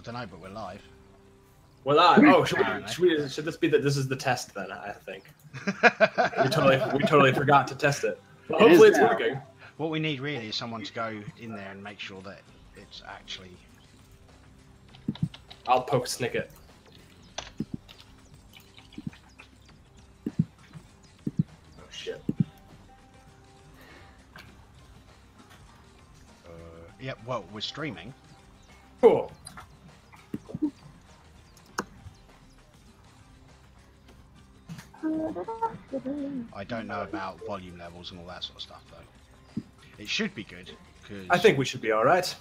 don't know, but we're live. We're live. Oh, should this be that this is the test then? I think we totally forgot to test it. Well, hopefully it's working. What we need really is someone to go in there and make sure that it's actually. I'll poke snick it. Oh shit. Yeah. Well, we're streaming. Cool. I don't know about volume levels and all that sort of stuff, though. It should be good because I think we should be all right.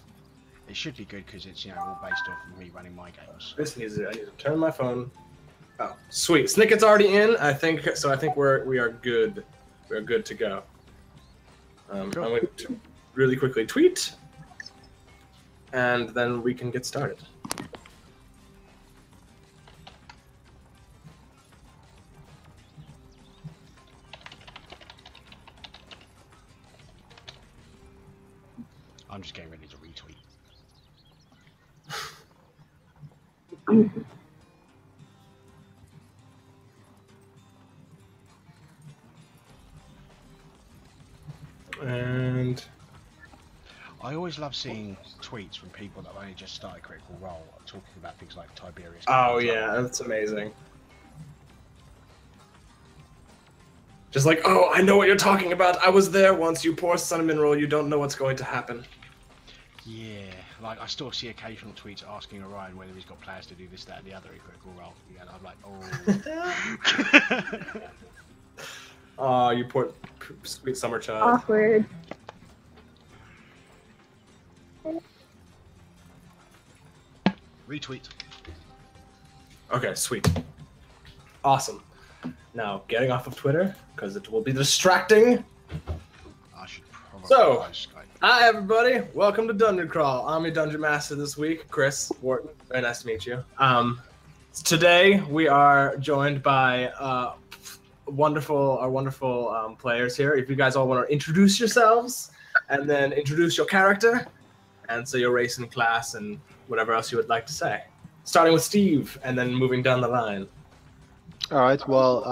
It should be good because it's all based off of me running my games. I need to turn my phone. Oh, sweet. Snicket's already in. I think so. I think we are good. We are good to go. Cool. I'm going to really quickly tweet, and then we can get started. I'm just getting ready to retweet. And I always love seeing tweets from people that have only just started Critical Role talking about things like Tiberius. Oh yeah, that's amazing. Just like, oh, I know what you're talking about. I was there once. You poor son of mineral. You don't know what's going to happen. Yeah, like I still see occasional tweets asking Orion whether he's got plans to do this, that, and the other in Critical Role. And I'm like, oh. Oh, you poor sweet summer child. Awkward. Retweet. Okay, sweet. Awesome. Now, getting off of Twitter, because it will be distracting. I should probably Skype. Hi everybody, welcome to Dungeon Crawl. I'm your Dungeon Master this week, Chris Wharton. Very nice to meet you. Today we are joined by our wonderful players here. If you guys all want to introduce yourselves, and then introduce your character, and so your race and class, and whatever else you would like to say. Starting with Steve, and then moving down the line. All right. Well,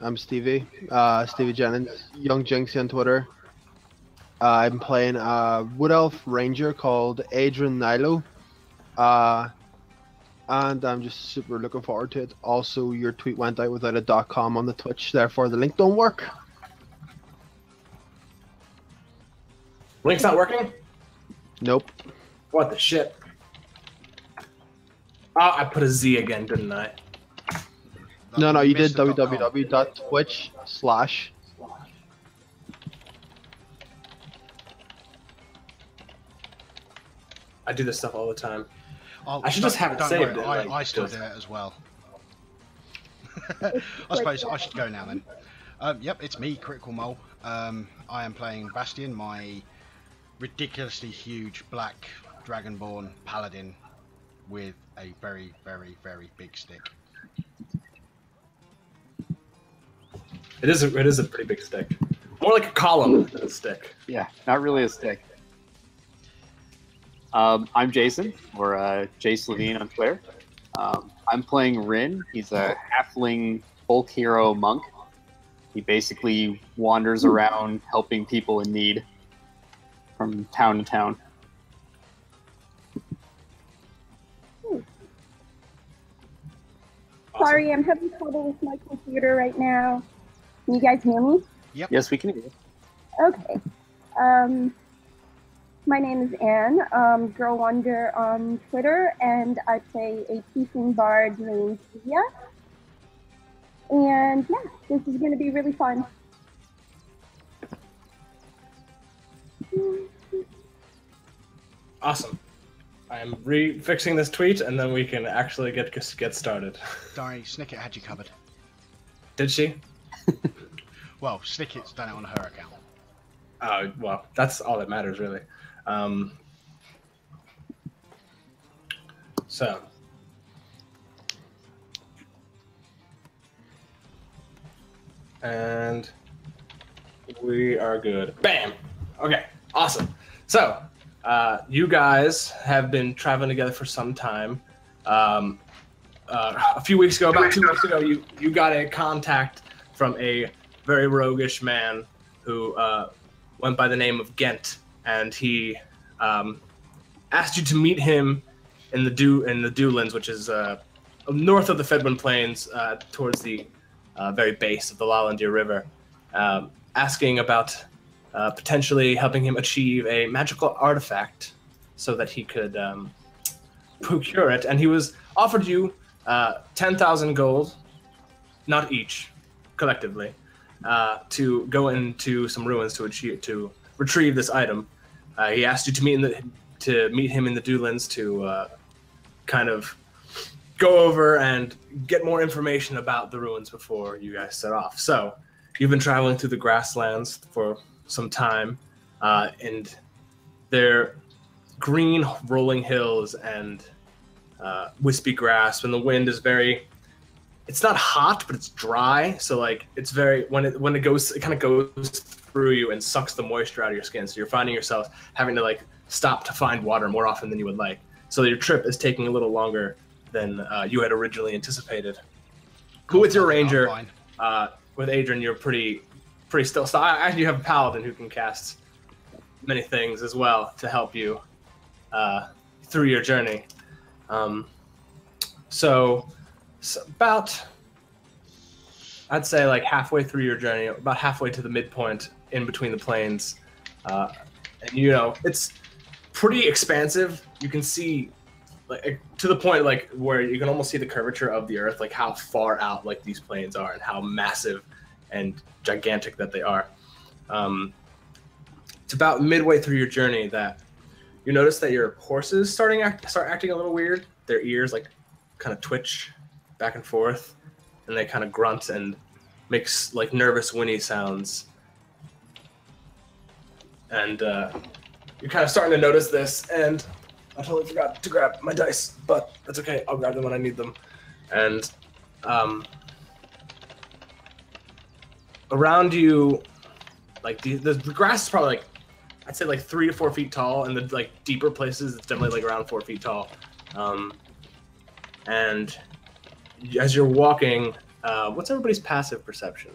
I'm Stevey. Stevey Jennings, Young Jinxie on Twitter. I'm playing a Wood Elf Ranger called Adran Nilo. And I'm just super looking forward to it. Also, your tweet went out without a .com on the Twitch, therefore the link don't work. Link's not working? Nope. What the shit? Oh, I put a Z again, didn't I? No, you did www.twitch/ I do this stuff all the time. Oh, I should just have it saved. I still do it as well. I suppose I should go now then. Yep, it's me, Critical Mole. I am playing Bastion, my ridiculously huge black Dragonborn Paladin with a very, very, very big stick. It is a pretty big stick. More like a column than a stick. Yeah, not really a stick. I'm Jason, or Jace Levine on Twitter. I'm playing Rin. He's a halfling folk hero monk. He basically wanders around helping people in need from town to town. Sorry, I'm having trouble with my computer right now. Can you guys hear me? Yep. Yes, we can hear you. Okay. My name is Anne, Girl Wonder on Twitter, and I play a Tiefling bard named Tia. And yeah, this is going to be really fun. Awesome. I'm fixing this tweet, and then we can actually get started. Sorry, Snicket had you covered. Did she? Well, Snicket's done it on her account. Oh, well, that's all that matters, really. So. And we are good. Bam! Okay, awesome. So, You guys have been traveling together for some time. A few weeks ago, about 2 weeks ago, you got a contact from a very roguish man who went by the name of Ghent, and he asked you to meet him in the Dewlands, which is north of the Fedwin Plains, towards the very base of the Lalandir River, asking about potentially helping him achieve a magical artifact so that he could procure it. And he was offered you 10,000 gold, not each, collectively, to go into some ruins to retrieve this item. He asked you to meet him in the Dewlands to kind of go over and get more information about the ruins before you guys set off. So you've been traveling through the grasslands for some time, and they're green rolling hills and wispy grass, and the wind is it's not hot, but it's dry. So like it's very, when it goes, it kind of goes through you and sucks the moisture out of your skin. So you're finding yourself having to like stop to find water more often than you would like. So your trip is taking a little longer than you had originally anticipated. But with your ranger, with Adran, you're pretty still. So actually you have a paladin who can cast many things as well to help you through your journey. So about, I'd say like halfway through your journey, about halfway to the midpoint in between the plains, and it's pretty expansive. You can see like to the point like where you can almost see the curvature of the earth, like how far out like these plains are and how massive and gigantic that they are. It's about midway through your journey that you notice that your horses start acting a little weird. Their ears like kind of twitch back and forth, and they kind of grunt and makes like nervous whinny sounds. And you're kind of starting to notice this, and I totally forgot to grab my dice, but that's okay. I'll grab them when I need them. And around you, like the grass is probably like, I'd say like 3 to 4 feet tall, and the like deeper places it's definitely like around 4 feet tall. And as you're walking, what's everybody's passive perception?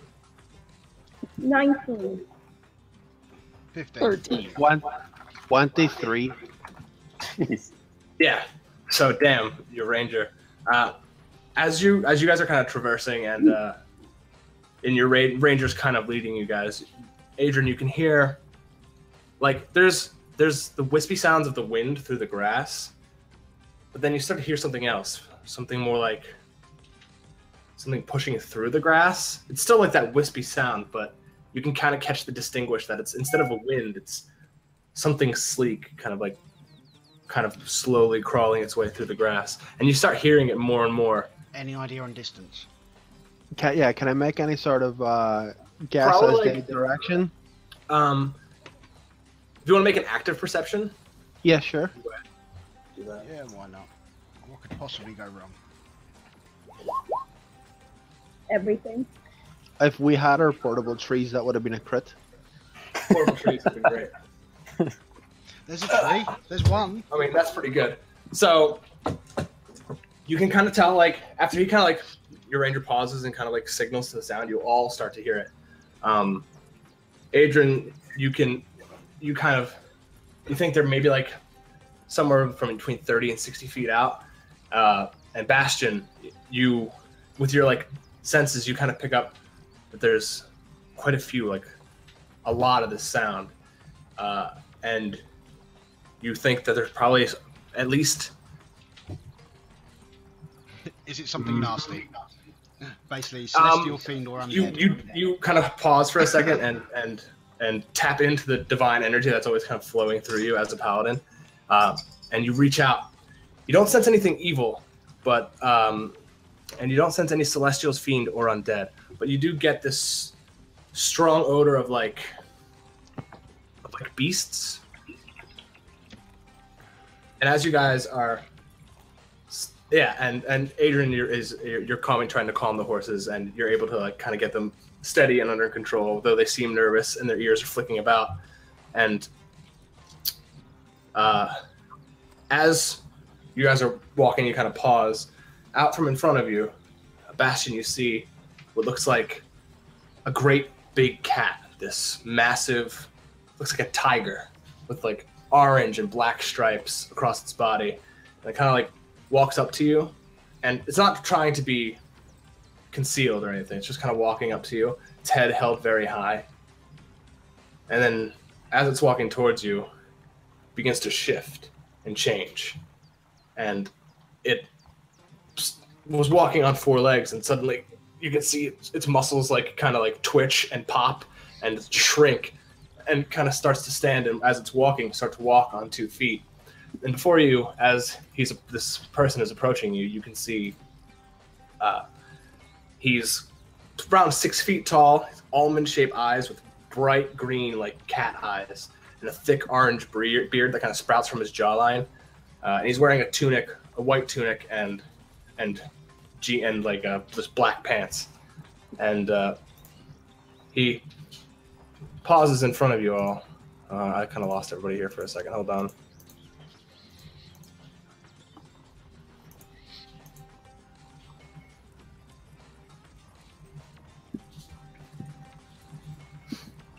19. 15. 13. 23. Yeah. So damn, your ranger. As you guys are kind of traversing, and in your ranger's kind of leading you guys, Adran, you can hear like there's the wispy sounds of the wind through the grass, but then you start to hear something else, something more like something pushing through the grass. It's still like that wispy sound, but you can kind of catch the distinguish that it's, instead of a wind, it's something sleek, kind of slowly crawling its way through the grass, and you start hearing it more and more. Any idea on distance? Can I make any sort of guess Probably as to the direction? If you want to make an active perception, Yeah, sure. do that. Yeah, why not? What could possibly go wrong? Everything. If we had our portable trees, that would have been a crit. Portable trees would be great. There's a tree. There's one. I mean, that's pretty good. So you can kind of tell, like, after he kind of like, your ranger pauses and kind of like signals to the sound, you all start to hear it. Adran, you think they're maybe like somewhere from between 30 and 60 feet out. And Bastion, you, with your like senses, you kind of pick up that there's quite a few, like a lot of this sound. And you think that there's probably at least... Is it something nasty? Basically, celestial fiend or undead. You kind of pause for a second and tap into the divine energy that's always kind of flowing through you as a paladin, and you reach out. You don't sense anything evil, but and you don't sense any celestials, fiend, or undead, but you do get this strong odor of like beasts. And as you guys are, and Adran, you're calming, trying to calm the horses, and you're able to like kind of get them steady and under control, though they seem nervous and their ears are flicking about. And As you guys are walking, you kind of pause. Out from in front of you, Bastion, you see what looks like a great big cat. This massive, looks like a tiger with like orange and black stripes across its body. And it kind of like walks up to you, and it's not trying to be concealed or anything. It's just kind of walking up to you. Its head held very high. And then as it's walking towards you, it begins to shift and change. And it was walking on 4 legs, and suddenly you can see its muscles like kind of like twitch and pop and shrink, and kind of starts to stand, and as it's walking, start to walk on 2 feet. And before you, as this person is approaching you, you can see he's around 6 feet tall, almond-shaped eyes with bright green like cat eyes, and a thick orange beard that kind of sprouts from his jawline. And he's wearing a tunic, a white tunic, and just black pants. And he pauses in front of you all. I kind of lost everybody here for a second. Hold on.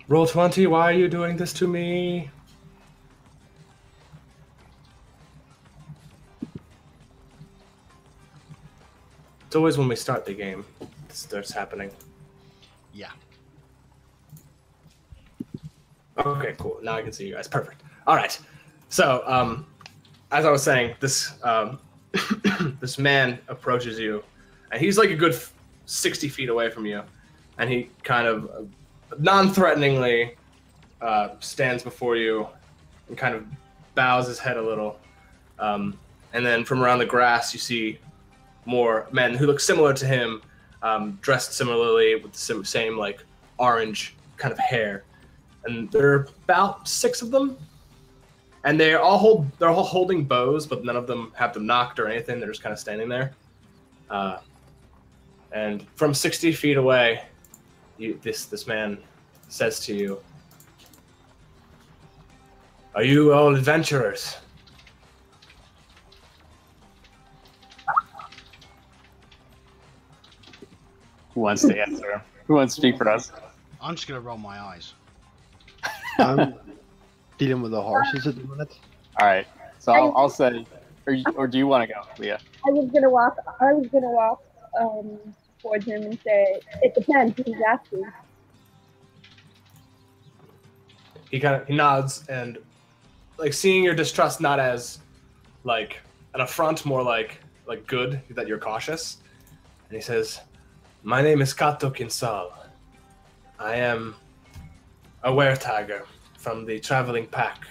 Roll 20, why are you doing this to me? It's always when we start the game it starts happening. Yeah. Okay, cool. Now I can see you guys. Perfect. All right. So, as I was saying, this this man approaches you, and he's like a good 60 feet away from you, and he kind of non-threateningly stands before you and kind of bows his head a little. And then from around the grass, you see more men who look similar to him, dressed similarly with the same like orange kind of hair. And there are about 6 of them, and they're all holding bows, but none of them have them knocked or anything. They're just kind of standing there. And from 60 feet away, this man says to you, "Are you all adventurers?" Who wants to answer? Who wants to speak for us? I'm just gonna roll my eyes. I'm dealing with the horses at the minute. All right. So I'll say, or do you want to go, Leah? I was gonna walk towards him and say, "It depends. Who's asking?" He nods, and like seeing your distrust not as like an affront, more like good that you're cautious. And he says, "My name is Kato Kinsal. I am a were-tiger from the traveling pack.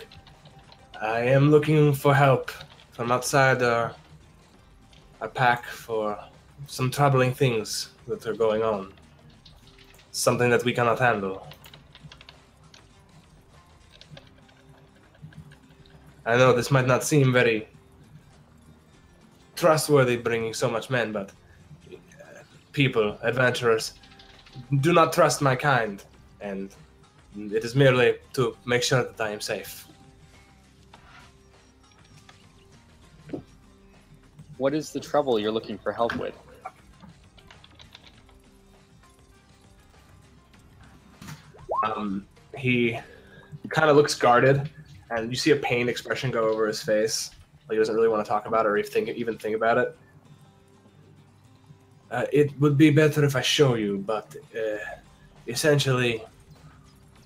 I am looking for help from outside our pack for some troubling things that are going on. Something that we cannot handle. I know this might not seem very trustworthy bringing so much men, but people, adventurers, do not trust my kind, and it is merely to make sure that I am safe." What is the trouble you're looking for help with? He kind of looks guarded, and you see a pained expression go over his face. Like he doesn't really want to talk about it or even think about it. It would be better if I show you, but essentially,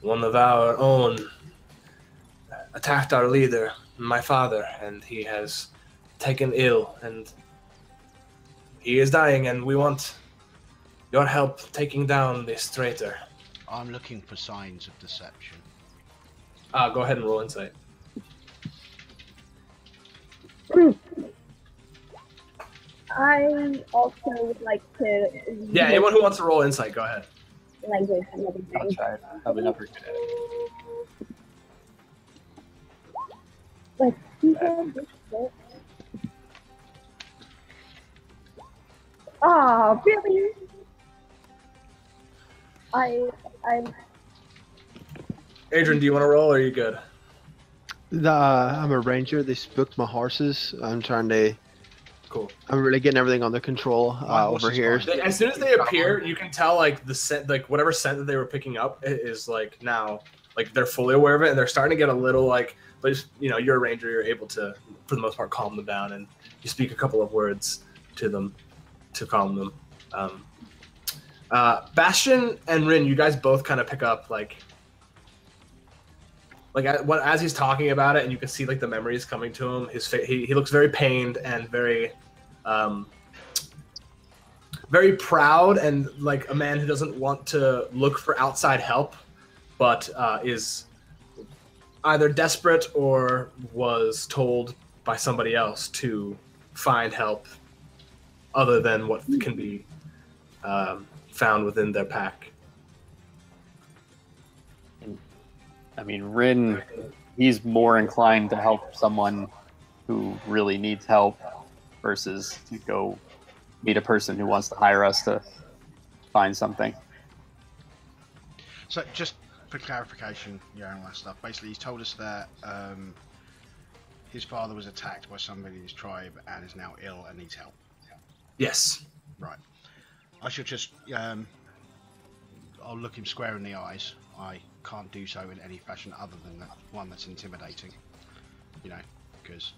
one of our own attacked our leader, my father, and he has taken ill, and he is dying, and we want your help taking down this traitor. I'm looking for signs of deception. Go ahead and roll insight. I also would like to. Yeah, anyone who wants to roll insight, go ahead. Language and I'll everything. try it. I'll be never good at it. Let's see this shit. Oh, really? I'm. Adran, do you want to roll, or are you good? I'm a ranger. They spooked my horses. I'm trying to. Cool. I'm really getting everything under control over here. As soon as they appear, you can tell like the scent, like whatever scent that they were picking up is like now, like they're fully aware of it, and they're starting to get a little like. But you know, you're a ranger. You're able to, for the most part, calm them down, and you speak a couple of words to them to calm them. Bastion and Rin, you guys both kind of pick up like as he's talking about it, and you can see like the memories coming to him. His face, he looks very pained and very proud, and like a man who doesn't want to look for outside help, but is either desperate or was told by somebody else to find help other than what can be found within their pack. I mean, Rin, he's more inclined to help someone who really needs help versus to go meet a person who wants to hire us to find something. So just for clarification, and all that stuff, basically he's told us that his father was attacked by somebody in his tribe and is now ill and needs help. Yes. Right. I should just, I'll look him square in the eyes. I can't do so in any fashion other than that one that's intimidating, you know, because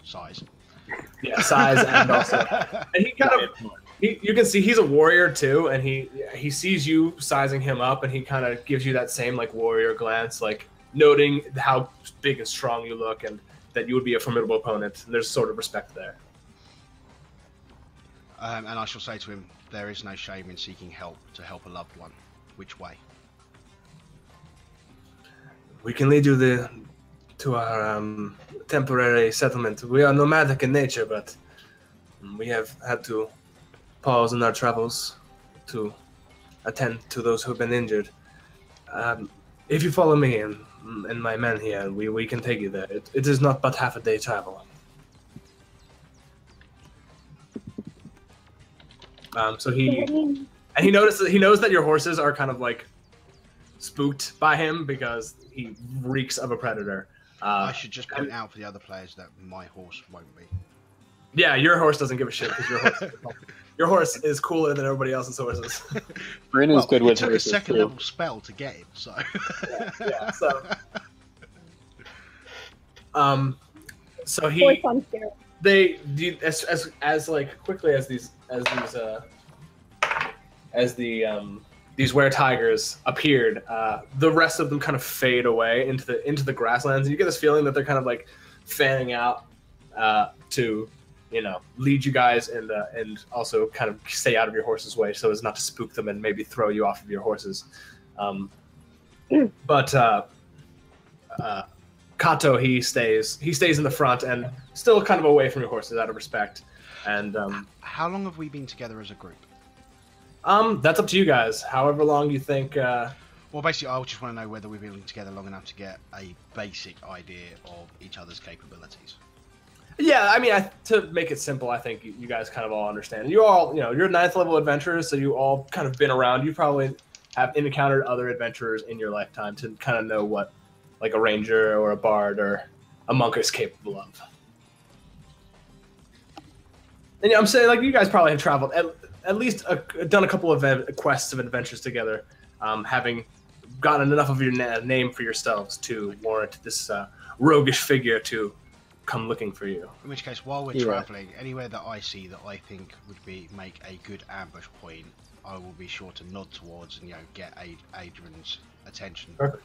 size. Yeah, size, and also, and he kind of, you can see he's a warrior too, and he sees you sizing him up, and he kind of gives you that same like warrior glance, like noting how big and strong you look, and that you would be a formidable opponent. And there's sort of respect there. And I shall say to him, there is no shame in seeking help to help a loved one. Which way? We can lead you to our temporary settlement. We are nomadic in nature, but we have had to pause in our travels to attend to those who have been injured. If you follow me and my men here, we can take you there. It is not but half a day travel. So he knows that your horses are kind of like spooked by him because he reeks of a predator. I should just point out for the other players that my horse won't be. Yeah, your horse doesn't give a shit because your horse is cooler than everybody else's horses. Rin is good with it took a second level spell to get him, so. So as like quickly as these were-tigers appeared, the rest of them kind of fade away into the grasslands. And you get this feeling that they're kind of like fanning out to, you know, lead you guys and also kind of stay out of your horse's way so as not to spook them and maybe throw you off of your horses. But Kato, he stays in the front and still kind of away from your horses out of respect. And how long have we been together as a group? That's up to you guys. However long you think. Well, basically, I just want to know whether we've been together long enough to get a basic idea of each other's capabilities. Yeah, I mean, to make it simple, I think you guys kind of all understand. You all, you know, you're 9th level adventurers, so you all kind of been around. You probably have encountered other adventurers in your lifetime to kind of know what, like, a ranger or a bard or a monk is capable of. And I'm saying, like, you guys probably have traveled at least done a couple of quests of adventures together, having gotten enough of your name for yourselves to warrant this roguish figure to come looking for you. In which case, while we're traveling, anywhere that I see that I think would make a good ambush point, I will be sure to nod towards and, you know, get Adran's attention. Perfect.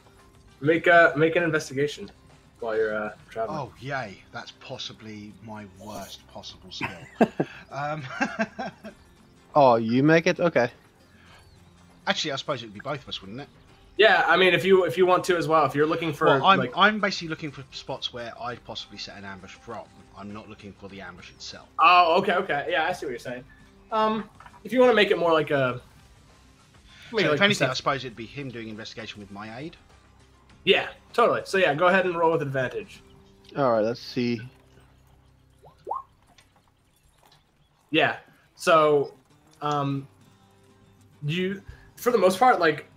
Make an investigation while you're traveling. Oh yay! That's possibly my worst possible skill. Oh, you make it? Okay. Actually, I suppose it would be both of us, wouldn't it? Yeah, I mean, if you want to as well, if you're looking for, well, I'm basically looking for spots where I'd possibly set an ambush from. I'm not looking for the ambush itself. Oh, okay, yeah, I see what you're saying. If you want to make it more like a, so if anything, I suppose it'd be him doing investigation with my aid. Yeah, totally. So yeah, go ahead and roll with advantage. All right, let's see. Yeah. So, you, for the most part, like,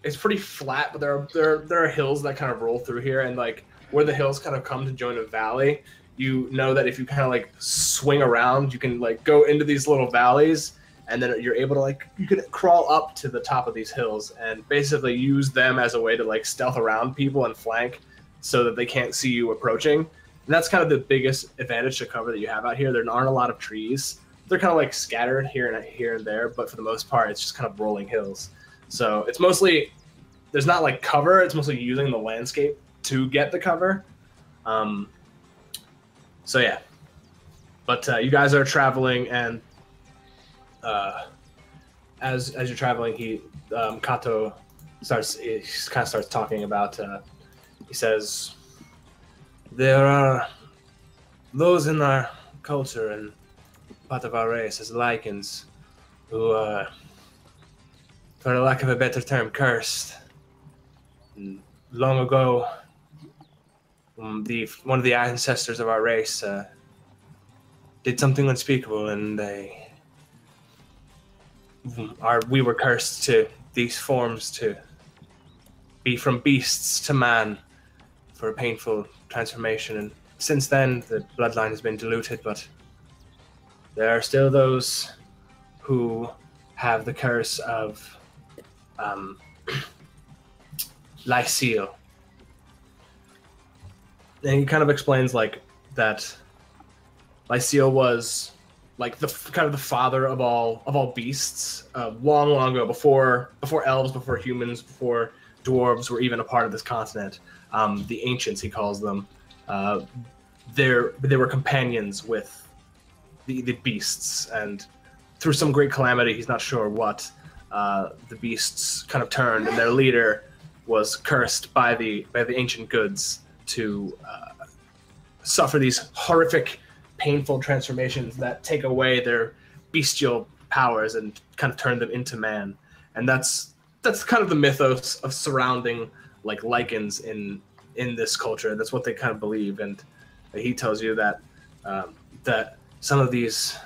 it's pretty flat, but there are hills that kind of roll through here, and like where the hills kind of come to join a valley, you know that if you kind of like swing around, you can like go into these little valleys, and then you're able to like, you can crawl up to the top of these hills and basically use them as a way to like stealth around people and flank so that they can't see you approaching. And that's kind of the biggest advantage to cover that you have out here. There aren't a lot of trees. They're kind of like scattered here and there, but for the most part, it's just kind of rolling hills. So it's mostly, there's not like cover, it's mostly using the landscape to get the cover. So yeah, but you guys are traveling, and as you're traveling, Kato starts talking about. He says, there are those in our culture and part of our race as Lycans who are, for lack of a better term, cursed. And long ago, one of the ancestors of our race did something unspeakable, and we were cursed to these forms to be from beasts to man for a painful transformation. And since then, the bloodline has been diluted, but there are still those who have the curse of Lyceal. And he kind of explains like that Lyceal was like the kind of the father of all beasts long ago, before elves, before humans, before dwarves were even a part of this continent. The ancients, he calls them. They were companions with the beasts, and through some great calamity, he's not sure what, the beasts kind of turned, and their leader was cursed by the ancient goods to suffer these horrific, painful transformations that take away their bestial powers and kind of turn them into man. And that's kind of the mythos of surrounding like Lycans in this culture. That's what they kind of believe. And he tells you that that some of these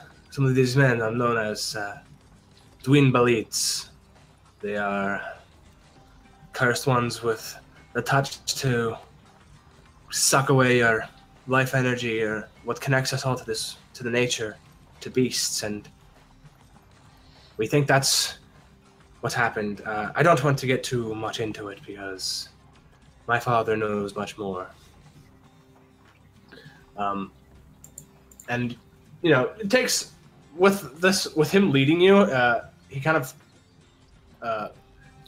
men are known as Dwin Balits. They are cursed ones with the touch to suck away your life energy, or what connects us all to the nature, to beasts. And we think that's what happened. I don't want to get too much into it because my father knows much more. And you know, it takes with him leading you. He kind of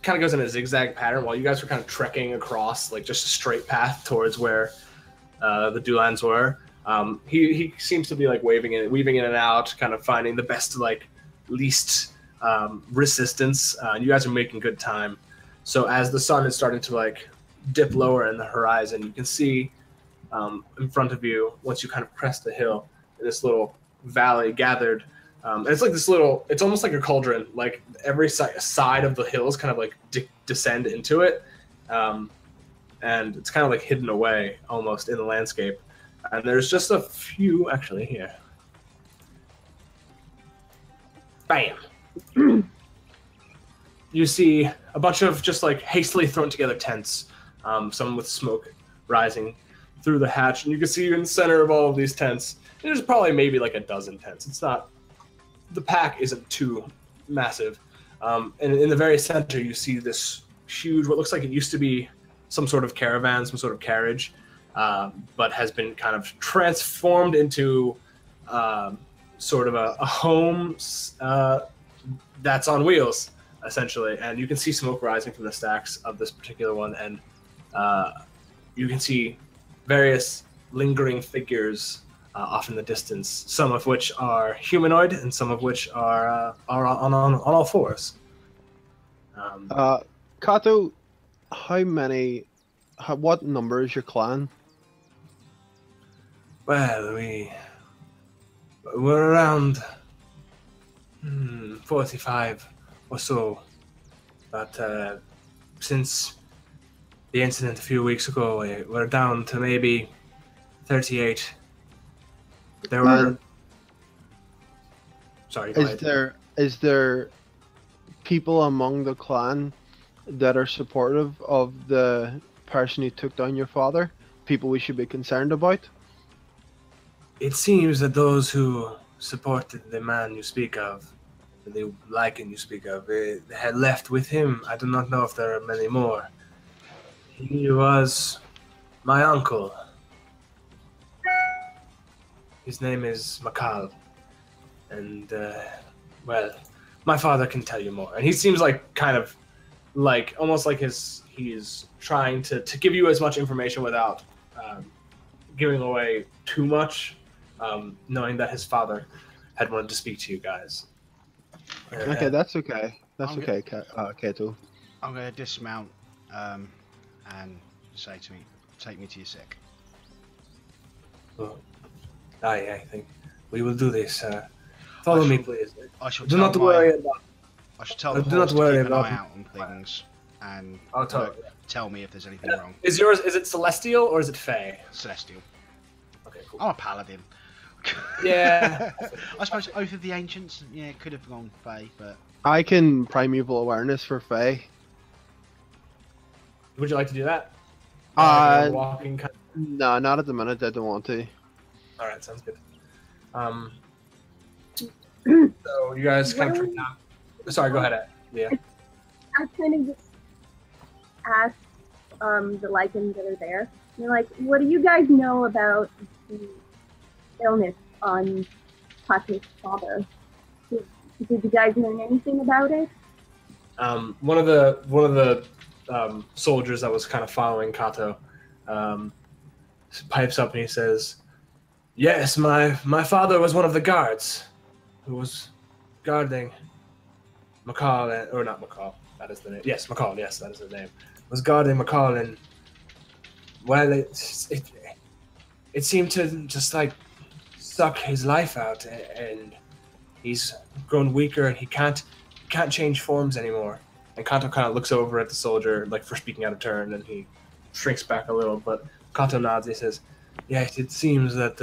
goes in a zigzag pattern while you guys were kind of trekking across like just a straight path towards where the Dulans were. He seems to be like weaving in and out, kind of finding the best like least resistance. You guys are making good time. So as the sun is starting to like dip lower in the horizon, you can see in front of you, once you kind of crest the hill, this little valley gathered. And it's like this little, it's almost like a cauldron, like every side of the hills kind of like descend into it. And it's kind of like hidden away almost in the landscape. And there's just a few actually here. Bam. You see a bunch of just like hastily thrown together tents, some with smoke rising through the hatch. And you can see in the center of all of these tents, there's probably maybe like a dozen tents. It's not, the pack isn't too massive. And in the very center, you see this huge, what looks like it used to be some sort of caravan, some sort of carriage, but has been kind of transformed into sort of a home that's on wheels, essentially. And you can see smoke rising from the stacks of this particular one, and you can see various lingering figures off in the distance, some of which are humanoid and some of which are on all fours. Kato, what number is your clan? Well, we're around 45 or so, but since the incident a few weeks ago, we're down to maybe 38. There were... Sorry, go ahead. Is there people among the clan that are supportive of the person who took down your father, people we should be concerned about? It seems that those who supported the man you speak of, the Lycan you speak of, had left with him. I do not know if there are many more. He was my uncle. His name is Makal. And, well, my father can tell you more. And he seems like kind of like, almost like he's trying to give you as much information without giving away too much, knowing that his father had wanted to speak to you guys. Okay, that's okay. That's okay, Kato. I'm going to dismount and say to me, take me to your sick. Well, I think we will do this. Follow me, please. I shall Do not worry about. I should tell the do not horse to worry keep an about- eye out on things and I'll tell. tell me if there's anything wrong. Is yours? Is it celestial or is it fey? Celestial. Okay, cool. I'm a paladin. Yeah. I suppose Oath of the Ancients, yeah, could have gone Fae, but... I can primeval awareness for Fae. Would you like to do that? Walking. No, not at the minute. I don't want to. All right, sounds good. So you guys kind of. Sorry, go ahead, Leah. I kind of just asked the Lycans that are there. They're like, what do you guys know about the illness on Patrick's father? Did you guys learn anything about it? One of the soldiers that was kind of following Kato pipes up and he says, "Yes, my father was one of the guards who was guarding McCall, or not McCall. That is the name. Yes, McCall. Yes, that is the name. Was guarding McCall, and well, it seemed to just like suck his life out, and he's grown weaker, and he can't change forms anymore." And Kato kind of looks over at the soldier, like for speaking out of turn, and he shrinks back a little. But Kato nods. He says, "Yes, it seems that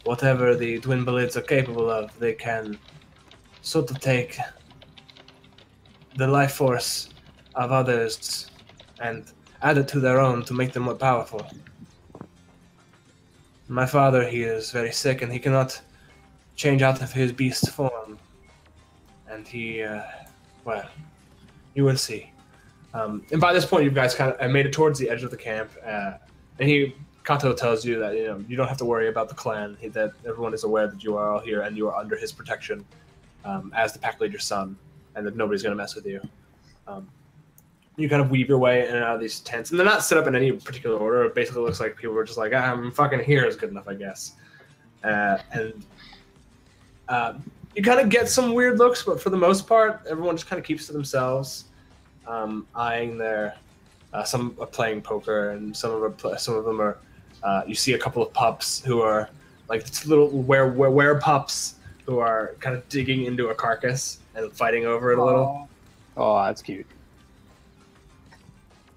whatever the Dwinbelids are capable of, they can sort of take the life force of others and add it to their own to make them more powerful. My father, he is very sick, and he cannot change out of his beast form. And he, well, you will see." And by this point, you guys kind of made it towards the edge of the camp, and Kato tells you that you don't have to worry about the clan. That everyone is aware that you are all here and you are under his protection as the pack leader's son, and that nobody's going to mess with you. You kind of weave your way in and out of these tents, and they're not set up in any particular order. It basically looks like people are just like, "I'm fucking here" is good enough, I guess. And you kind of get some weird looks, but for the most part, everyone just kind of keeps to themselves, eyeing their. Some are playing poker, and some of them are. You see a couple of pups who are like little were pups who are kind of digging into a carcass and fighting over it a little. Oh, that's cute.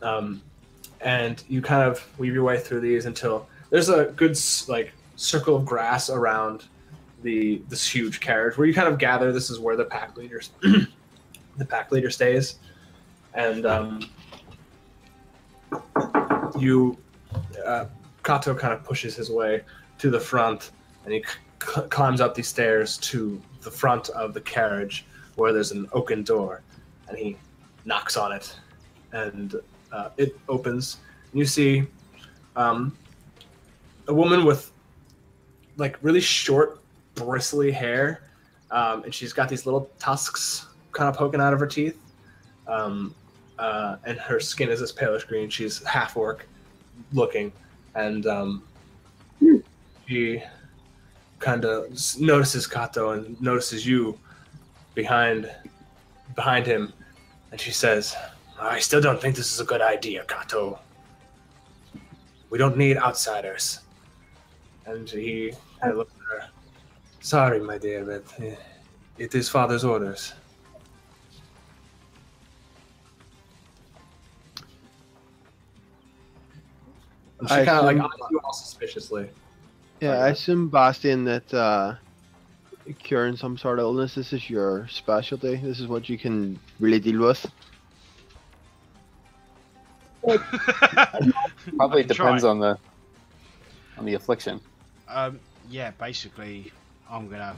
And you kind of weave your way through these until there's a good circle of grass around this huge carriage where you kind of gather. This is where the pack leader stays, and Kato kind of pushes his way to the front, and he climbs up these stairs to the front of the carriage where there's an oaken door, and he knocks on it, and it opens. And you see a woman with like really short, bristly hair, and she's got these little tusks kind of poking out of her teeth, and her skin is this palish green. She's half orc looking, and she kind of notices Kato and notices you behind him, and she says, "I still don't think this is a good idea, Kato. We don't need outsiders." And he kind of looks at her. "Sorry, my dear, but it is father's orders." And she kind of like eyes you all suspiciously. Yeah, I assume, Bastion, that curing some sort of illness, this is your specialty. This is what you can really deal with. Probably I can depends try. on the affliction. Yeah, basically, I'm gonna,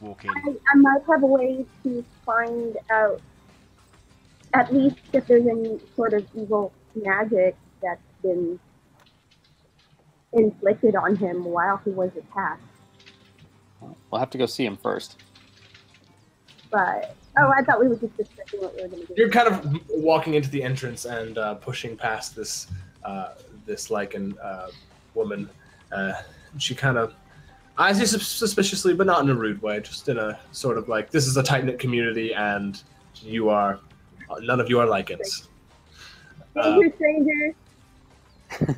walk in. I might have a way to find out at least if there's any sort of evil magic that's been inflicted on him while he was attacked. We'll have to go see him first. But I thought we were just discussing what we were going to do. You're kind of walking into the entrance and pushing past this Lycan woman. She kind of eyes you suspiciously, but not in a rude way. Just in a sort of like, this is a tight-knit community, and you are none of you are Lycans. Stranger.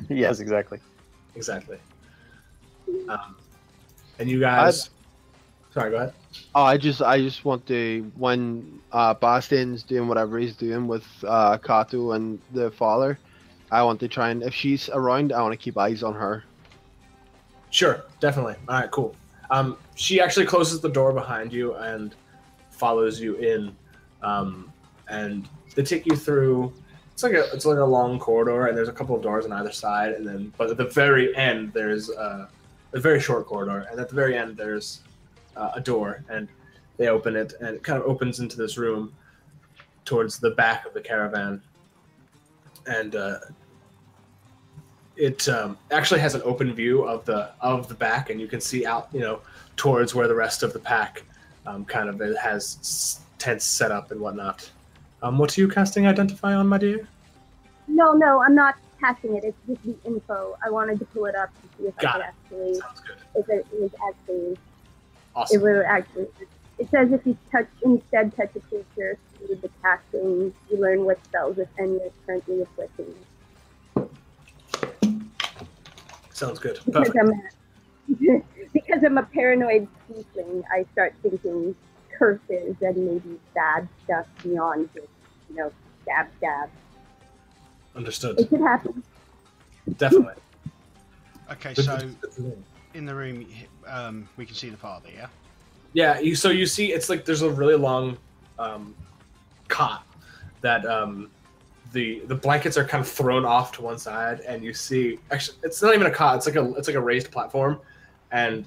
Yes, exactly. Exactly. And you guys. Sorry, go ahead. Oh, I just want to, when Bastion's doing whatever he's doing with Kato and the father, I want to try and, if she's around, I want to keep eyes on her. Sure, definitely. All right, cool. She actually closes the door behind you and follows you in, and they take you through. It's like a long corridor, and there's a couple of doors on either side, and then but at the very end there's a very short corridor, and at the very end there's a door, and they open it, and it kind of opens into this room towards the back of the caravan, and it actually has an open view of the back, and you can see out, towards where the rest of the pack kind of it has tents set up and whatnot. What are you casting Identify on, my dear? No, I'm not casting it. It's just the info. I wanted to pull it up to see if I could actually. Sounds good. If it was actually. Awesome. It will actually. It says if you instead touch a creature through the casting, you learn what spells, if any, are currently afflicting. Sounds good. Because Perfect. because I'm a paranoid tiefling, I start thinking curses and maybe bad stuff beyond just, stab. Understood. It could happen. Definitely. Okay, so in the room, we can see the father, yeah? Yeah, you see it's like there's a really long cot that the blankets are kind of thrown off to one side, and you see, actually it's not even a cot, it's like a raised platform, and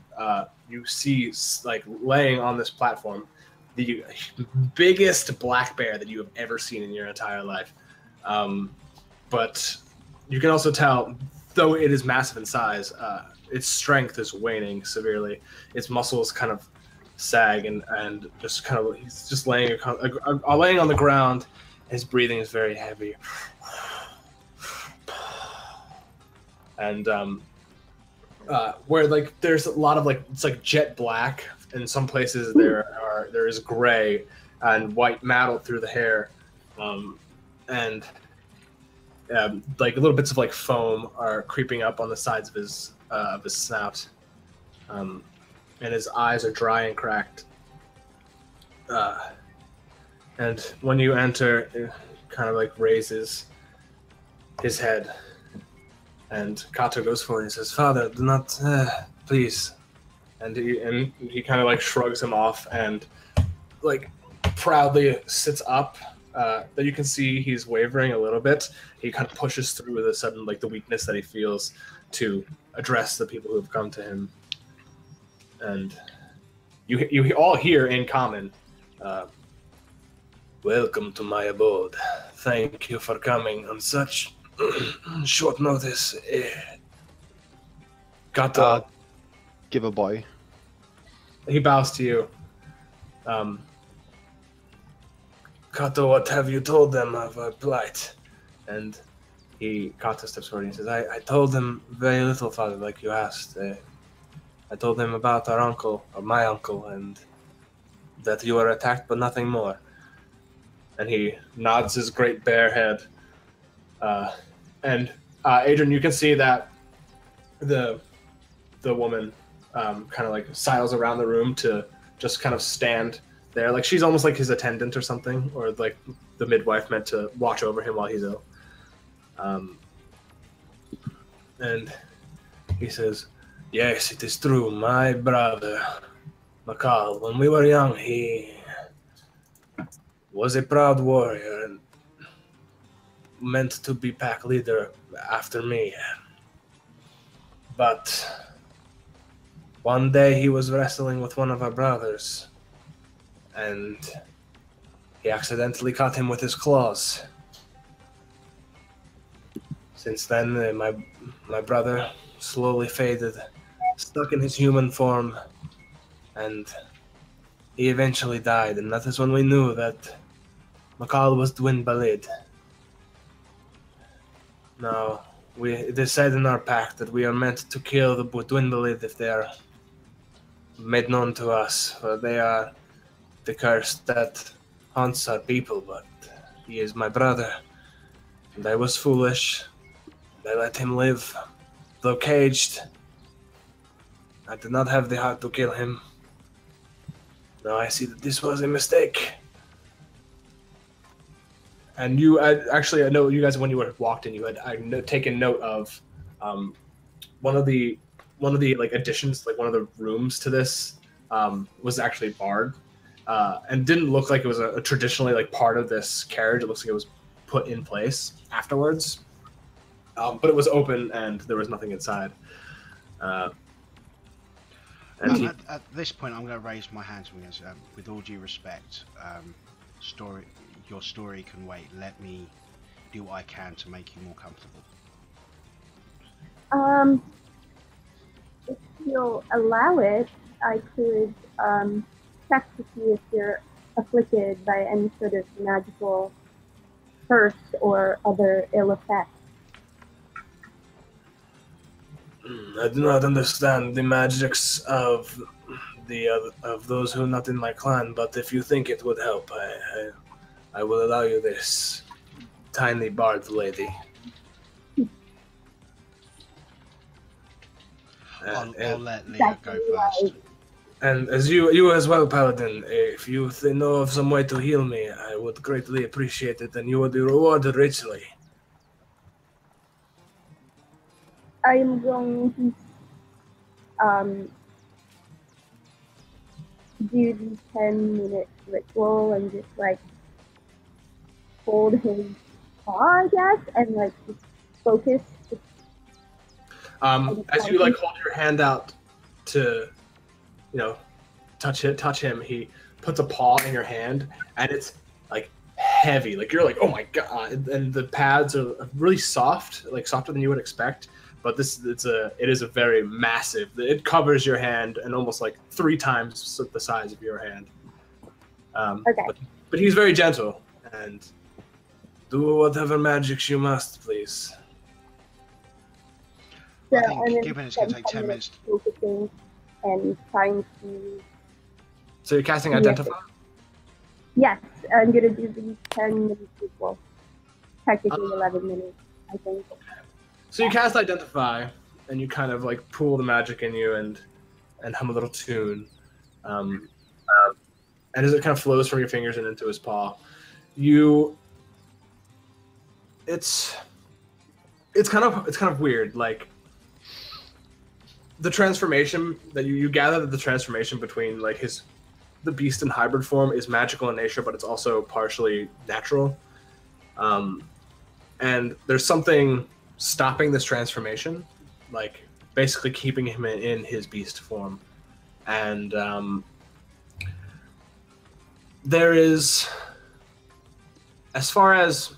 you see like laying on this platform the biggest black bear that you have ever seen in your entire life. But you can also tell, though it is massive in size, its strength is waning severely. Its muscles kind of sag, and just kind of, he's just laying on the ground. His breathing is very heavy. And where like there's a lot of like, it's like jet black. In some places there is gray and white matted through the hair, and like little bits of like foam are creeping up on the sides of his snout, and his eyes are dry and cracked. And when you enter, it kind of like raises his head, and Kato goes forward and says, "Father, do not, please." And he kind of like shrugs him off and like proudly sits up. That you can see he's wavering a little bit. He kind of pushes through with a sudden like the weakness that he feels to address the people who have come to him. And you all hear in common, "Welcome to my abode. Thank you for coming on such short notice." Kato. Give a boy. He bows to you. "Kato, what have you told them of our plight?" And Kato steps forward and he says, I told them very little, Father, like you asked. I told them about our uncle, or my uncle, and that you were attacked, but nothing more. And he nods his great bare head. And Adran, you can see that the woman kind of like sidles around the room to just kind of stand there. Like she's almost like his attendant or something, or like the midwife meant to watch over him while he's ill. And he says, "Yes, it is true. My brother, Makal, when we were young, he was a proud warrior, and meant to be pack leader after me. But one day he was wrestling with one of our brothers, and he accidentally caught him with his claws. Since then, my brother slowly faded, stuck in his human form, and he eventually died. And that is when we knew that McCall was Dwin Balid. Now, it is said in our pact that we are meant to kill the Dwin Balid if they are made known to us, for they are the curse that haunts our people, but he is my brother, and I was foolish. I let him live, though caged. I did not have the heart to kill him. Now I see that this was a mistake. And I know you guys, when you were walked in, you had taken note of one of the like additions, like one of the rooms to this was actually barred, and didn't look like it was a traditionally like part of this carriage. It looks like it was put in place afterwards, but it was open and there was nothing inside. At this point, I'm going to raise my hands because, with all due respect, your story can wait. Let me do what I can to make you more comfortable. If you'll allow it, I could check to see if you're afflicted by any sort of magical curse or other ill effects. I do not understand the magics of those who are not in my clan, but if you think it would help, I will allow you this, tiny bard lady. I'll let Leah go first. And as you as well, Paladin, if you know of some way to heal me, I would greatly appreciate it, and you will be rewarded richly. I'm going to do the 10-minute ritual and just like hold his paw, I guess, and like just focus. As you like hold your hand out to, touch him, he puts a paw in your hand, and it's like heavy. Like you're like, oh my god! And the pads are really soft, like softer than you would expect. But it is a very massive. It covers your hand and almost like 3 times the size of your hand. Okay. But he's very gentle, and do whatever magics you must, please. So I think given it's going to take 10 minutes. Focusing and trying to. So you're casting Identify? Yes, I'm going to do the 10-minute ritual. Technically 11 minutes, I think. So you cast Identify, and you kind of like pool the magic in you and hum a little tune. And as it kind of flows from your fingers and into his paw, it's kind of weird. Like the transformation that you gather that the transformation between like the beast and hybrid form is magical in nature, but it's also partially natural. And there's something stopping this transformation, like basically keeping him in his beast form. And there is, as far as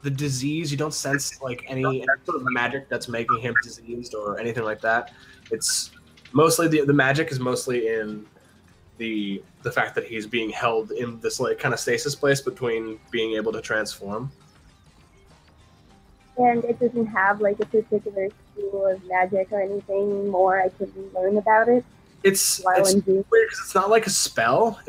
the disease, you don't sense like any sort of magic that's making him diseased or anything like that. It's mostly the magic is mostly in the fact that he's being held in this like kind of stasis place between being able to transform. And it doesn't have like a particular school of magic or anything more I could learn about it. It's weird because it's not like a spell.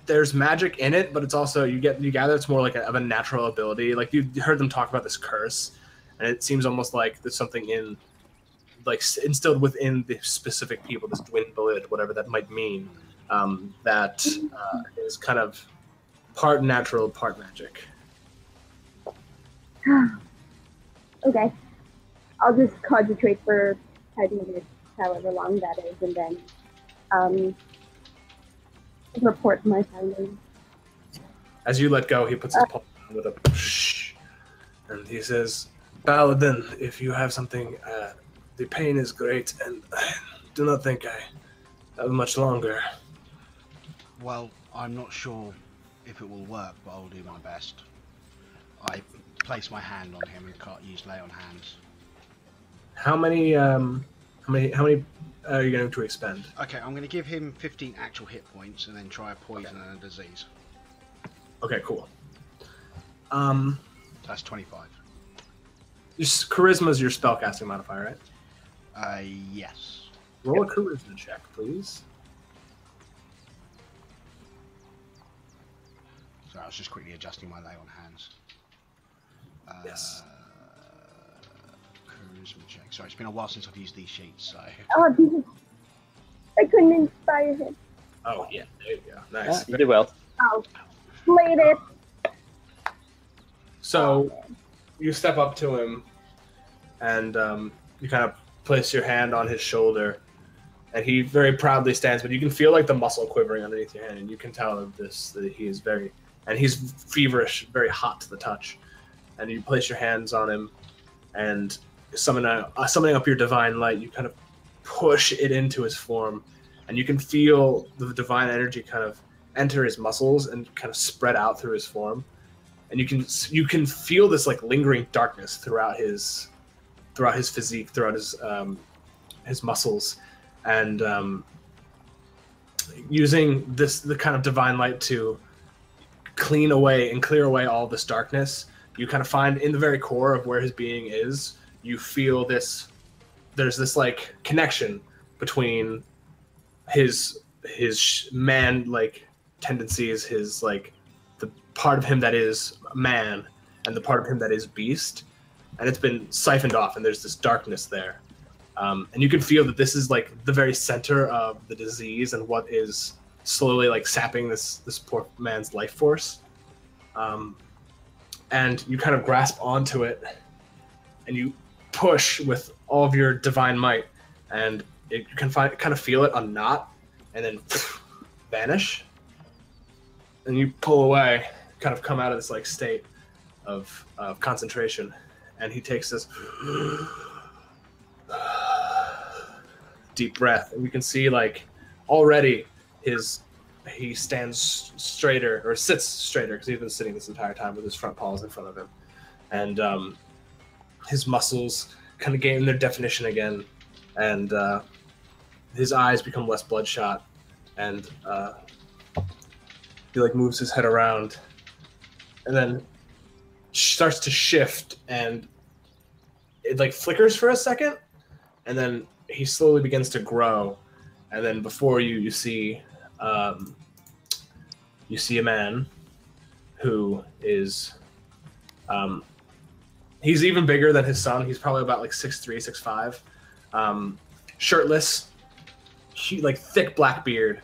There's magic in it, but it's also you gather it's more like of a natural ability. Like you heard them talk about this curse, and it seems almost like there's something instilled within the specific people, this Dwin Balid, whatever that might mean, that is kind of part natural, part magic. Okay. I'll just concentrate for 10 minutes, however long that is, and then report my findings. As you let go, he puts his paw down with a shh, And he says, Paladin, if you have something, the pain is great, and I do not think I have much longer. Well, I'm not sure if it will work, but I'll do my best. I place my hand on him and can't use lay on hands. How many are you going to expend? Okay, I'm going to give him 15 actual hit points and then try a poison and a disease. Okay, cool. That's 25. Charisma is your spellcasting modifier, right? Yes. Roll a charisma check, please. So I was just quickly adjusting my lay on hands. Yes. Charisma check. Sorry, it's been a while since I've used these sheets, so... Oh, Jesus. I couldn't inspire him. Oh, yeah, there you go. Nice. You did well. Oh, played it. So you step up to him, and you kind of place your hand on his shoulder, and he very proudly stands. But you can feel like the muscle quivering underneath your hand, and you can tell that he is very, and he's feverish, very hot to the touch. And you place your hands on him, and summoning up your divine light, you kind of push it into his form, and you can feel the divine energy kind of enter his muscles and kind of spread out through his form. And you can feel this like lingering darkness throughout his physique, throughout his muscles, and using the kind of divine light to clear away all this darkness. You kind of find in the very core of where his being is, you feel there's this like connection between his man like tendencies, his like the part of him that is man and the part of him that is beast, and it's been siphoned off, and there's this darkness there, and you can feel that this is like the very center of the disease and what is slowly like sapping this poor man's life force, and you kind of grasp onto it, and you push with all of your divine might, and you can kind of feel it unknot, and then vanish, and you pull away, kind of come out of this like state of concentration, and he takes this deep breath, and we can see like already he stands straighter, or sits straighter, because he's been sitting this entire time with his front paws in front of him, and his muscles kind of gain their definition again, and his eyes become less bloodshot, and he like moves his head around, and then starts to shift, and it like flickers for a second, and then he slowly begins to grow, and then before you see a man who is he's even bigger than his son. He's probably about like 6'3", 6'5", shirtless, like thick black beard,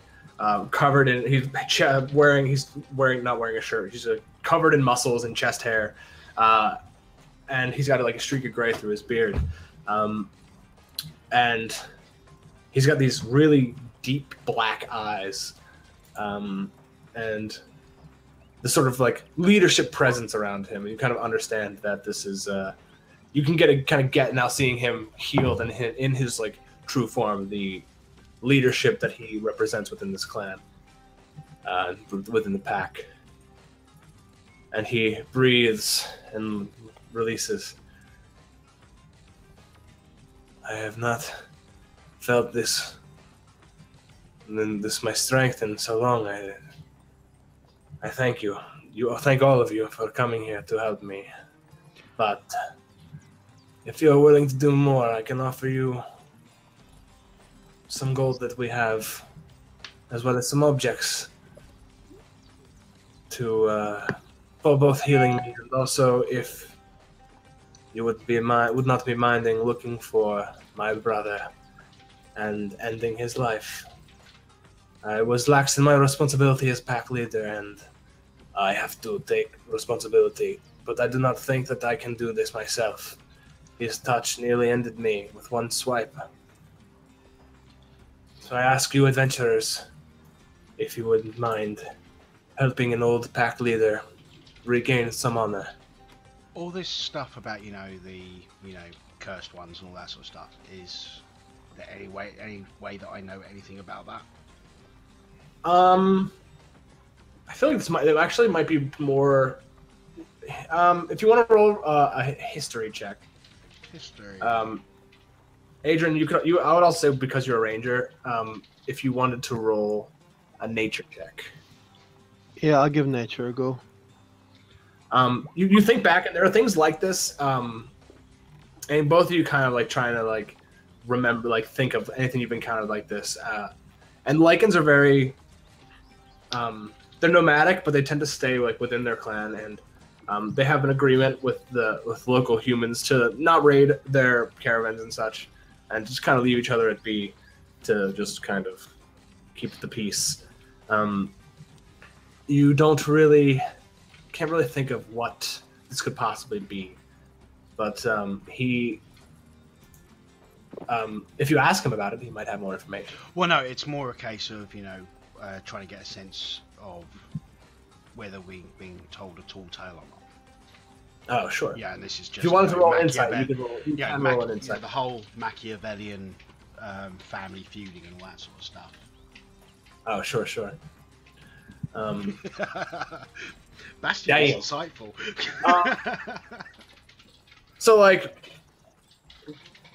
covered in he's not wearing a shirt. He's covered in muscles and chest hair, and he's got like a streak of gray through his beard, and he's got these really deep black eyes, and the sort of like leadership presence around him. And you kind of understand that this is you can get now seeing him healed and in his like true form, the leadership that he represents within this clan, within the pack. And he breathes and releases. I have not felt this my strength in so long. I thank you. I thank all of you for coming here to help me. But if you're willing to do more, I can offer you some gold that we have, as well as some objects to for both healing me, and also if you would not be minding looking for my brother and ending his life. I was lax in my responsibility as pack leader, and I have to take responsibility, but I do not think that I can do this myself. His touch nearly ended me with one swipe. So I ask you adventurers, if you wouldn't mind helping an old pack leader regain some honor. All this stuff about the cursed ones and all that sort of stuff, is there any way that I know anything about that? I feel like it actually might be more. If you want to roll a history check. History. Adran, I would also say, because you're a ranger, if you wanted to roll a nature check. Yeah, I'll give nature a go. You think back, and there are things like this, and both of you kind of like trying to like remember, like think of anything you've encountered like this. And Lycans are very, they're nomadic, but they tend to stay like within their clan, and they have an agreement with local humans to not raid their caravans and such, and just kind of leave each other at be, to just kind of keep the peace. You can't really think of what this could possibly be, but if you ask him about it, he might have more information. Well, no, it's more a case of trying to get a sense of whether we're being told a tall tale or not. Oh, sure. Yeah, and this is just. If you wanted to roll insight, you could roll. You can roll an insight. The whole Machiavellian family feuding and all that sort of stuff. Oh, sure. Bastion is insightful. So, like,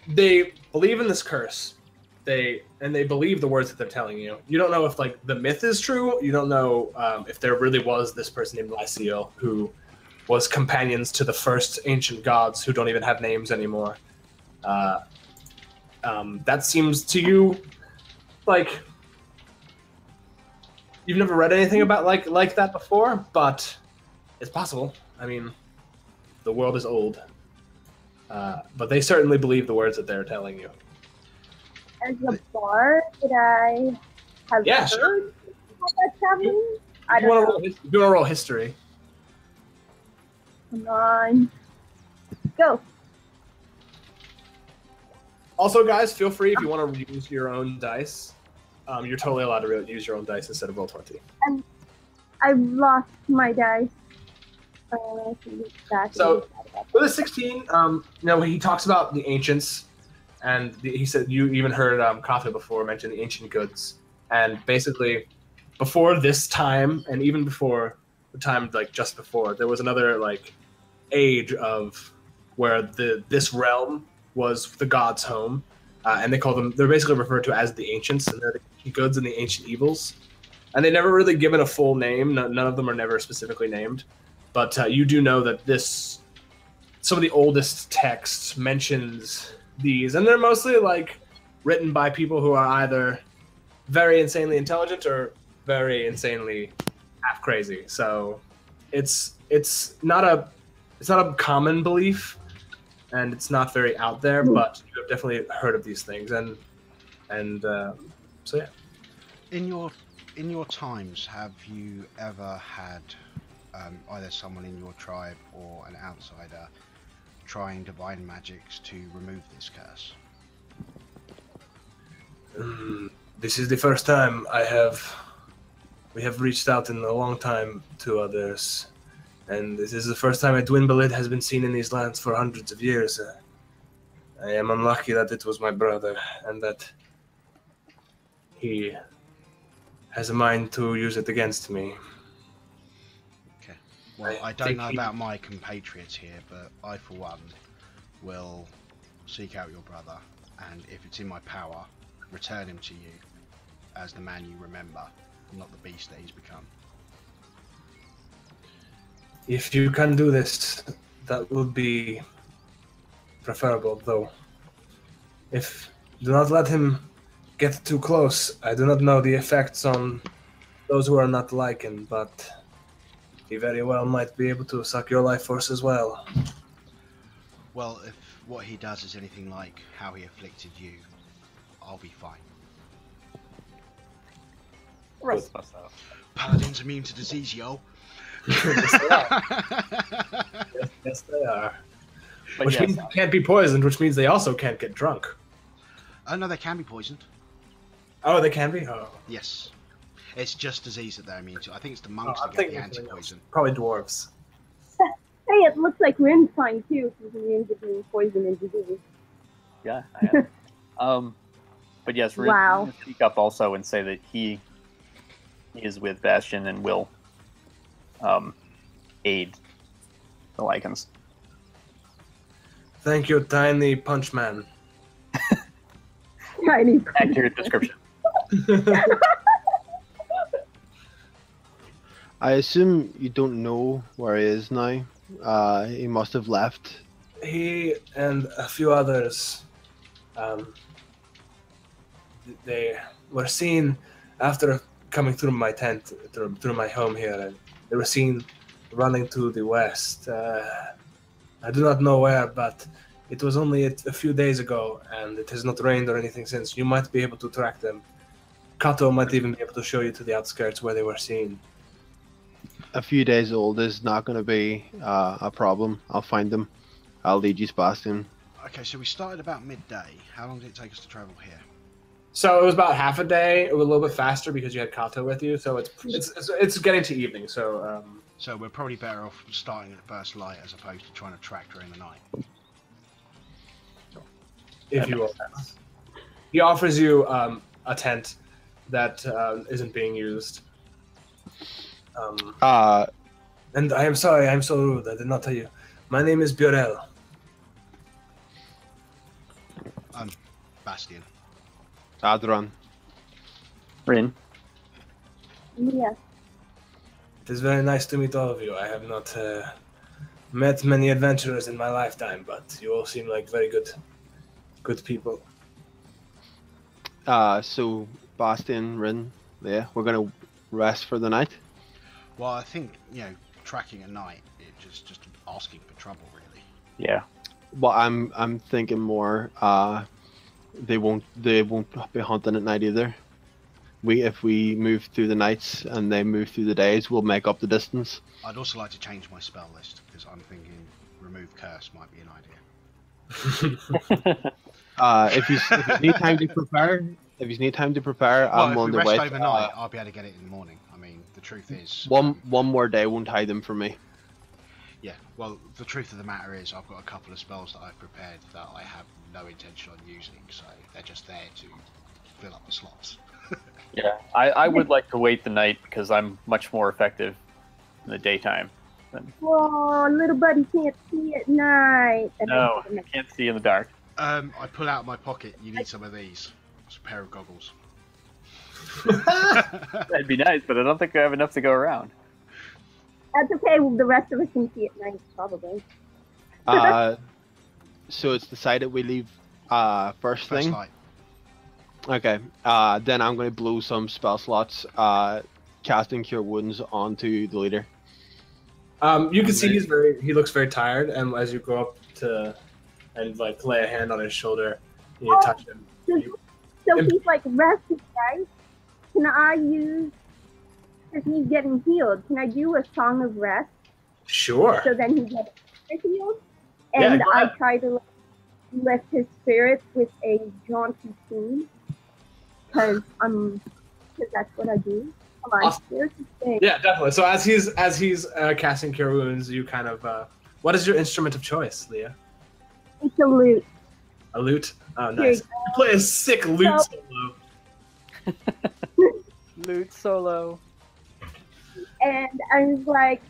they believe in this curse. They believe the words that they're telling you. You don't know if like the myth is true. You don't know if there really was this person named Lyciel who was companions to the first ancient gods who don't even have names anymore. That seems to you like you've never read anything about like that before, but it's possible. I mean, the world is old, but they certainly believe the words that they're telling you. As a bard, did I have heard sure. about that traveling? I You don't know. want to roll history? Come on. Go. Also, guys, feel free if you want to use your own dice. You're totally allowed to use your own dice instead of roll 20. I've lost my dice. So, with a 16, he talks about the ancients, and he said you even heard Katha before mention the ancient goods. And basically, before this time, and even before the time like just before, there was another like age of where this realm was the gods' home, and they're basically referred to as the ancients, and they're the ancient goods and the ancient evils. And they never really given a full name. None of them are never specifically named, but you do know that some of the oldest texts mentions these, and they're mostly like written by people who are either very insanely intelligent or very insanely half crazy. So it's not a common belief, and it's not very out there, but you have definitely heard of these things, and so yeah. In your times, have you ever had either someone in your tribe or an outsider trying divine magics to remove this curse? This is the first time we have reached out in a long time to others, and this is the first time a Dwinbelid has been seen in these lands for hundreds of years. I am unlucky that it was my brother, and that he has a mind to use it against me. Okay. Well, I don't know about my compatriots here, but I, for one, will seek out your brother, and if it's in my power, return him to you as the man you remember, not the beast that he's become. If you can do this, that would be preferable, though. Do not let him get too close. I do not know the effects on those who are not Lycan, but he very well might be able to suck your life force as well. Well, if what he does is anything like how he afflicted you, I'll be fine. Right. Paladin's immune to disease, yo. Yes, they are. Yes, they are. But Which yes, means they can't be poisoned, which means they also can't get drunk. Oh no, they can be poisoned. Oh, they can be? Oh. Yes. It's just disease that they're immune to. I think it's the monks I'm that get the thinking something anti-poison. else. Probably dwarves. Hey, it looks like Rin's fine too. He's immune to being poison and disease. Yeah, I am. But yes, Rin Wow. will speak up also and say that he is with Bastion and will aid the Lycans. Thank you, Tiny Punchman. Tiny. Accurate description. I assume you don't know where he is now. He must have left. He and a few others, they were seen after coming through my tent, through my home here, and they were seen running to the west. I do not know where, but it was only a few days ago, and it has not rained or anything since. You might be able to track them. Kato might even be able to show you to the outskirts where they were seen. A few days old is not going to be a problem. I'll find them. I'll lead you to Bastion. Okay, so we started about midday. How long did it take us to travel here? So it was about half a day. It was a little bit faster because you had Kato with you. So it's getting to evening. So So we're probably better off starting at first light as opposed to trying to track during the night. if you will, he offers you a tent that isn't being used. And I am sorry, I'm so rude. I did not tell you. My name is Burel. I'm Bastion. Adran. Rin. Yeah. It is very nice to meet all of you. I have not met many adventurers in my lifetime, but you all seem like very good people. So Bastion, Rin, yeah, we're gonna rest for the night. Well, I think, tracking at night, it's just asking for trouble, really. Yeah. Well, I'm thinking more. They won't be hunting at night either. If we move through the nights and they move through the days, we'll make up the distance. I'd also like to change my spell list, because I'm thinking remove curse might be an idea. If you need time to prepare, I'm Well, on if the we way. rest overnight, I'll be able to get it in the morning. I mean, the truth is... One more day won't hide them from me. Yeah, well, the truth of the matter is I've got a couple of spells that I've prepared that I have no intention on using, so they're just there to fill up the slots. Yeah, I would like to wait the night because I'm much more effective in the daytime. Whoa, little buddy can't see at night. No, I can't see in the dark. I pull out of my pocket, you need some of these. It's a pair of goggles. That'd be nice, but I don't think I have enough to go around. That's okay. Well, the rest of us can see at night, probably. So it's decided we leave first First thing. light. Okay. Then I'm going to blow some spell slots, casting Cure Wounds onto the leader. You can see he looks very tired, and as you go up to and like lay a hand on his shoulder, you touch him. So he's like rested, right? Can I use, if he's getting healed, can I do a Song of Rest? Sure. So then he gets healed? Yeah, And go I ahead. try to lift his spirits with a jaunty tune. Because that's what I do. Come on, Awesome. here's the thing. Yeah, definitely. So as he's casting Cure Wounds, you kind of what is your instrument of choice, Leah? It's a lute. A lute. Oh, Here nice. You play a sick lute solo. Lute solo. And I was like,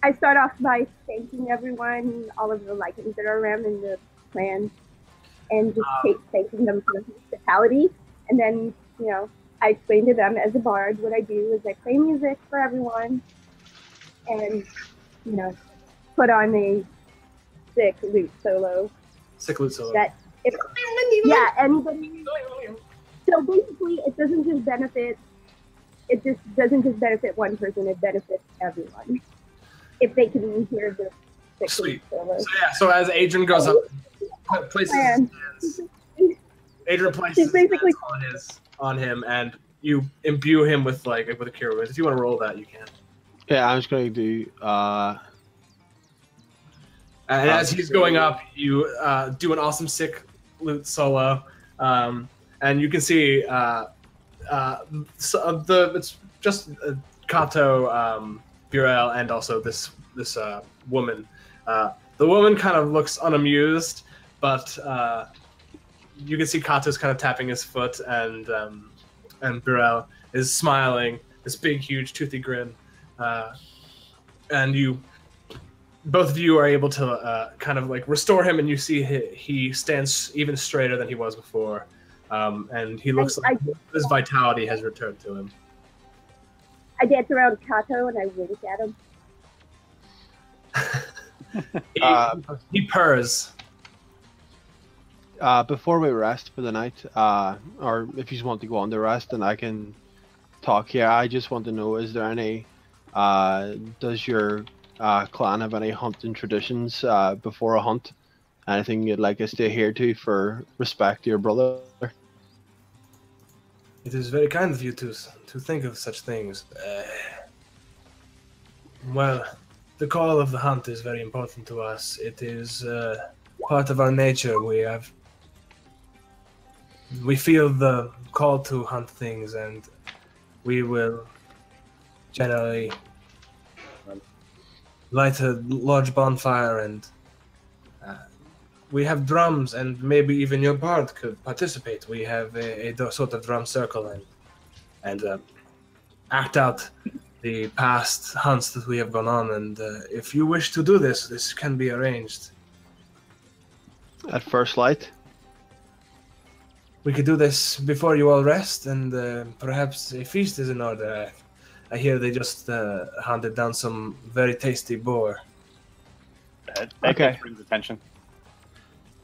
I start off by thanking everyone, all of the Lycans that are around in the clan, and just thanking them for the hospitality. And then, I explain to them as a bard what I do is I play music for everyone and, put on a sick lute solo. Sick lute solo. That anybody. So basically, it doesn't just benefit one person, it benefits everyone. If they can hear the sick Sweet. lute solo. So yeah, so as Adran goes up, places his hands. Adran places his hands on him, and you imbue him with a Cure Wounds. If you want to roll that, you can. Yeah, I'm just going to do. And as he's going up, you do an awesome sick lute solo, and you can see it's just Kato, Burel and also this woman. The woman kind of looks unamused, but you can see Kato's kind of tapping his foot, and Burel is smiling, this big, huge, toothy grin, and both of you are able to kind of like restore him, and you see he stands even straighter than he was before, and he looks like his vitality has returned to him. I dance around Kato and I wink at him. He purrs. Before we rest for the night, or if you just want to go on to rest, then I can talk here. I just want to know, is there any, does your clan have any hunting traditions before a hunt? Anything you'd like us to adhere to for respect to your brother? It is very kind of you to think of such things. Well, the call of the hunt is very important to us. It is part of our nature. We feel the call to hunt things, and we will generally light a large bonfire, and we have drums, and maybe even your bard could participate. We have a sort of drum circle and act out the past hunts that we have gone on, and if you wish to do this, this can be arranged. At first light? We could do this before you all rest, and perhaps a feast is in order. I hear they just hunted down some very tasty boar. That Okay. brings attention.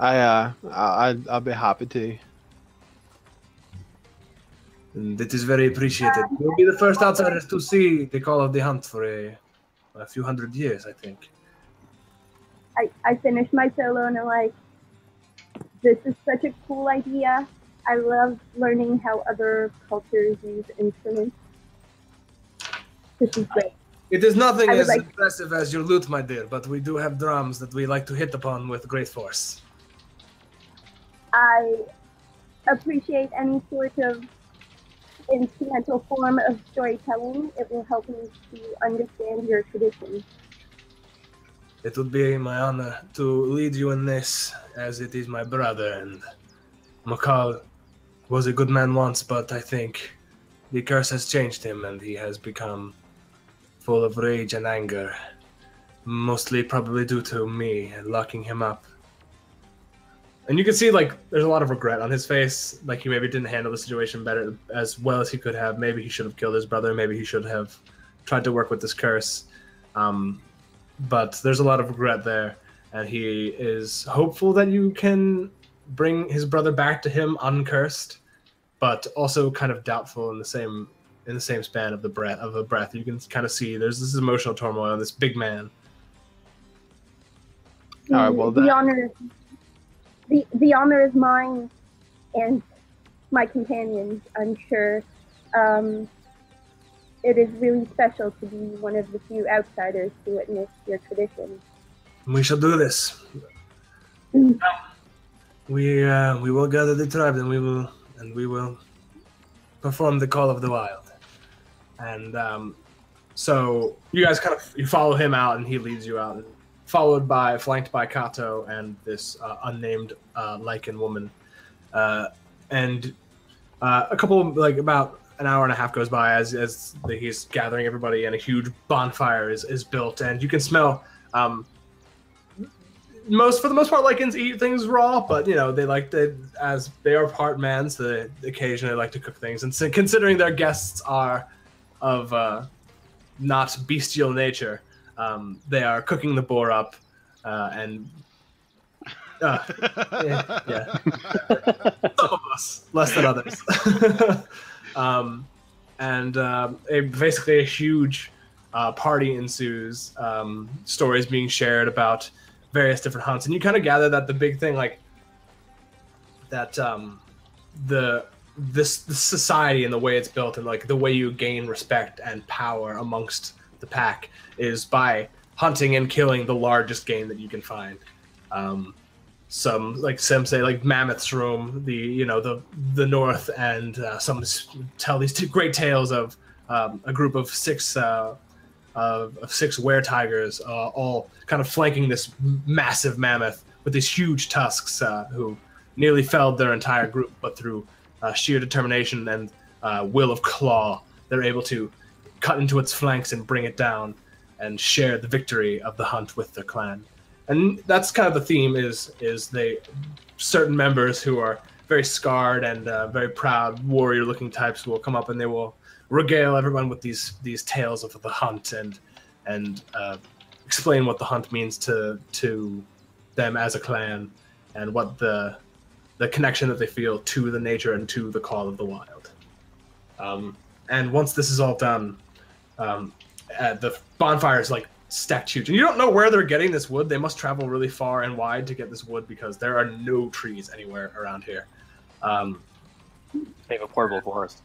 I'll be happy to. And it is very appreciated. You'll be the first outsiders to see the call of the hunt for a few hundred years, I think. I finished my solo and I'm like, this is such a cool idea. I love learning how other cultures use instruments. This is great. It is nothing I would as like- impressive as your lute, my dear, but we do have drums that we like to hit upon with great force. I appreciate any sort of instrumental form of storytelling. It will help me to understand your tradition. It would be my honor to lead you in this, as it is my brother, and Makal was a good man once, but I think the curse has changed him, and he has become full of rage and anger, mostly probably due to me locking him up. And you can see, like, there's a lot of regret on his face, like he maybe didn't handle the situation better as well as he could have. Maybe he should have killed his brother, maybe he should have tried to work with this curse. But there's a lot of regret there, and he is hopeful that you can bring his brother back to him uncursed, but also kind of doubtful in the same span of the breath. You can kind of see there's this emotional turmoil in this big man. All right, well, the honor is mine and my companions, I'm sure. It is really special to be one of the few outsiders to witness your tradition. We shall do this. We will gather the tribe, and we will perform the call of the wild. And so you guys you follow him out, and he leads you out, and flanked by Kato and this unnamed Lycan woman. And a couple, like about an hour and a half goes by as he's gathering everybody, and a huge bonfire is built, and you can smell. For the most part, Lycans eat things raw, but they like to, as they are part man, so they occasionally like to cook things. And so, considering their guests are of not bestial nature, they are cooking the boar up, and yeah. Some of us, less than others. Basically a huge party ensues, stories being shared about various different hunts, and you kind of gather that the big thing, like that, this society and the way it's built, and like the way you gain respect and power amongst the pack is by hunting and killing the largest game that you can find. Some say like Mammoth's Room, the north, and some tell these two great tales of a group of 6 of 6 were-tigers, all kind of flanking this massive mammoth with these huge tusks, who nearly felled their entire group, but through sheer determination and will of claw, they're able to cut into its flanks and bring it down and share the victory of the hunt with their clan. And that's kind of the theme, is they certain members who are very scarred and very proud warrior-looking types will come up and they will regale everyone with these tales of the hunt and explain what the hunt means to them as a clan and what the connection that they feel to the nature and to the call of the wild. And once this is all done, the bonfire is like stacked huge. And you don't know where they're getting this wood. They must travel really far and wide to get this wood because there are no trees anywhere around here. They have a portable forest.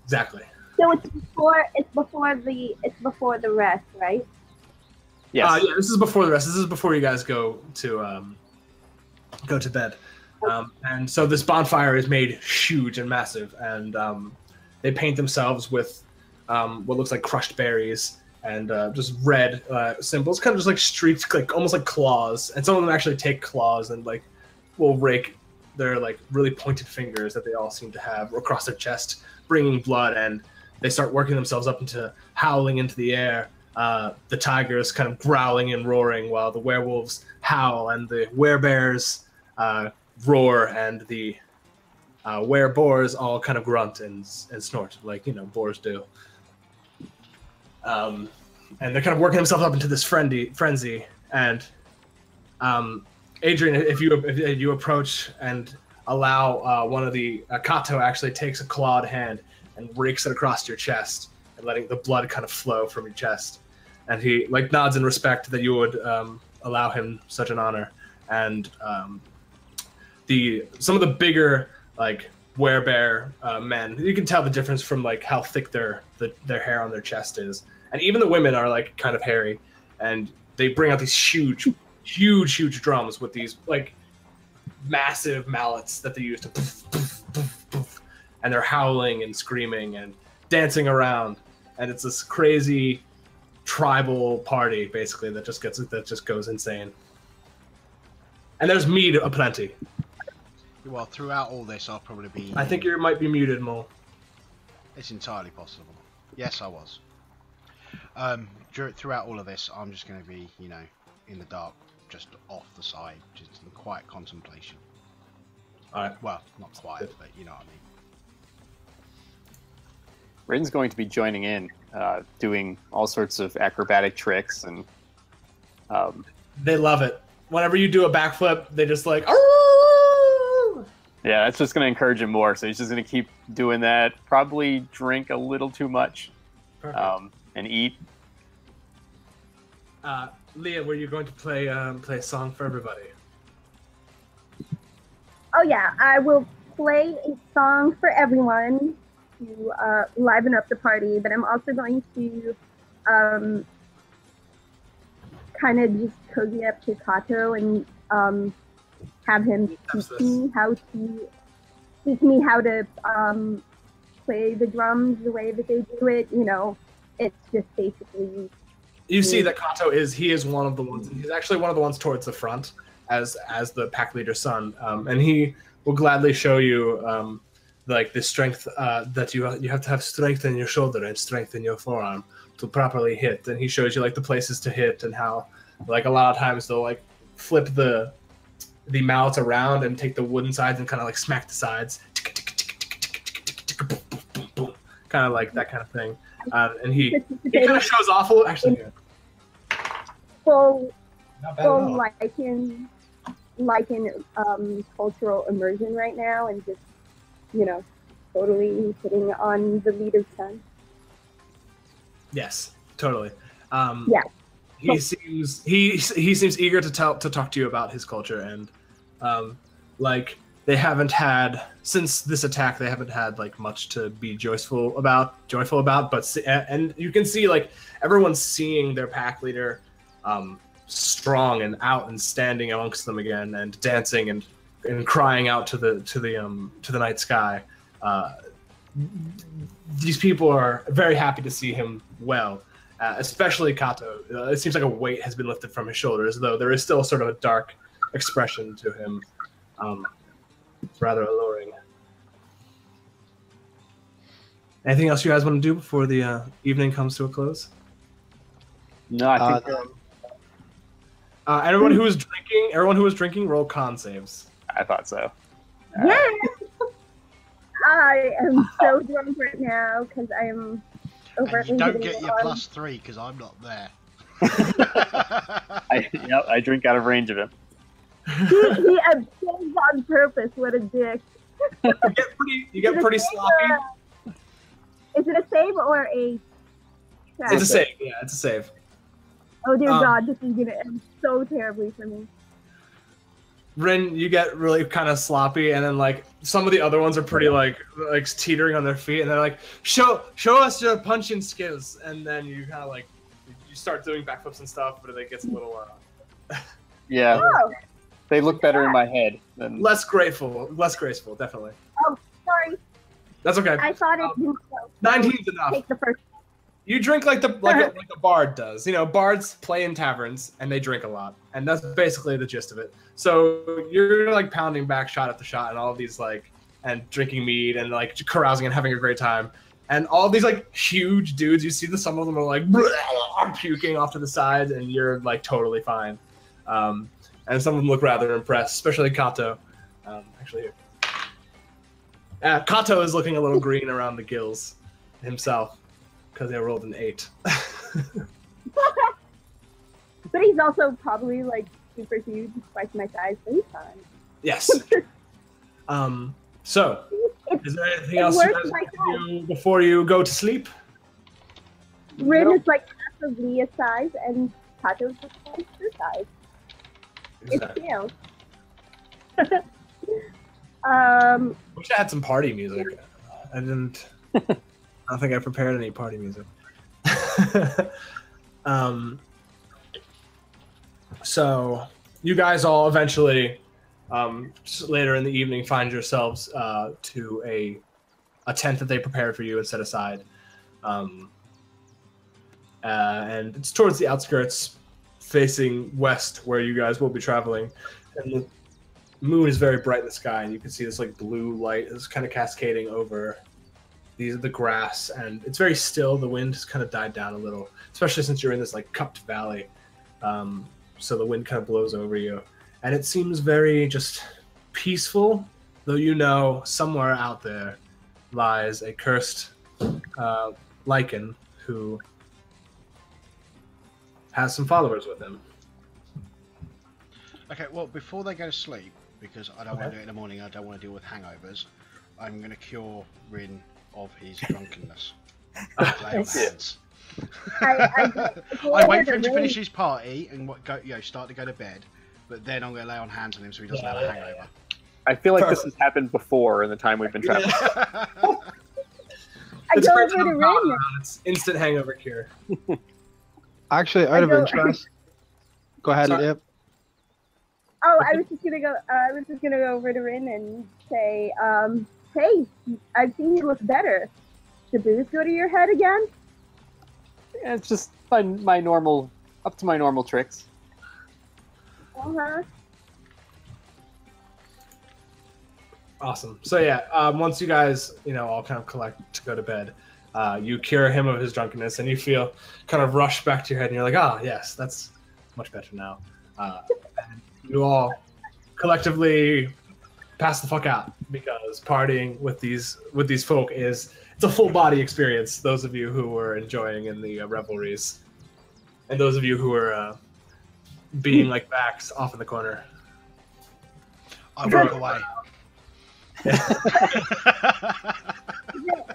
Exactly. So it's before the rest, right? Yes. Yeah, this is before the rest. This is before you guys go to bed. And so this bonfire is made huge and massive, and they paint themselves with what looks like crushed berries and just red symbols, kind of just like streaks, like almost like claws. And some of them actually take claws and like will rake their like really pointed fingers that they all seem to have across their chest, bringing blood, and they start working themselves up into howling into the air. The tigers kind of growling and roaring while the werewolves howl, and the werebears roar, and the wereboars all kind of grunt and snort like, boars do. And they're kind of working themselves up into this frenzy. And Adrian, if you approach and allow one of the Kato actually takes a clawed hand and rakes it across your chest, and letting the blood kind of flow from your chest. And he like nods in respect that you would allow him such an honor. And some of the bigger like werebear men, you can tell the difference from like how thick their hair on their chest is. And even the women are like kind of hairy, and they bring out these huge drums with these like massive mallets that they use to poof, poof, poof, poof. And they're howling and screaming and dancing around, and it's this crazy tribal party basically that just goes insane. And there's mead aplenty. Well, throughout all this, I'll probably be... I think you might be muted, Mo. It's entirely possible. Yes, I was. Throughout all of this, I'm just going to be, in the dark, just off the side, just in quiet contemplation. Alright. Well, not quiet, but you know what I mean. Rin's going to be joining in, doing all sorts of acrobatic tricks, and they love it. Whenever you do a backflip, they just like, "Arr!" Yeah, that's just going to encourage him more. So he's just going to keep doing that. Probably drink a little too much, and eat. Leah, were you going to play a song for everybody? Oh yeah, I will play a song for everyone to liven up the party, but I'm also going to kind of just cozy up to Kato and have him teach me how to play the drums the way that they do it. It's just basically. You see that Kato is one of the ones. He's actually one of the ones towards the front as the pack leader's son, and he will gladly show you like the strength that you have to have strength in your shoulder and strength in your forearm to properly hit. And he shows you like the places to hit and how like a lot of times they'll like flip the mallets around and take the wooden sides and kind of like smack the sides, kind of like that kind of thing. And he kind of shows off a little. Actually, good. Full Lycan cultural immersion right now, and just totally hitting on the leader's son. Yes, totally. Yeah. He seems eager to talk to you about his culture, and like they haven't had since this attack. They haven't had like much to be joyful about. But and you can see like everyone's seeing their pack leader strong and out and standing amongst them again, and dancing and crying out to the night sky. these people are very happy to see him well, especially Kato. It seems like a weight has been lifted from his shoulders, though there is still sort of a dark expression to him. It's rather alluring. Anything else you guys want to do before the evening comes to a close? No, I think everyone who was drinking, roll con saves. I thought so. Yes! I am so drunk right now because I am And overtly you don't hitting get it your on- +3 because I'm not there. I drink out of range of him. He abstains on purpose. What a dick. You get pretty sloppy. Is it a save or a check? It's a save. Yeah, it's a save. Oh dear God, this is gonna end so terribly for me. Rin, you get really kind of sloppy, and then like some of the other ones are pretty like teetering on their feet, and they're like, "Show us your punching skills," and then you kind of like you start doing backflips and stuff, but it gets a little Yeah, Oh, they look better in my head than. less graceful, definitely. sorry. That's okay. I thought it didn't go. 19's enough. Take the first. You drink like a bard does. You know, bards play in taverns and they drink a lot, and that's basically the gist of it. So you're like pounding back shot after shot, and all of these and drinking mead and like carousing and having a great time, and all of these like huge dudes. You see that some of them are like puking off to the sides, and you're like totally fine. And some of them look rather impressed, especially Kato. Actually, here. Kato is looking a little green around the gills himself. Because they rolled an 8. But he's also probably like super huge, twice my size, so he's fine. Yes. So, is there anything else you guys want to do before you go to sleep? Rin is like half of Leah's size, and Kato's just like her size. Exactly. It's cute. Wish I had some party music. I didn't. I don't think I prepared any party music. So you guys all eventually, later in the evening, find yourselves to a tent that they prepared for you and set aside. And it's towards the outskirts, facing west, where you guys will be traveling. And the moon is very bright in the sky, and you can see this like blue light is kind of cascading over the grass, and it's very still. The wind has kind of died down a little, especially since you're in this like cupped valley. So the wind kind of blows over you, and it seems very just peaceful, though you know somewhere out there lies a cursed Lycan who has some followers with him. Okay, well, before they go to sleep, because I don't want to do it in the morning, I don't want to deal with hangovers, I'm going to cure Rin of his drunkenness. Lay on hands. I wait for him to finish his party and start to go to bed, but then I'm going to lay on hands on him so he doesn't have a hangover. I feel like this has happened before in the time we've been traveling. It's go great to over have to Paladin Rin. around. It's instant hangover cure. Actually, out of interest, go ahead. Sorry. Yep. Oh, I was just gonna go over to Rin and say, hey, I've seen you look better. Did booze go to your head again? Yeah, it's just up to my normal tricks. Uh-huh. Awesome. So yeah, once you guys, all kind of collect to go to bed, you cure him of his drunkenness, and you feel kind of rush back to your head, and you're like, yes, that's much better now. And you all collectively pass the fuck out, because partying with these folk it's a full body experience. Those of you who were enjoying in the revelries, and those of you who were being like backs off in the corner. I walk away. Is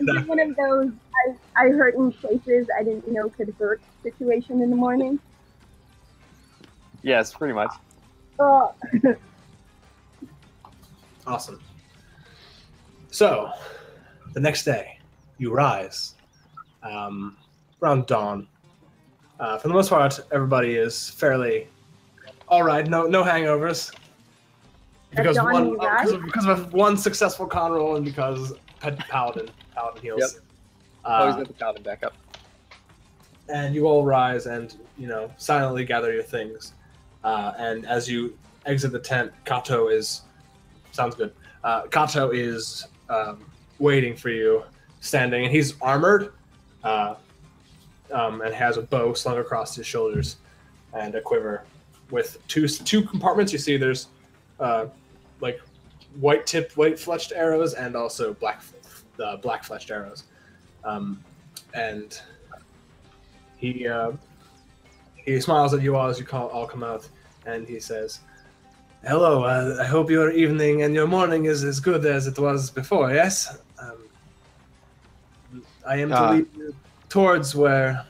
it one of those I hurt in places I didn't know could hurt situation in the morning? Yes, pretty much. Oh. Awesome. So, the next day, you rise around dawn. For the most part, everybody is fairly all right. No hangovers. Because Dawn, you rise? because of one successful con roll, and because Paladin Paladin heals. Always got the Paladin back up. And you all rise and, silently gather your things. And as you exit the tent, Kato is... Sounds good. Kato is waiting for you, standing, and he's armored, and has a bow slung across his shoulders, and a quiver with two compartments. You see there's like white-fletched arrows and also black-fletched arrows. And he smiles at you all as you all come out, and he says, "Hello, I hope your evening and your morning is as good as it was before, yes? I am to lead you towards where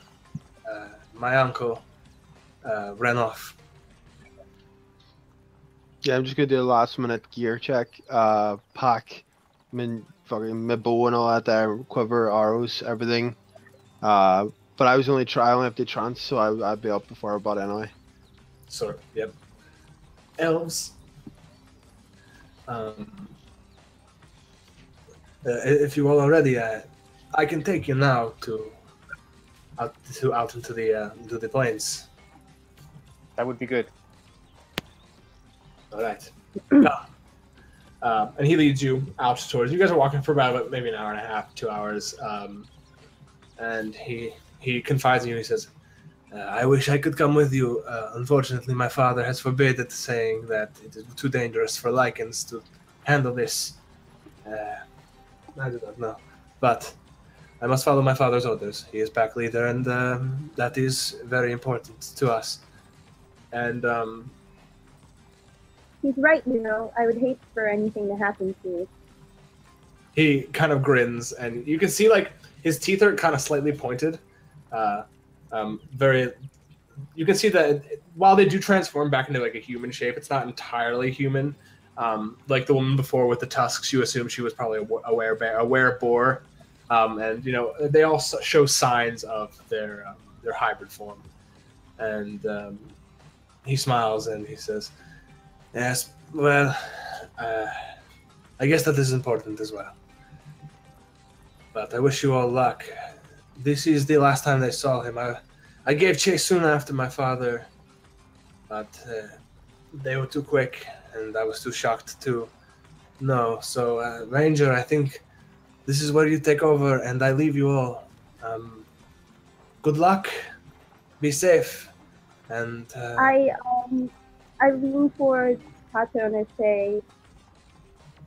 my uncle ran off." Yeah, I'm just gonna do a last-minute gear check. Pack, my bow and all that there, quiver, arrows, everything. But I only have the trance, so I'd be up before about anyway. Sort of, yep. Elves. If you all are ready, I can take you now out into the plains. That would be good. All right. And he leads you out towards. You guys are walking for about maybe an hour and a half, 2 hours. And he confides in you. He says, "I wish I could come with you. Unfortunately, my father has forbid it, saying that it is too dangerous for Lycans to handle this. I do not know. But I must follow my father's orders. He is pack leader, and that is very important to us." And He's right, I would hate for anything to happen to you. he kind of grins, and you can see like his teeth are kind of slightly pointed. You can see that while they do transform back into like a human shape, it's not entirely human. Like the woman before with the tusks, you assume she was probably a were-boar. And they all show signs of their hybrid form. And he smiles and he says, "Yes, well, I guess that is important as well. But I wish you all luck. This is the last time they saw him. I gave chase soon after my father, but they were too quick, and I was too shocked to know. So, Ranger, I think this is where you take over, and I leave you all. Good luck. Be safe." And I lean towards Kato and I say,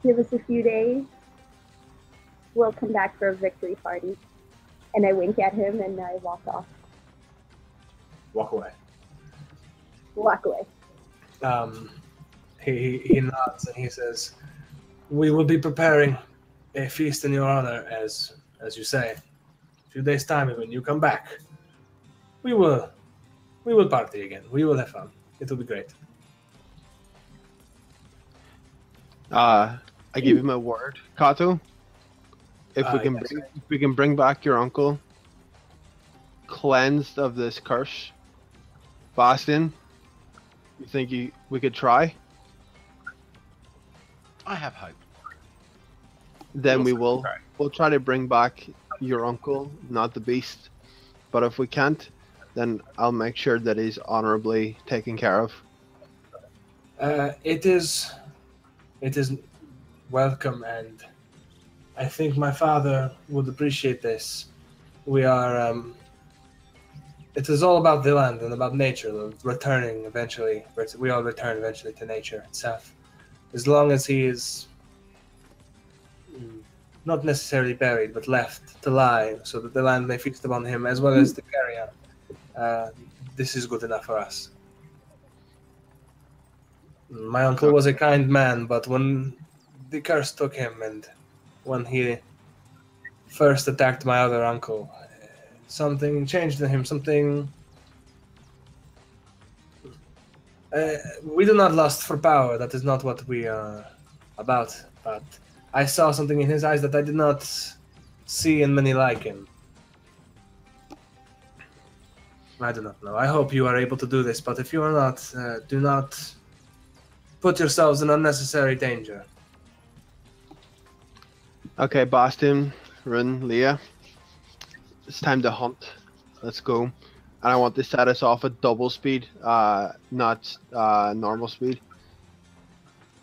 "Give us a few days. We'll come back for a victory party." And I wink at him and I walk off. walk away. Walk away. He nods and he says, "We will be preparing a feast in your honor, as you say. A few days' time, and when you come back, we will party again. We will have fun. It will be great." I give him a word, Kato. If we can bring back your uncle, cleansed of this curse, Bastion, you think we could try? I have hope. Then we'll try to bring back your uncle, not the beast. But if we can't, then I'll make sure that he's honorably taken care of. It is welcome, and I think my father would appreciate this. We are, it is all about the land and about nature, returning eventually. We all return eventually to nature itself. As long as he is not necessarily buried, but left to lie, so that the land may feast upon him, as well as the carrion. This is good enough for us. My uncle was a kind man, but when the curse took him, and when he first attacked my other uncle, something changed in him. We do not lust for power. That is not what we are about. But I saw something in his eyes that I did not see in many like him. I do not know. I hope you are able to do this, but if you are not, do not put yourselves in unnecessary danger. Okay, Bastion, Run, Leah. It's time to hunt. Let's go. And I want to set us off at double speed, not normal speed.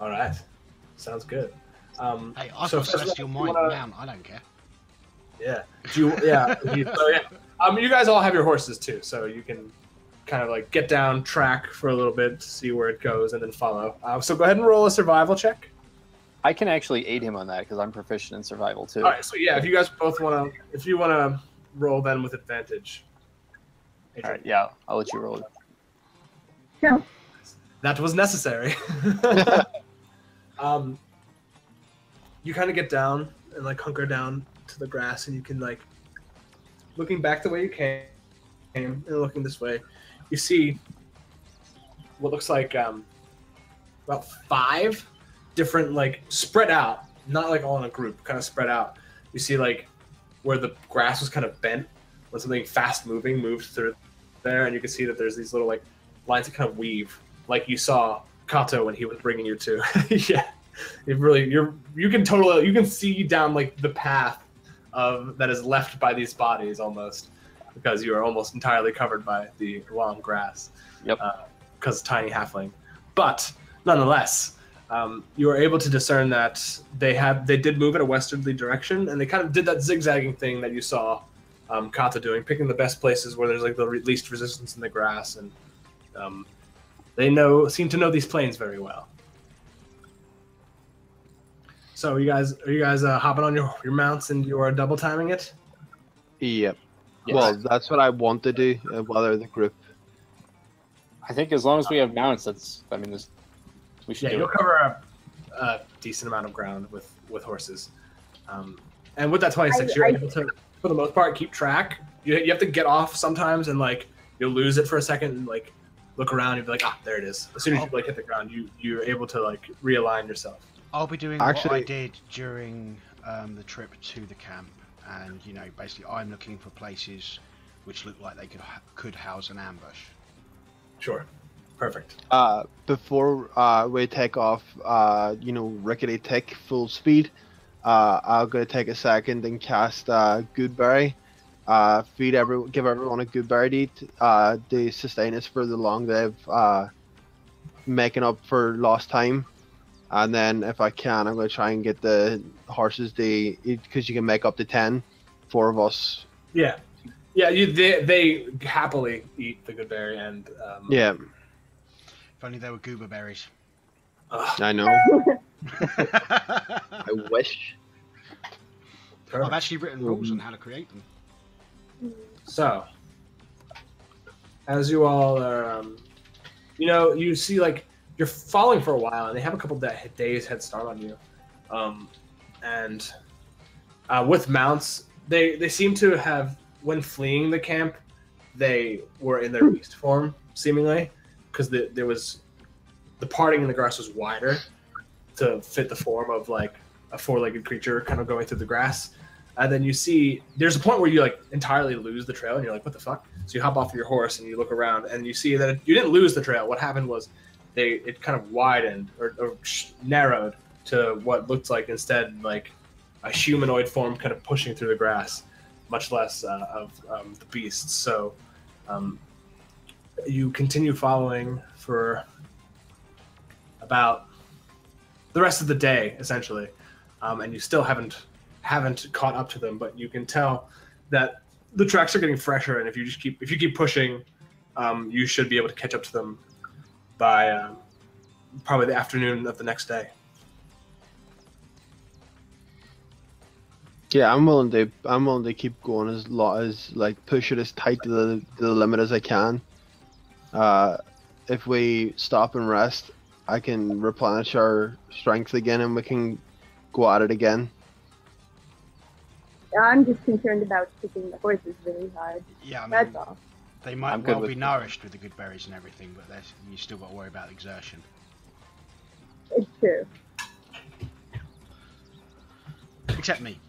All right, sounds good. Hey, I've so got Celestial Mind down. I don't care. Yeah. You guys all have your horses too, so you can kind of like get down, track for a little bit, see where it goes, and then follow. So go ahead and roll a survival check. I can actually aid him on that because I'm proficient in survival too. All right. So yeah, if you guys both want to, if you want to roll then with advantage. Adrian. All right, yeah, I'll let you roll it. No. That was necessary. You kind of get down and like hunker down to the grass, and you can like looking back the way you came and looking this way, you see what looks like about 5 different like spread out, not like all in a group, kind of spread out. You see like where the grass was kind of bent when something fast moving moved through there, and you can see that there's these little like lines that kind of weave, like you saw Kato when he was bringing you to. Yeah, you can see down like the path of that is left by these bodies almost, because you are almost entirely covered by the long grass. Yep. Because tiny halfling, but nonetheless, you are able to discern that they did move in a westerly direction, and they kind of did that zigzagging thing that you saw Kata doing, picking the best places where there's like the least resistance in the grass, and they seem to know these plains very well. So are you guys hopping on your mounts and you are double timing it? Yep. Yes. Well, that's what I want to do while they're the group. I think as long as we have mounts, we should do You'll it. cover a decent amount of ground with horses. And with that 26, you're able to, for the most part, keep track. You have to get off sometimes, and like you'll lose it for a second, and like look around, and you'll be like, there it is. As soon as you like hit the ground, you're able to like realign yourself. I'll be doing what I did during the trip to the camp, and basically I'm looking for places which look like they could house an ambush. Sure, perfect. Before we take off, rickety tick full speed, I'll go take a second and cast Goodberry. Give everyone a Goodberry to eat. To sustain us for the long they've making up for lost time. And then if I can, I'm going to try and get the horses to eat, because you can make up to 10, 4 of us. Yeah. They happily eat the good berry, and yeah. If only they were goober berries. I know. I wish. Perfect. I've actually written rules on how to create them. So, as you all are, you see like you're following for a while, and they have a couple days head start on you, and with mounts, they seem to have, when fleeing the camp, they were in their beast form seemingly, because there was the parting in the grass was wider to fit the form of like a 4-legged creature kind of going through the grass. And then you see there's a point where you like entirely lose the trail, and you're like, what the fuck? So you hop off your horse and you look around, and you see that you didn't lose the trail. What happened was it kind of widened or narrowed to what looked like instead like a humanoid form kind of pushing through the grass, much less of the beasts. So you continue following for about the rest of the day, essentially, and you still haven't caught up to them, but you can tell that the tracks are getting fresher, and if you keep pushing, you should be able to catch up to them by probably the afternoon of the next day. Yeah, I'm willing to keep going as like push it as tight to the limit as I can. If we stop and rest, I can replenish our strength again, and we can go at it again. I'm just concerned about kicking the horses really hard. Yeah, I mean, That's all. they might well be nourished with the good berries and everything, but you still got to worry about exertion. It's true. Except me.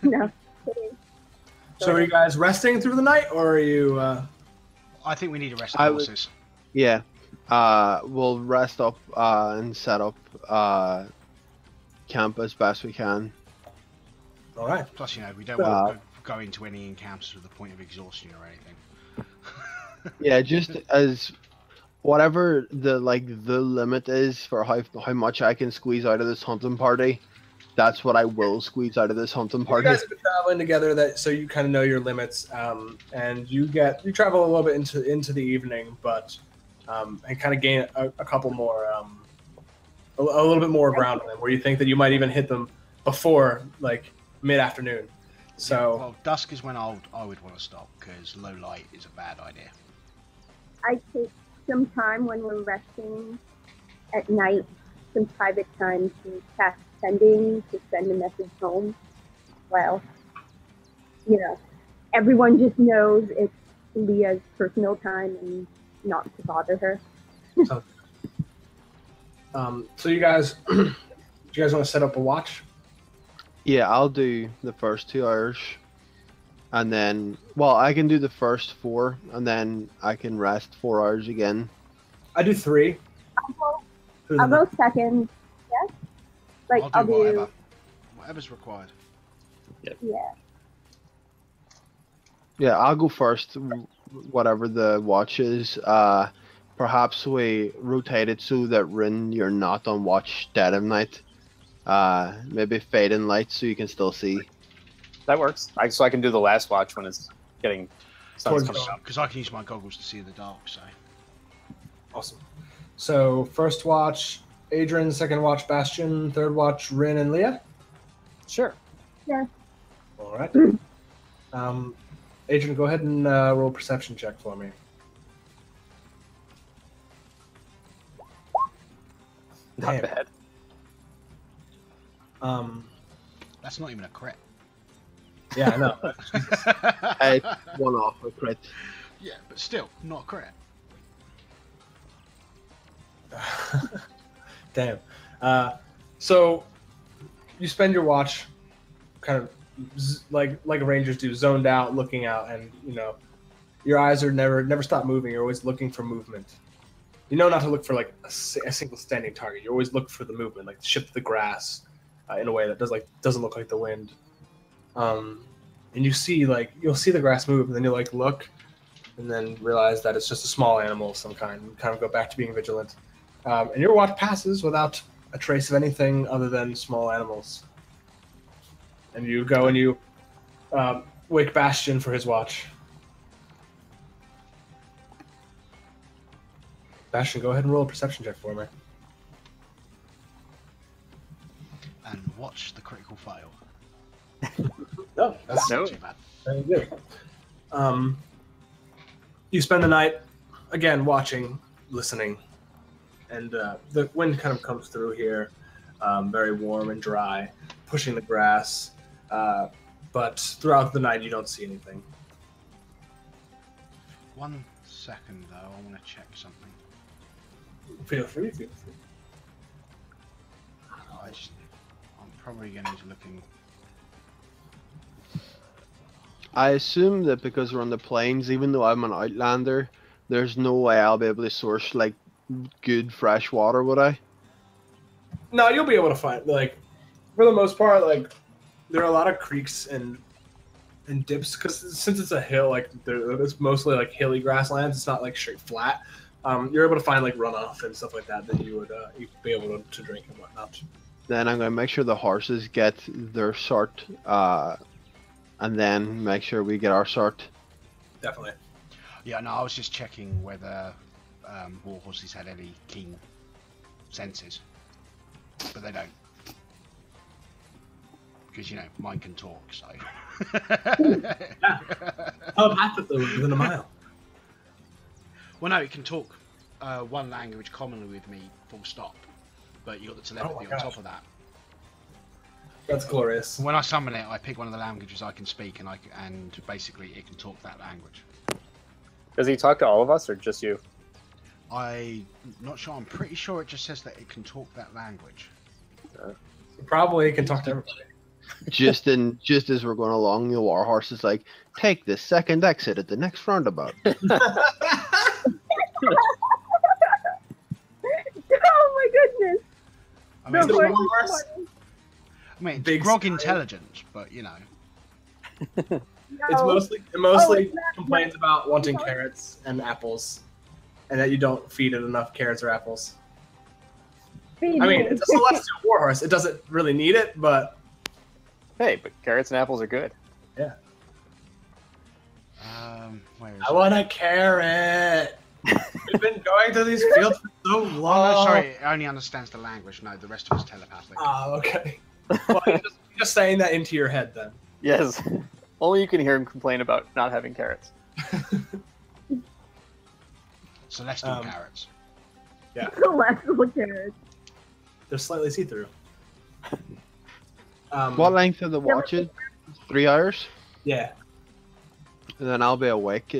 No. Kidding. So are you guys resting through the night, or are you? I think we need to rest the horses. Yeah, We'll rest up and set up camp as best we can. All right. Plus, we don't want to go into any encounters to the point of exhaustion or anything. Yeah, just as whatever the limit is for how much I can squeeze out of this hunting party, that's what I will squeeze out of this hunting party. You guys have been traveling together, so you kind of know your limits, and you travel a little bit into the evening, but and kind of gain a couple more, a little bit more ground on them, where you think that you might even hit them before mid-afternoon. So well, dusk is when I would want to stop, because low light is a bad idea. I take some time when we're resting at night, some private time to cast sending, to send a message home. Well, everyone just knows it's Leah's personal time and not to bother her. So you guys, do you guys want to set up a watch? Yeah, I'll do the first 2 hours. And then, I can do the first 4, and then I can rest 4 hours again. I do 3. I'll go second. Yeah. I'll do whatever's required. Yeah. Yeah, I'll go first, whatever the watch is. Perhaps we rotate it so that Rin, you're not on watch dead of night. Maybe fade in light so you can still see. That works. So I can do the last watch when it's getting sun's Towards coming up. Because I can use my goggles to see in the dark, so. Awesome. So first watch, Adran. Second watch, Bastion. Third watch, Rin and Leah. Sure. Yeah. All right. Adran, go ahead and roll a perception check for me. Not Damn. bad. That's not even a crit. Yeah, I know. It's one off a crit. Yeah, but still, not a crit. Damn. So you spend your watch kind of like rangers do, zoned out, looking out, and your eyes are never stop moving. You're always looking for movement. You know not to look for a single standing target. You always look for the movement, like shift the grass in a way that doesn't look like the wind. And you see you'll see the grass move, and then you look, and then realize that it's just a small animal of some kind, and kind of go back to being vigilant. And your watch passes without a trace of anything other than small animals. And you go and you wake Bastion for his watch. Bastion, go ahead and roll a perception check for me. And watch the critical fail. Oh, That's No. not too bad. very good. You spend the night, again, watching, listening. And the wind kind of comes through here, very warm and dry, pushing the grass. But throughout the night, you don't see anything. 1 second, though. I want to check something. Feel free. I'm probably going to be looking. I assume that because we're on the plains, even though I'm an outlander, there's no way I'll be able to source good fresh water, would I? No, you'll be able to find for the most part, there are a lot of creeks and dips because since it's a hill, it's mostly hilly grasslands. It's not straight flat. You're able to find runoff and stuff like that you would you'd be able to drink and whatnot. Then I'm going to make sure the horses get their sort, and then make sure we get our sort. Definitely. Yeah, no, I was just checking whether war horses had any keen senses, but they don't. Because mine can talk, so. Telepathically within a mile. Well, no, it can talk one language commonly with me, full stop. But you got the telepathy on top of that. That's glorious. When I summon it, I pick one of the languages I can speak, and basically it can talk that language. Does he talk to all of us or just you? I'm not sure. I'm pretty sure it just says that it can talk that language. Probably can talk to everybody. Just as we're going along, our horse is like, take the second exit at the next roundabout. I mean, The the horse horse. is smarter. I mean, it's Big grog spine. intelligence, but you know. It's No. mostly it's not- complains about wanting Sorry? carrots and apples, and that you don't feed it enough carrots or apples. Feed I mean, me. it's a celestial warhorse. It doesn't really need it, but Hey, but carrots and apples are good. Where is I it? want a carrot. We've been going through these fields for so Oh, long. no, sorry. It only understands the language. No, the rest of it's telepathic. Oh, okay. Well, you're just saying that into your head then. Yes. Only you can hear him complain about not having carrots. Celestial carrots. Celestial carrots. They're slightly see-through. What length are the watches? 3 hours? Yeah. And then I'll be awake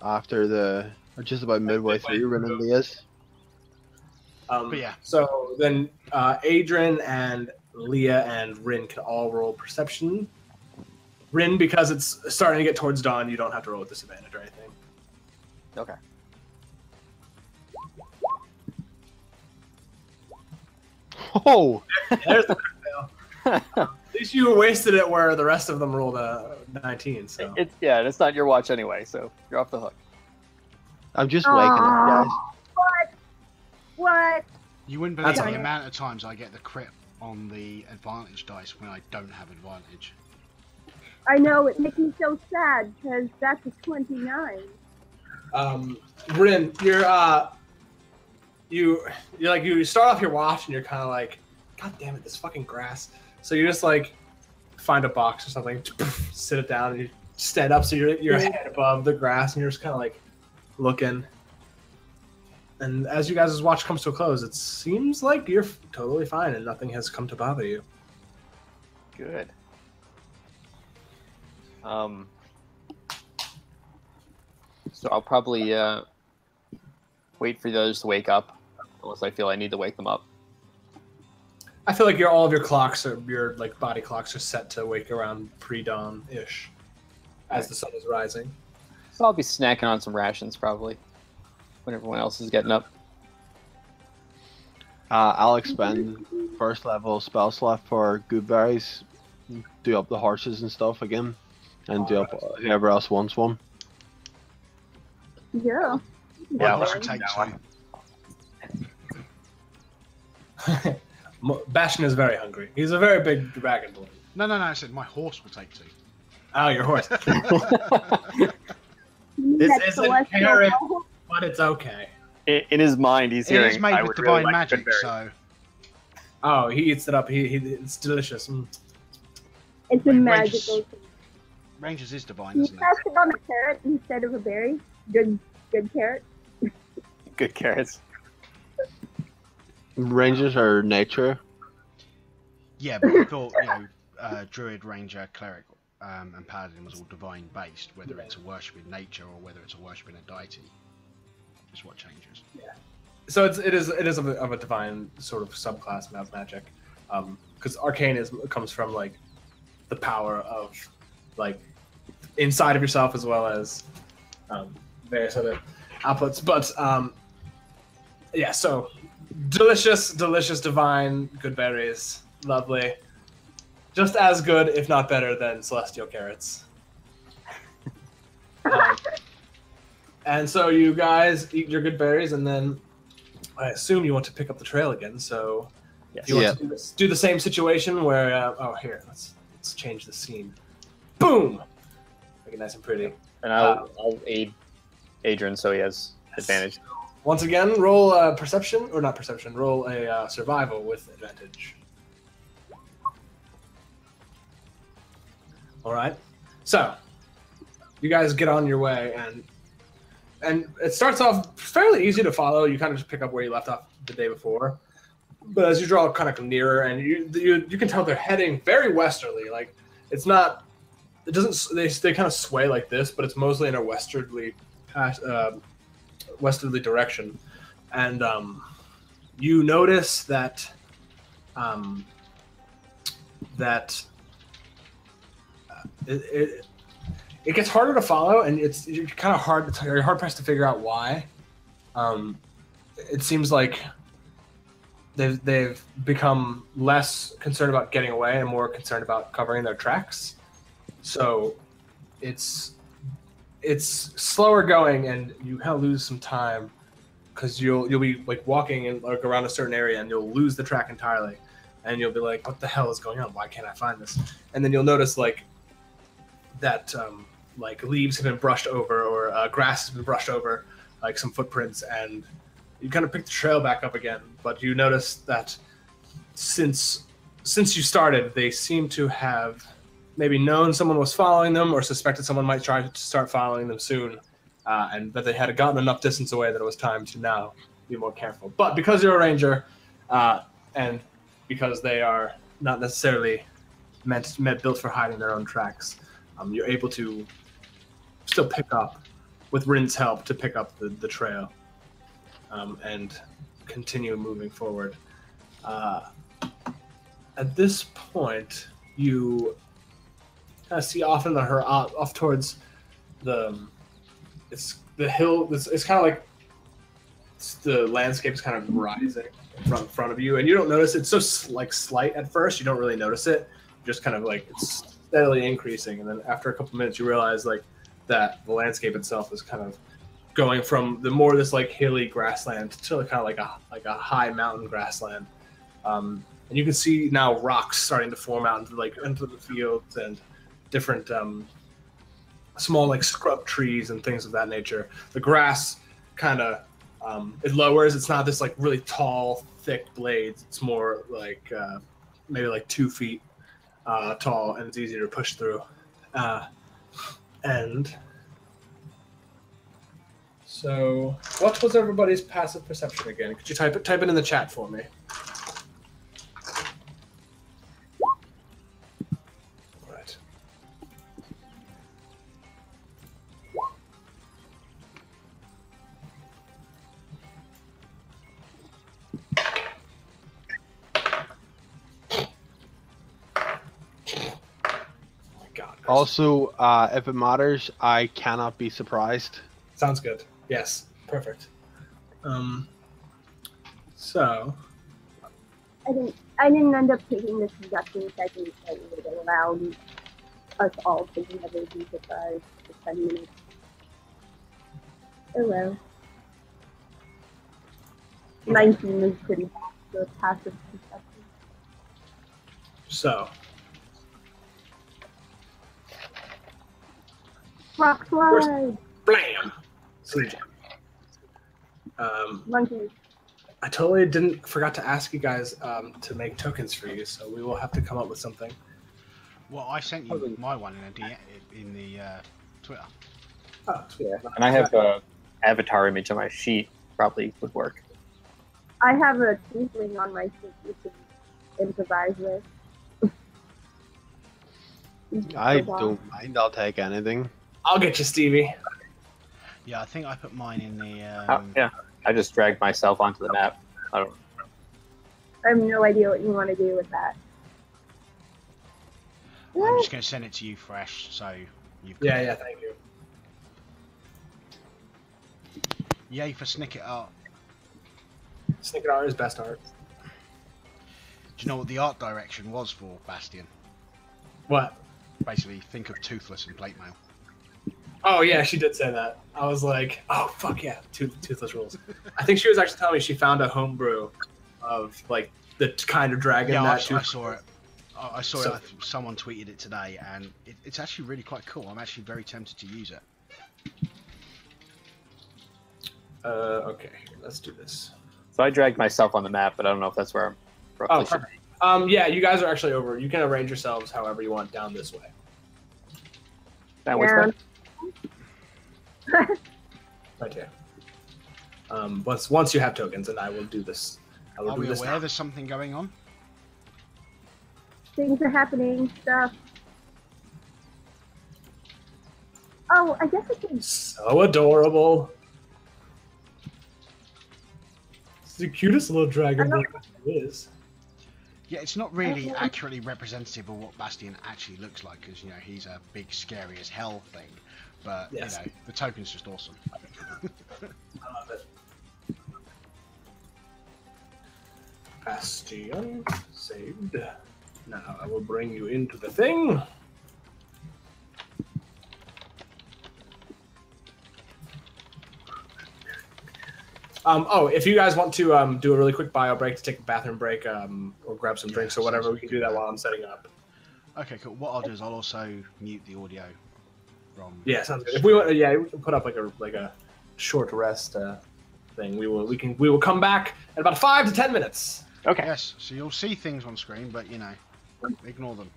after just about midway through Rin and Leah's. But yeah. So then Adran and Leah and Rin can all roll perception. Rin, because it's starting to get towards dawn, you don't have to roll with disadvantage or anything. Okay. Oh! There's the fail. At least you wasted it where the rest of them rolled a 19. So It's not your watch anyway, so you're off the hook. I'm just waking up, guys. What? You wouldn't believe That's the alright. amount of times I get the crit on the advantage dice when I don't have advantage. I know, it makes me so sad because that's a 29. Rin, you start off your watch and you're kind of like, God damn it, this fucking grass. So you just like find a box or something, sit it down, and you stand up so your head above the grass, and you're just kind of like looking. And as you guys' watch comes to a close, it seems like you're totally fine and nothing has come to bother you. Good. So I'll probably wait for the others to wake up, unless I feel I need to wake them up. I feel like all of your clocks are your like body clocks are set to wake around pre-dawn ish, as the sun is rising. So I'll be snacking on some rations probably when everyone else is getting up. I'll expend first level spell slot for good berries, do up the horses and stuff again, and do up whoever else wants one. Yeah. Yeah, I'll I should take two. Bastion is very hungry. He's a very big dragonborn. No, I said my horse will take two. Oh, your horse. That This isn't celestial carrot, ball. but it's okay. In his mind, he's It hearing. is made "I with would divine really like magic, good so Oh, he eats it up. It's delicious. It's a Wait, magical thing. Rangers is divine, You isn't it? passed it on a carrot instead of a berry. Good carrot. good carrots." Rangers are nature. Yeah, but I thought, druid, ranger, cleric, and paladin was all divine based, whether it's a worship in nature or whether it's a worship in a deity. Is what changes. So it is of a divine sort of subclass of magic, because arcane comes from like the power of like inside of yourself as well as various other outputs. But yeah, so delicious, divine, good berries, lovely, just as good, if not better, than celestial carrots. And so you guys eat your good berries, and then I assume you want to pick up the trail again. So Yes. you want to do the same situation where here, let's change the scene. Boom, make it nice and pretty. And I'll aid Adran so he has advantage. Once again, roll a perception, or not perception. Roll a survival with advantage. All right. So you guys get on your way, and it starts off fairly easy to follow. You kind of just pick up where you left off the day before. But as you draw kind of nearer, and you can tell they're heading very westerly. Like it's not, it doesn't. They kind of sway like this, but it's mostly in a westerly direction. And you notice that it gets harder to follow, and you're kind of hard pressed to figure out why. It seems like they've become less concerned about getting away and more concerned about covering their tracks. So it's slower going, and you kind of lose some time because you'll be like walking in like around a certain area, and you'll lose the track entirely, and you'll be like, "What the hell is going on? Why can't I find this?" And then you'll notice like that like leaves have been brushed over, or grass has been brushed over, like some footprints, and you kind of pick the trail back up again. But you notice that since you started, they seem to have maybe known someone was following them, or suspected someone might try to start following them soon, and that they had gotten enough distance away that it was time to now be more careful. But because you're a ranger, and because they are not necessarily built for hiding their own tracks, you're able to still pick up, with Rin's help, to pick up the trail and continue moving forward. At this point, you kind of see off in off towards the hill. It's kind of like the landscape is kind of rising in front of you, and you don't notice it's so slight at first. You don't really notice it. Just kind of like it's steadily increasing, and then after a couple minutes, you realize like that the landscape itself is kind of going from this like hilly grassland to kind of like a high mountain grassland. And you can see now rocks starting to form out into the fields, and different small like scrub trees and things of that nature. The grass kind of it lowers. It's not this like really tall, thick blades. It's more like maybe like 2 feet tall, and it's easier to push through. And so, what was everybody's passive perception again? Could you type it in the chat for me? Right. Also, if it matters, I cannot be surprised. Sounds good. Yes, perfect. So I didn't end up taking the seduction technique that would have allowed us all to never be surprised for 10 minutes. Oh well. 19 is pretty bad for passive perception. So. Rock slide! Blam! Monkey. I totally forgot to ask you guys to make tokens for you, so we will have to come up with something. Well, I sent you my one in the Twitter. Oh, yeah. And I have an avatar image on my sheet. Probably would work. I have a Tiefling on my sheet you can improvise with. I don't mind. I'll take anything. I'll get you, Stevey. Yeah, I think I put mine in the. Yeah, I just dragged myself onto the map. I have no idea what you want to do with that. I'm just going to send it to you fresh, so you've got Yeah, thank you. Yay for Snicket Art. Snicket Art is best art. Do you know what the art direction was for Bastion? What? Basically, think of Toothless and plate mail. Oh yeah, she did say that. I was like, oh fuck yeah, Toothless rules. I think she was actually telling me she found a homebrew of like the kind of dragon that I saw it. I saw it. Someone tweeted it today, and it's actually really quite cool. I'm actually very tempted to use it. Okay, let's do this. So I dragged myself on the map, but I don't know if that's where I'm roughly should be. Yeah, you guys are actually over. You can arrange yourselves however you want down this way. That which way? Right here. Once you have tokens, and I will do this. Are we aware there's something going on? Things are happening, stuff. Oh, I guess I can. So adorable. It's the cutest little dragon it is. Yeah, it's not really accurately representative of what Bastion actually looks like, because he's a big, scary as hell thing. But yes. The token's just awesome. I love it. Bastion saved. Now I will bring you into the thing. If you guys want to do a really quick bio break to take a bathroom break or grab some drinks or whatever, we can do that while I'm setting up. Okay, cool. What I'll do is I'll also mute the audio from. Yeah, sounds good. If we want, yeah, we can put up like a short rest thing. We will come back in about 5 to 10 minutes. Okay. Yes. So you'll see things on screen, but ignore them.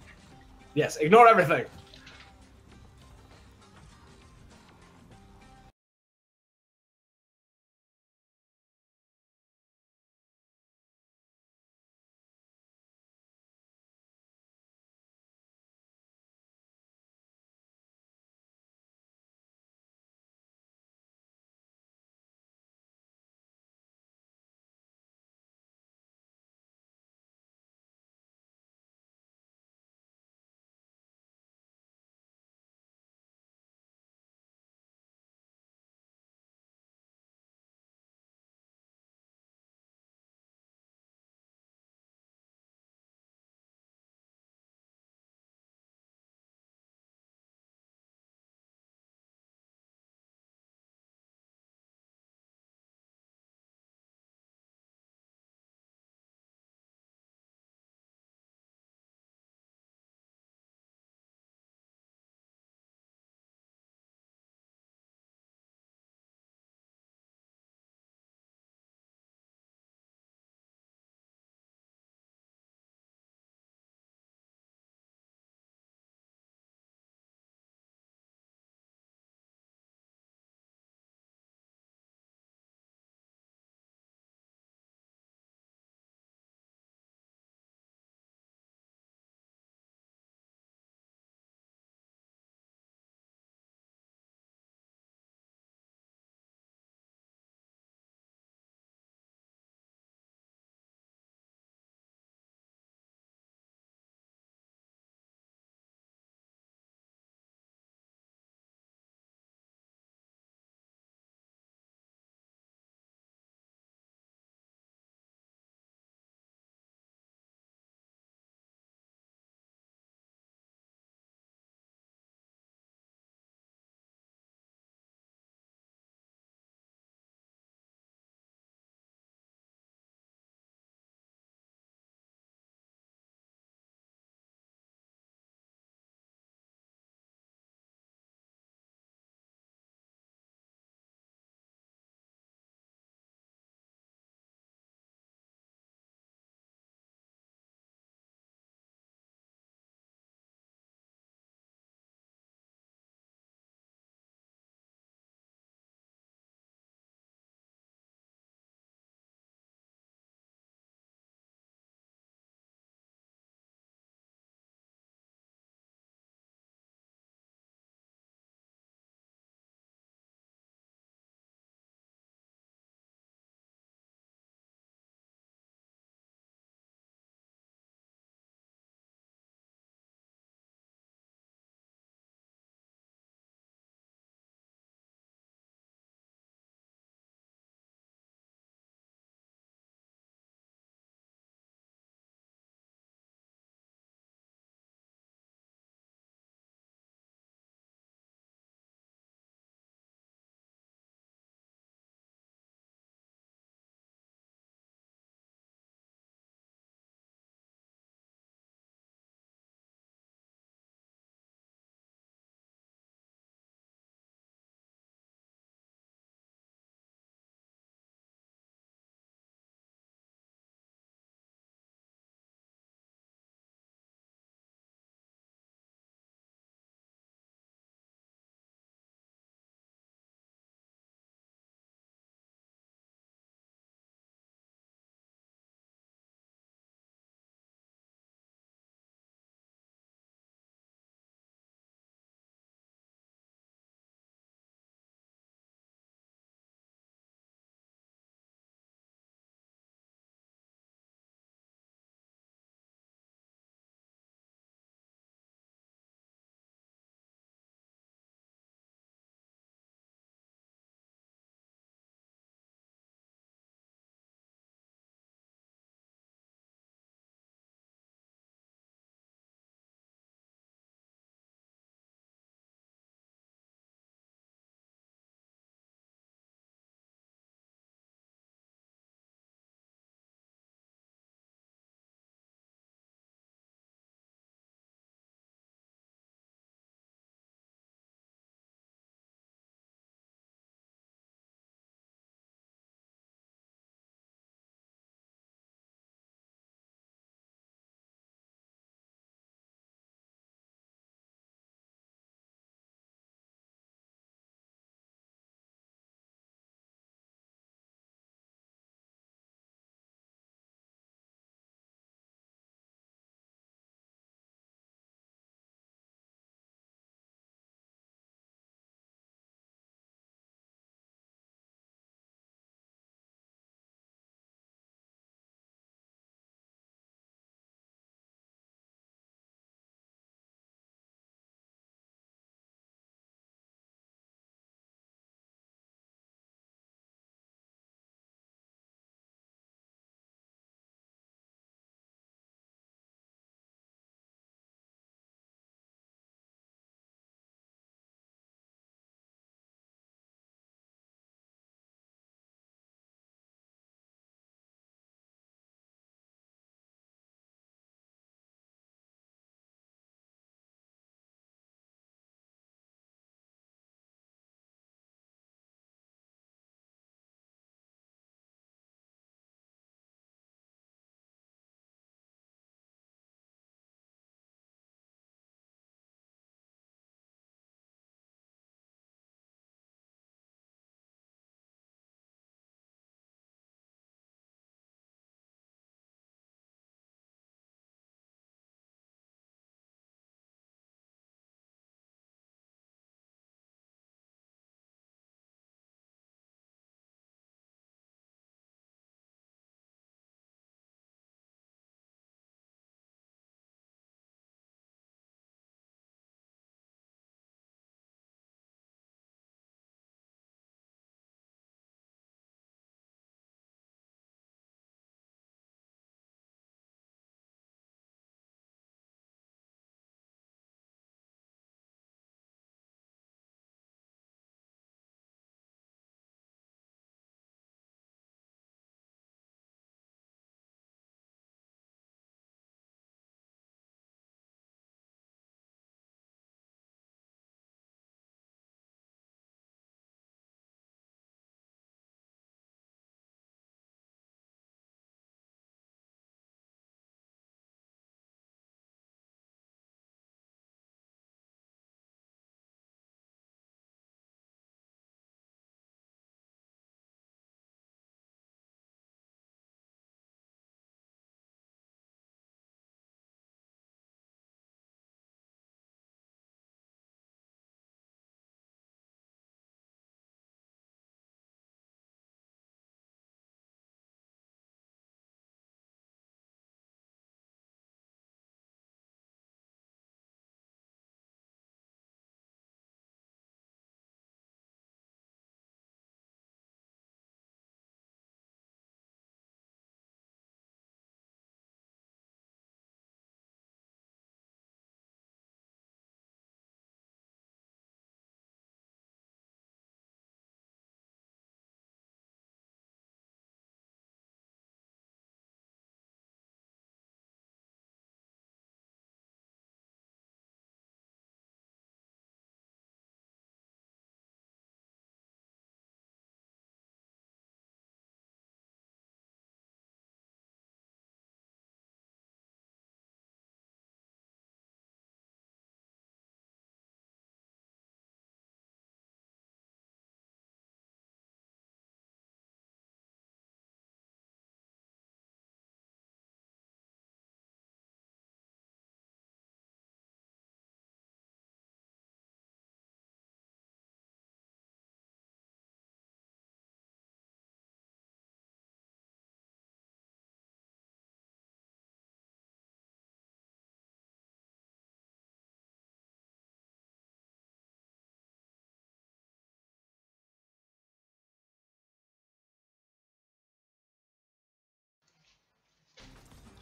Yes, ignore everything.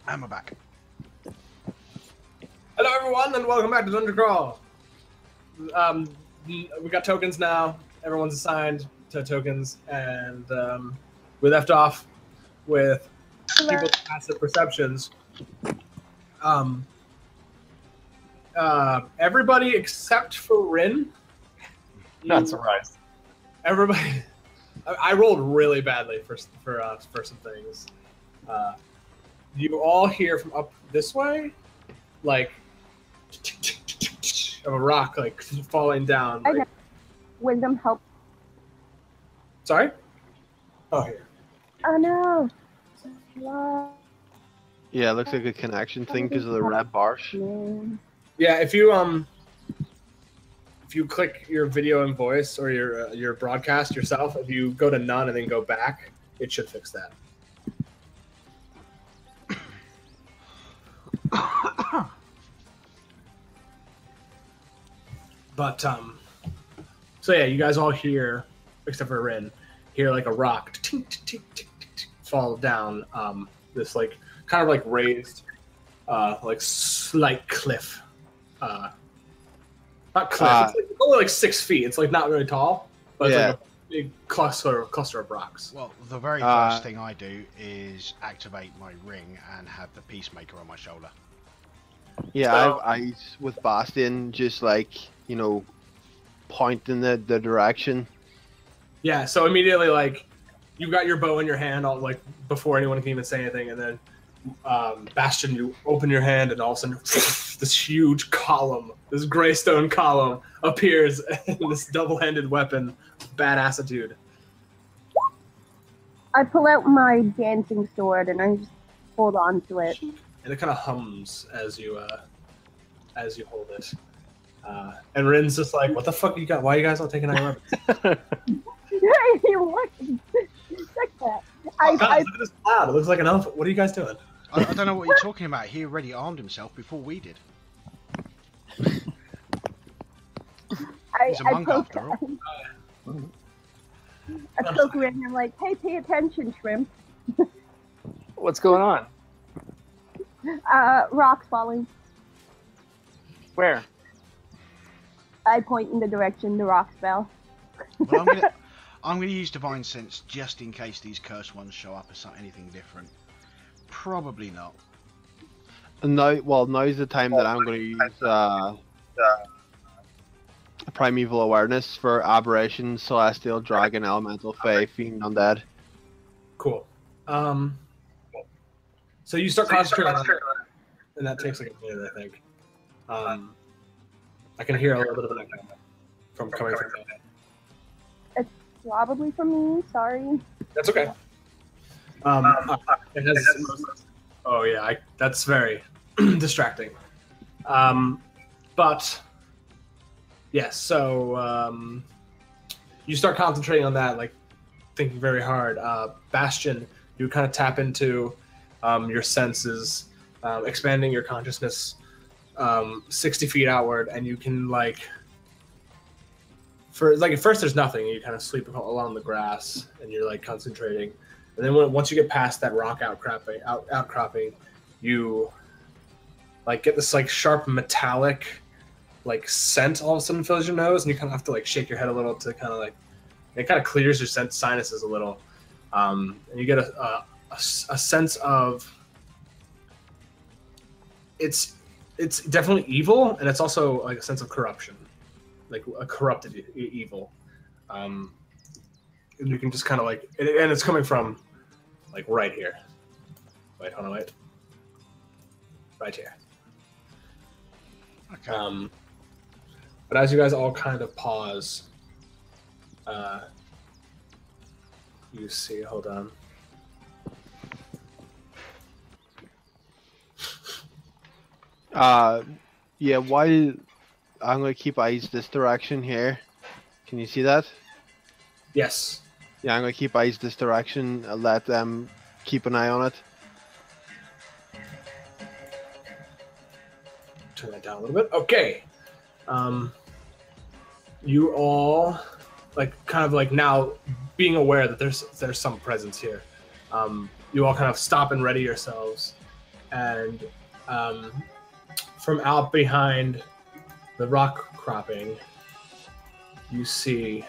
And we're back. Hello, everyone, and welcome back to Dungeon Crawl. We got tokens now. Everyone's assigned to tokens, and we left off with people's passive perceptions. Everybody except for Rin. Not surprised. Everybody. I rolled really badly for some things. You all hear from up this way, like of a rock like falling down. I know. Wisdom help. Sorry? Oh, here. Oh no. Wow. Yeah, it looks like a connection thing because of the red bars. Yeah, if you click your video and voice or your broadcast yourself, if you go to none and then go back, it should fix that. But so yeah, you guys all hear, except for Rin, hear like a rock tink, tink, tink, tink, fall down. This like kind of like raised, like slight cliff. Not cliff. It's only like 6 feet. It's like not really tall, but it's like a big cluster of rocks. Well, the very first thing I do is activate my ring and have the peacemaker on my shoulder. Yeah, So- I have eyes with Bastion, just like, you know, pointing the direction. Yeah, so immediately, like, you got your bow in your hand, all, like, before anyone can even say anything, and then, Bastion, you open your hand, and all of a sudden, this huge column, this greystone column, appears, and this double-handed weapon, badassitude. I pull out my dancing sword and I just hold on to it. And it kind of hums as you hold it. And Rin's just like, what the fuck you got? Why are you guys all taking out weapons? What? Check that. Guys, look at this cloud. It looks like an elephant. What are you guys doing? I don't know what you're talking about. He already armed himself before we did. He's a monk after all. I poke Rin and I'm like, hey, pay attention, shrimp. What's going on? Rocks falling. Where? I point in the direction the rocks fell. Well, I'm gonna use Divine Sense just in case these cursed ones show up as anything different. Probably not. Now's the time that I'm going to use Primeval Awareness for Aberration, Celestial, Dragon, Elemental, Fae, Fiend, Undead. Cool. So you start concentrating on it, and that takes like a minute, I think. I can hear a little bit of an echo from coming from me. It's probably from me, sorry. That's okay. It has, oh yeah, that's very distracting. But yes, so you start concentrating on that, like thinking very hard. Bastion, you kind of tap into your senses, expanding your consciousness 60 feet outward, and you can like, at first there's nothing, and you kind of sleep along the grass, and you're like concentrating. And then once you get past that rock outcropping, you like get this like sharp metallic like scent all of a sudden fills your nose, and you kind of have to like shake your head a little to kind of like, it kind of clears your sinuses a little, and you get a sense of it's definitely evil, and it's also like a sense of corruption, like a corrupted evil, and you can just kind of like, and it's coming from like right here. Wait, hold on, wait. Right here. Okay. But as you guys all kind of pause, you see, hold on. Yeah, I'm going to keep eyes this direction here. Can you see that? Yes. Yeah, I'm going to keep eyes this direction and let them keep an eye on it. Turn that down a little bit. Okay. You all, like, kind of like now being aware that there's some presence here. You all kind of stop and ready yourselves. and from out behind the rock cropping, you see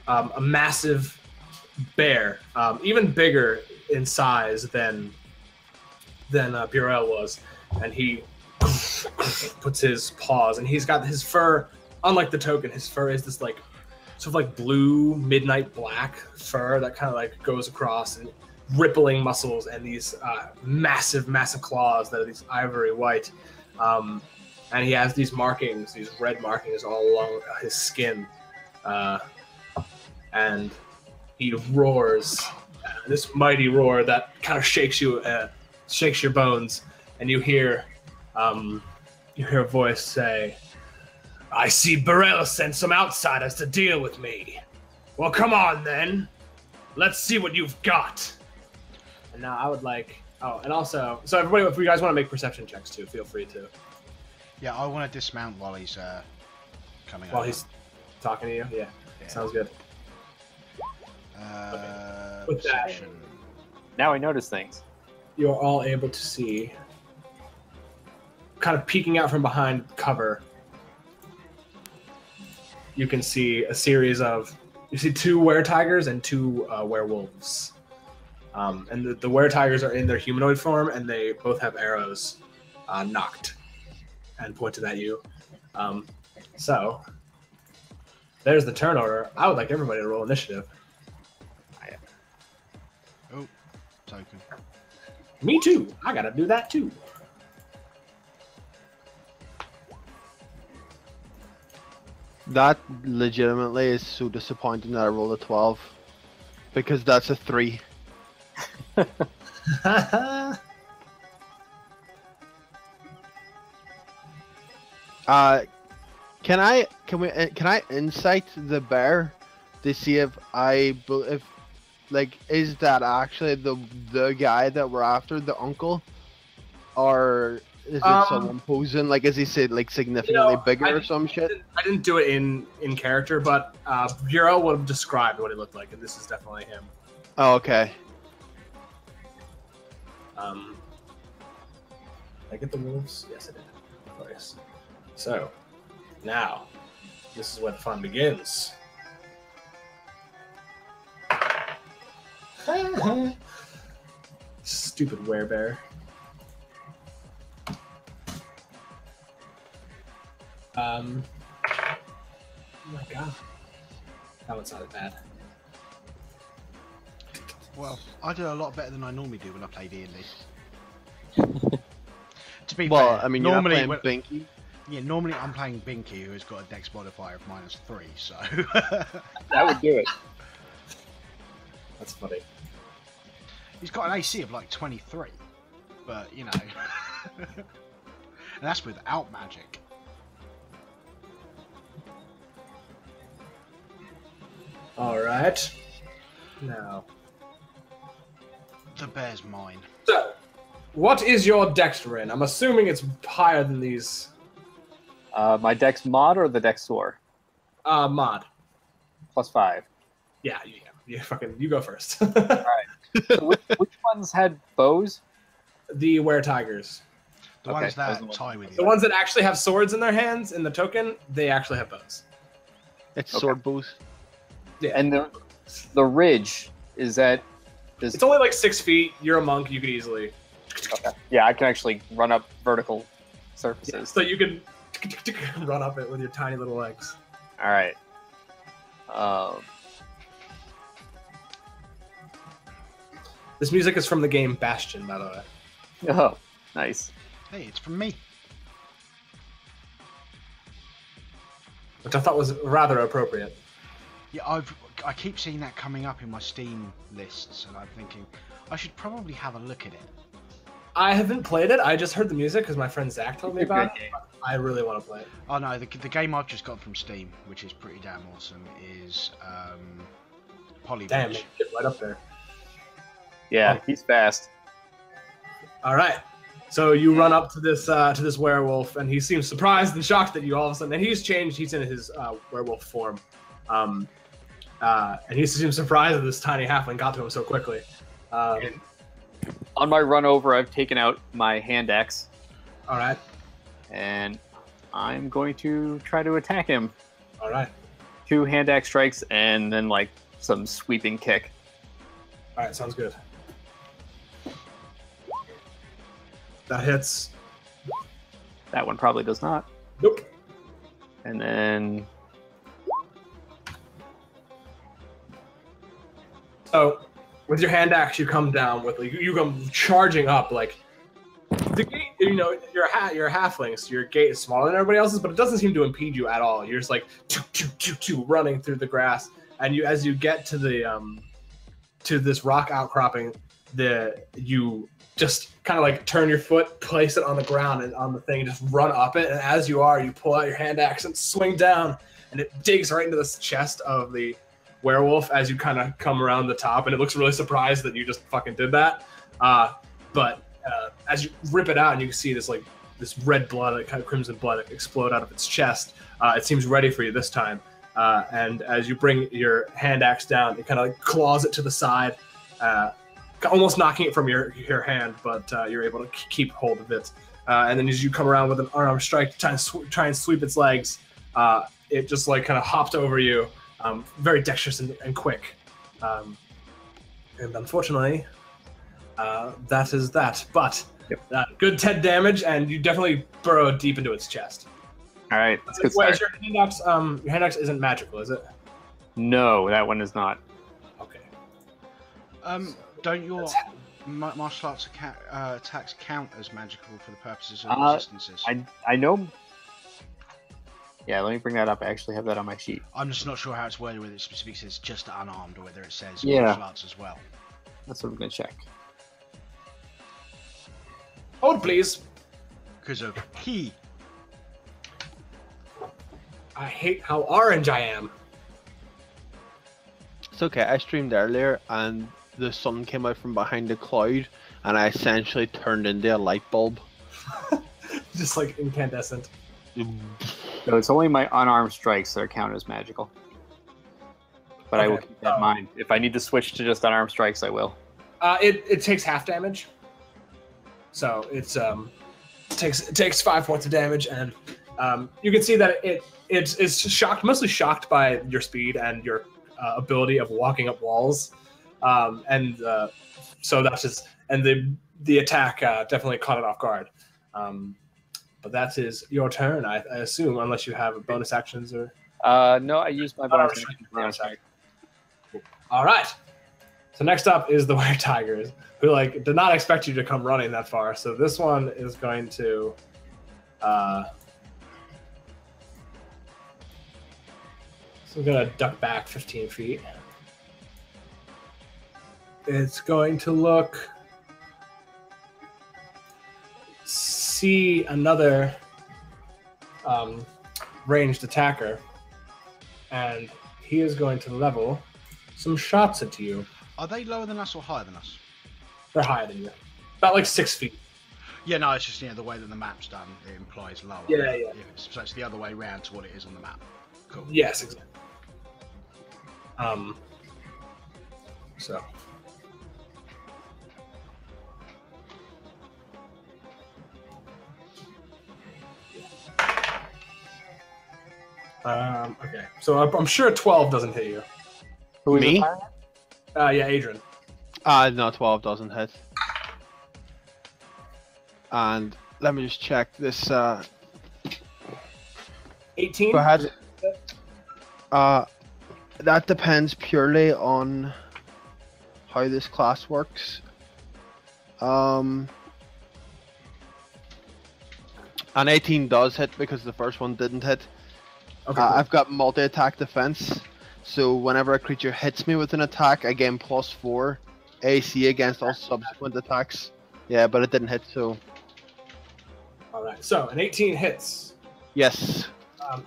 a massive bear, even bigger in size than Burrell was, and he puts his paws, and he's got his fur. Unlike the token, his fur is this like sort of like blue midnight black fur that kind of like goes across, and rippling muscles, and these massive claws that are these ivory white, and he has these markings, these red markings all along his skin, and he roars this mighty roar that kind of shakes your bones, and you hear a voice say, "I see Burrell sent some outsiders to deal with me. Well, come on then. Let's see what you've got." And now I would like... Oh, and also... So everybody, if you guys want to make perception checks too, feel free to. Yeah, I want to dismount while he's coming While over. he's talking to you? Yeah. Sounds good. With that, Perception. Now I notice things. you're all able to see, kind of peeking out from behind cover, you can see a series of... You see 2 were-tigers and 2 werewolves. And the were-tigers are in their humanoid form, and they both have arrows knocked and pointed at you. So, there's the turn order. I would like everybody to roll initiative. Oh, token. Me too. I gotta do that too. That legitimately is so disappointing that I rolled a 12. Because that's a 3. Can I insight the bear to see if is that actually the guy that we're after, the uncle, or is it someone posing? Like, is he significantly bigger or some shit? I didn't do it in character, but Bureau would have described what he looked like, and this is definitely him. Oh, okay. Did I get the wolves? Yes, I did. Nice. So, now, this is where the fun begins. Stupid werebear. Oh my god. That one sounded bad. Well, I do a lot better than I normally do when I play D&D. To be Well, fair, I mean, normally you're not playing Binky. yeah, normally I'm playing Binky, who has got a dex modifier of -3, so That would do it. That's funny. he's got an AC of like 23, but you know, and that's without magic. Alright. Now. The bear's mine. So, what is your dex, Rin? I'm assuming it's higher than these. My dex mod or the dex score? Mod. +5. Yeah, you go first. Alright. So which ones had bows? The were-tigers. The Okay, ones that those are tie with you. The ones that actually have swords in their hands in the token, they actually have bows. It's Okay. sword bows. Yeah. And the ridge is that... It's only like 6 feet. You're a monk. You could easily... Okay. Yeah, I can actually run up vertical surfaces. Yeah, so you can run up it with your tiny little legs. All right. This music is from the game Bastion, by the way. Oh, nice. Hey, it's from me. Which I thought was rather appropriate. Yeah, I keep seeing that coming up in my Steam lists, and I'm thinking I should probably have a look at it. I haven't played it. I just heard the music because my friend Zach told me It's a about great it. game. I really want to play it. Oh no, the game I've just got from Steam, which is pretty damn awesome, is Poly Damn, Bridge. get right up there. Yeah, he's fast. All right. So you run up to this werewolf, and he seems surprised and shocked that you all of a sudden. And he's changed. He's in his werewolf form. and he seems surprised that this tiny halfling got to him so quickly. On my run over, I've taken out my hand axe. All right. And I'm going to try to attack him. All right. 2 hand axe strikes and then like some sweeping kick. All right, sounds good. That hits. That one probably does not. Nope. And then so with your hand axe, you come down with you come charging up like the gate. You know, you're a halfling, so your gate is smaller than everybody else's, but it doesn't seem to impede you at all. You're just like running through the grass, and as you get to the to this rock outcropping, you just kind of like turn your foot, place it on the ground and on the thing, and just run up it. And as you pull out your hand axe and swing down, and it digs right into the chest of the werewolf as you kind of come around the top, and it looks really surprised that you just fucking did that. But as you rip it out, and you can see this red blood, like kind of crimson blood, explode out of its chest. It seems ready for you this time. And as you bring your hand axe down, it kind of like claws it to the side, almost knocking it from your hand, but you're able to keep hold of it. And then as you come around with an unarmed strike to try and sweep its legs, it just like kind of hopped over you, very dexterous and quick. And unfortunately, that is that. But good 10 damage, and you definitely burrow deep into its chest. All right, that's good. Wait, your hand axe isn't magical, is it? No, that one is not. Okay. Don't your martial arts attacks count as magical for the purposes of resistances? I know. Yeah, let me bring that up. I actually have that on my sheet. I'm just not sure how it's worded, whether it specifically says just unarmed or whether it says Yeah. martial arts as well. That's what I'm going to check. Hold, please. Because of he. I hate how orange I am. It's okay. I streamed earlier and the sun came out from behind a cloud and I essentially turned into a light bulb. Just like incandescent. So it's only my unarmed strikes that are counted as magical. But I will keep that in mind. If I need to switch to just unarmed strikes, I will. It takes half damage. So it takes 5 points of damage, and you can see that it's shocked, mostly shocked by your speed and your ability of walking up walls, so that's just, and the attack definitely caught it off guard. But that is your turn, I assume, unless you have bonus actions or. No, I used my bonus action. All right. So next up is the Were Tigers, who did not expect you to come running that far. So this one is going to. So I'm gonna duck back 15 feet. It's going to see another ranged attacker, and he is going to level some shots at you. Are they lower than us or higher than us? They're higher than you, about 6 feet. Yeah, no, it's just the way that the map's done, it implies lower. Yeah. So it's the other way around to what it is on the map. Cool. Yes, exactly. So. Okay. So I'm sure 12 doesn't hit you. Who is Me? it? Yeah, Adran. No, 12 doesn't hit. And let me just check this. 18. Go ahead. That depends purely on how this class works. An 18 does hit because the first one didn't hit. Okay. I've got multi-attack defense, so whenever a creature hits me with an attack, I gain +4 AC against all subsequent attacks. Yeah, but it didn't hit, so. All right. So an 18 hits. Yes.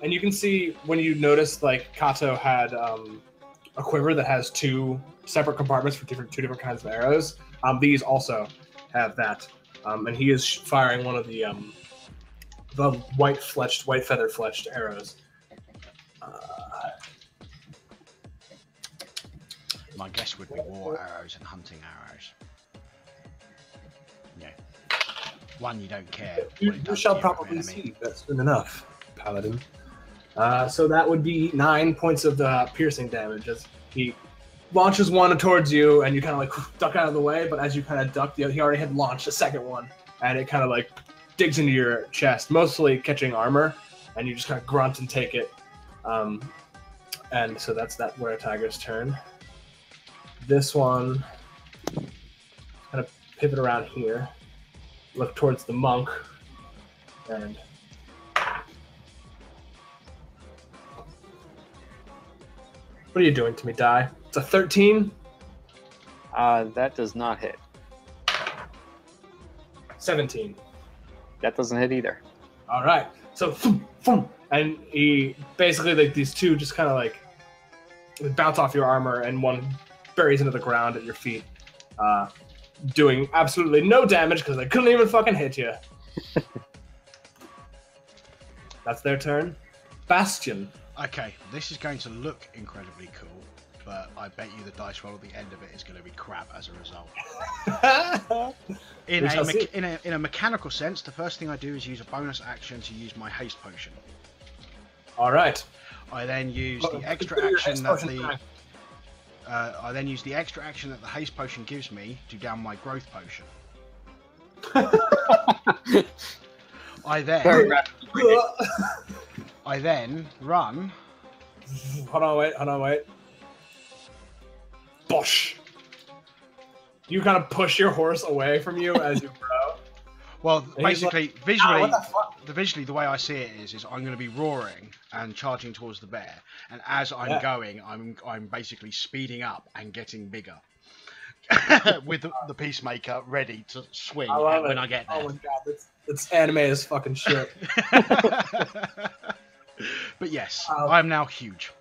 And you can see when you notice, Kato had a quiver that has 2 separate compartments for two different kinds of arrows. These also have that, and he is firing one of the white feather fletched arrows. My guess would be war arrows and hunting arrows. Yeah. One, you don't care. You shall probably see that soon enough, Paladin. So that would be 9 points of piercing damage as he launches one towards you, and you kind of like duck out of the way. But as you kind of duck, he already had launched a second one, and it kind of like digs into your chest, mostly catching armor, and you just kind of grunt and take it. And so that's that Were Tiger's turn. This one, kind of pivot around here, look towards the monk, and what are you doing to me, Die? It's a 13. That does not hit. 17. That doesn't hit either. All right. So, and he basically, like, these two just kind of like bounce off your armor, and one buries into the ground at your feet, doing absolutely no damage because they couldn't even fucking hit you. That's their turn. Bastion. Okay, this is going to look incredibly cool, but I bet you the dice roll at the end of it is going to be crap as a result. In a mechanical sense, the first thing I do is use a bonus action to use my haste potion. All right. I then use the extra action that the haste potion gives me to down my growth potion. I then run. Hold on, wait. Bosh! You kind of push your horse away from you as you grow. Well, And basically, like, visually, what the fuck? the way I see it is I'm going to be roaring and charging towards the bear, and as I'm going, I'm basically speeding up and getting bigger, with the peacemaker ready to swing when I get there. Oh my god, it's anime as fucking shit. But yes, I'm now huge.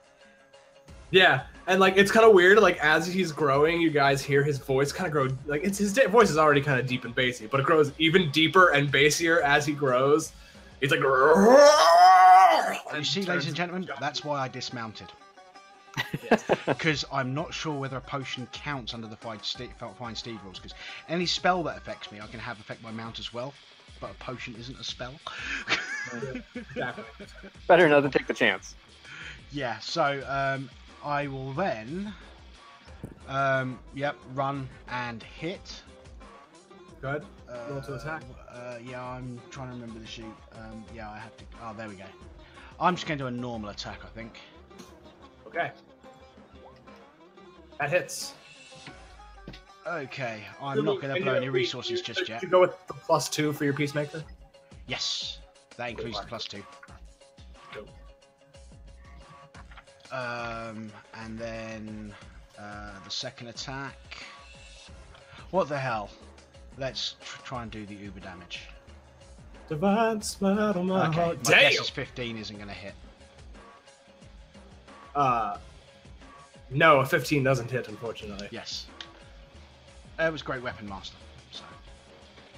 Yeah, and like it's kind of weird. Like as he's growing, you guys hear his voice kind of grow. Like his voice is already kind of deep and bassy, but it grows even deeper and bassier as he grows. He's like. You see, ladies and gentlemen, that's why I dismounted. Because I'm not sure whether a potion counts under the Fine Steed rules. Because any spell that affects me, I can have affect my mount as well. But a potion isn't a spell. Exactly. Better not to take the chance. Yeah, so I will then, run and hit. Good. Roll to attack. Yeah, I'm trying to remember the sheet. Yeah, I have to. Oh, there we go. I'm just going to do a normal attack, I think. Okay. That hits. Okay, I'm not going to blow any resources just yet. Did you go with the +2 for your peacemaker? Yes, that includes the +2. Cool. And then the second attack. What the hell? Let's try and do the uber damage. Divine smile on my Okay, heart. my guess is 15 isn't going to hit. No, a 15 doesn't hit, unfortunately. Yes. It was Great Weapon Master. So.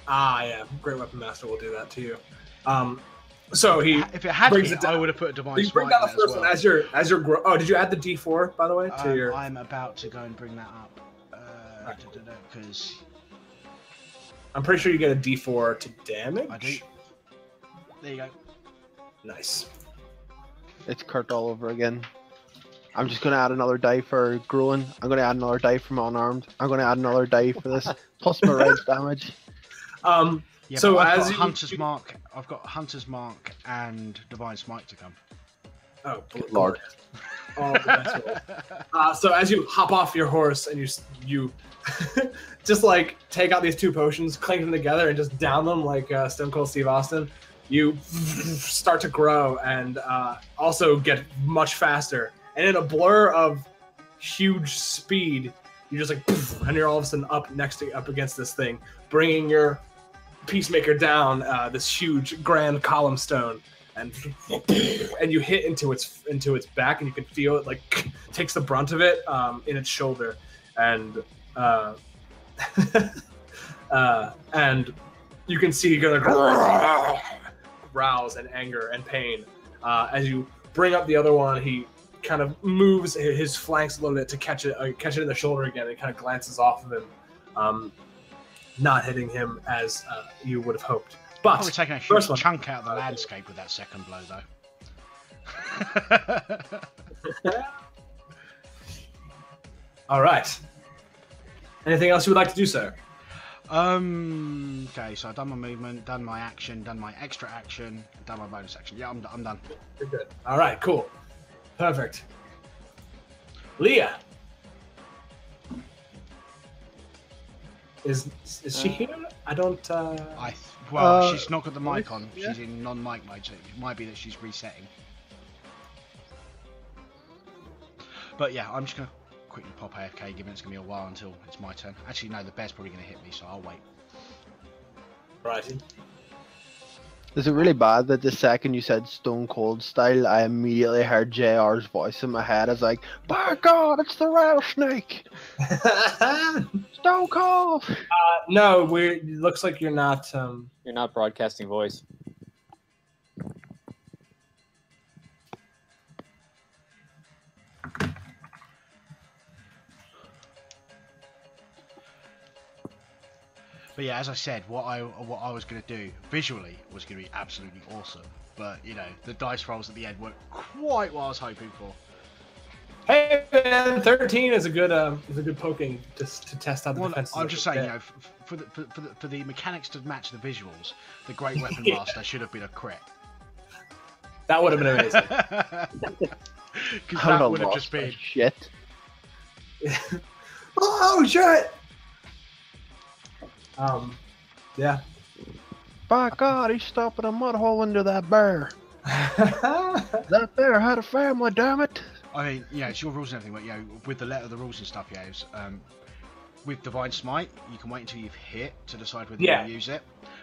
Yeah, Great Weapon Master will do that to you. So he if it had brings hit, it down. I would have put a divine You smite bring down the in first as one well. as you're oh, did you add the D4 by the way to your? I'm about to go and bring that up because I'm pretty sure you get a D4 to damage. I do. There you go. Nice. It's Kurt all over again. I'm just going to add another die for Growing. I'm going to add another die for unarmed. I'm going to add another die for this. Plus my res damage. Yeah, so I've as got Hunter's Mark, I've got Hunter's Mark and Divine Smite to come. Oh, Good lord. Oh, the best so as you hop off your horse and you just like take out these two potions, clink them together, and just down them like Stone Cold Steve Austin, you start to grow and also get much faster. And in a blur of huge speed, you're just like, and you're all of a sudden up against this thing, bringing your peacemaker down this huge grand column stone, and you hit into its back, and you can feel it like takes the brunt of it in its shoulder, and and you can see you gonna rouse and anger and pain as you bring up the other one. He kind of moves his flanks a little bit to catch it in the shoulder again. It kind of glances off of him, not hitting him as you would have hoped. But probably taking a huge chunk out of the landscape with that second blow, though. All right. Anything else you would like to do, sir? Okay, so I've done my movement, done my action, done my extra action, done my bonus action. Yeah, I'm done. You're good. All right, cool. Perfect. Leah. Is she here? I don't... she's not got the mic on. She's in non-mic mode, so it might be that she's resetting. But yeah, I'm just going to quickly pop AFK, given it's going to be a while until it's my turn. Actually, no, the bear's probably going to hit me, so I'll wait. Righty. Is it really bad that the second you said Stone Cold style, I immediately heard JR's voice in my head? I was like, by God, it's the rattlesnake! Stone Cold! No, it looks like you're not... You're not broadcasting voice. But yeah, as I said, what I was going to do visually was going to be absolutely awesome. But you know, the dice rolls at the end weren't quite what I was hoping for. Hey man, 13 is a good poking just to test out the defense. I'm just saying, you know, for the mechanics to match the visuals, the Great Weapon Master should have been a crit. That would have been amazing. Because that would have just been shit. Oh shit! Yeah. By God, he's stopping a mud hole into that bear. That bear had a family, damn it. I mean, yeah, it's your rules and everything, but you know, with the letter of the rules and stuff, yeah, with Divine Smite, you can wait until you've hit to decide whether you use it.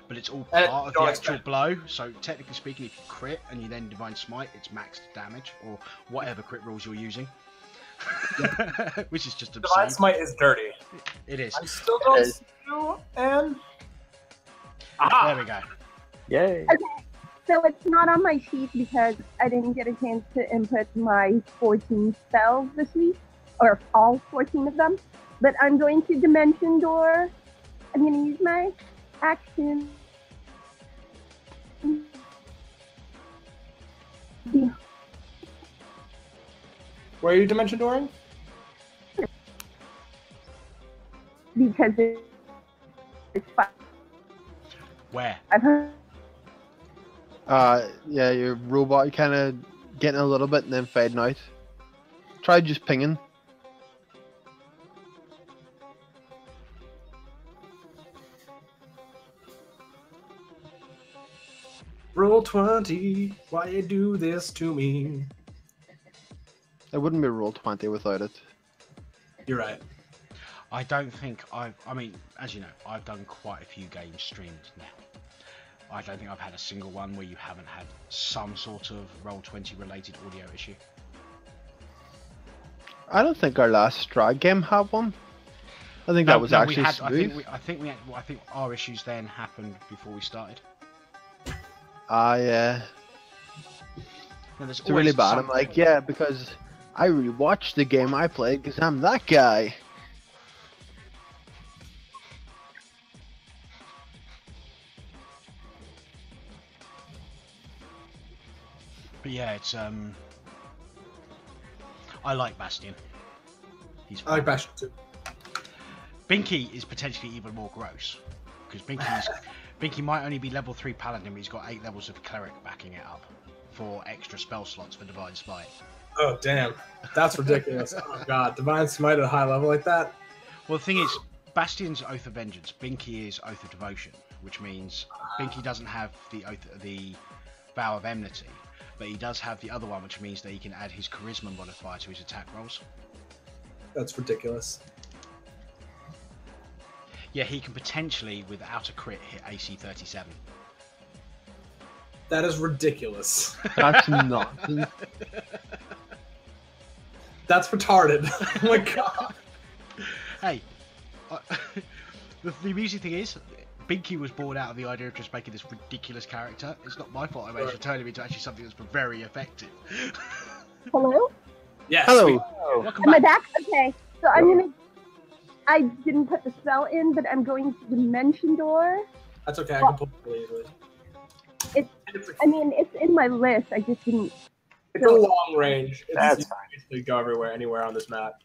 But it's all part of the actual blow, so technically speaking, if you crit and you then Divine Smite, it's maxed damage, or whatever crit rules you're using. Which is just obscene. Divine Smite is dirty. It is. I still don't see you, and... There we go. Yay! Okay, so it's not on my sheet because I didn't get a chance to input my 14 spells this week, or all 14 of them. But I'm going to Dimension Door. I'm going to use my action. Yeah. Where are you Dimension Dooring? Because it's fun. Where? I've heard. Yeah, your robot kind of getting a little bit and then fading out. Try just pinging. Roll 20, why you do this to me? It wouldn't be roll 20 without it. You're right. I don't think I mean, as you know, I've done quite a few games streamed now. I don't think I've had a single one where you haven't had some sort of Roll20 related audio issue. I don't think our last Stride game had one. I think that was actually smooth. I think our issues then happened before we started. Yeah. It's really bad. I'm like, yeah, because I rewatched the game I played because I'm that guy. But yeah, it's I like Bastion. I like Bastion too. Binky is potentially even more gross because Binky might only be level 3 Paladin, but he's got 8 levels of Cleric backing it up for extra spell slots for Divine Smite. Oh damn, that's ridiculous! Oh god, Divine Smite at a high level like that. Well, the thing is, Bastion's Oath of Vengeance. Binky is Oath of Devotion, which means Binky doesn't have the Vow of Enmity. But he does have the other one, which means that he can add his charisma modifier to his attack rolls. That's ridiculous. Yeah, he can potentially, without a crit, hit AC 37. That is ridiculous. That's nonsense. That's retarded. Oh my god. Hey, the amusing thing is, Binky was born out of the idea of just making this ridiculous character. It's not my fault I managed to turn him into actually something that's very effective. Hello? Yes. Hello. Welcome Am I back. back? Okay. So I'm gonna. I didn't put the spell in, but I'm going to Dimension Door. That's okay. I can pull it really easily. I mean, it's in my list. I just didn't. It's a long range. That's you can basically go everywhere, anywhere on this map.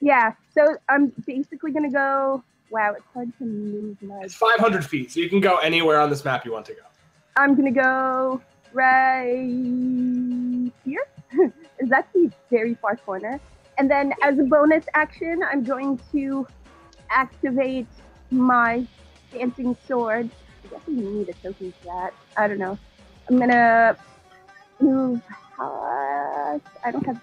Yeah. So I'm basically gonna go. Wow, it's hard to move my. It's 500 feet, so you can go anywhere on this map you want to go. I'm gonna go right here. Is that the very far corner? And then as a bonus action, I'm going to activate my dancing sword. I guess we need a token for that. I don't know. I'm gonna move. I don't have.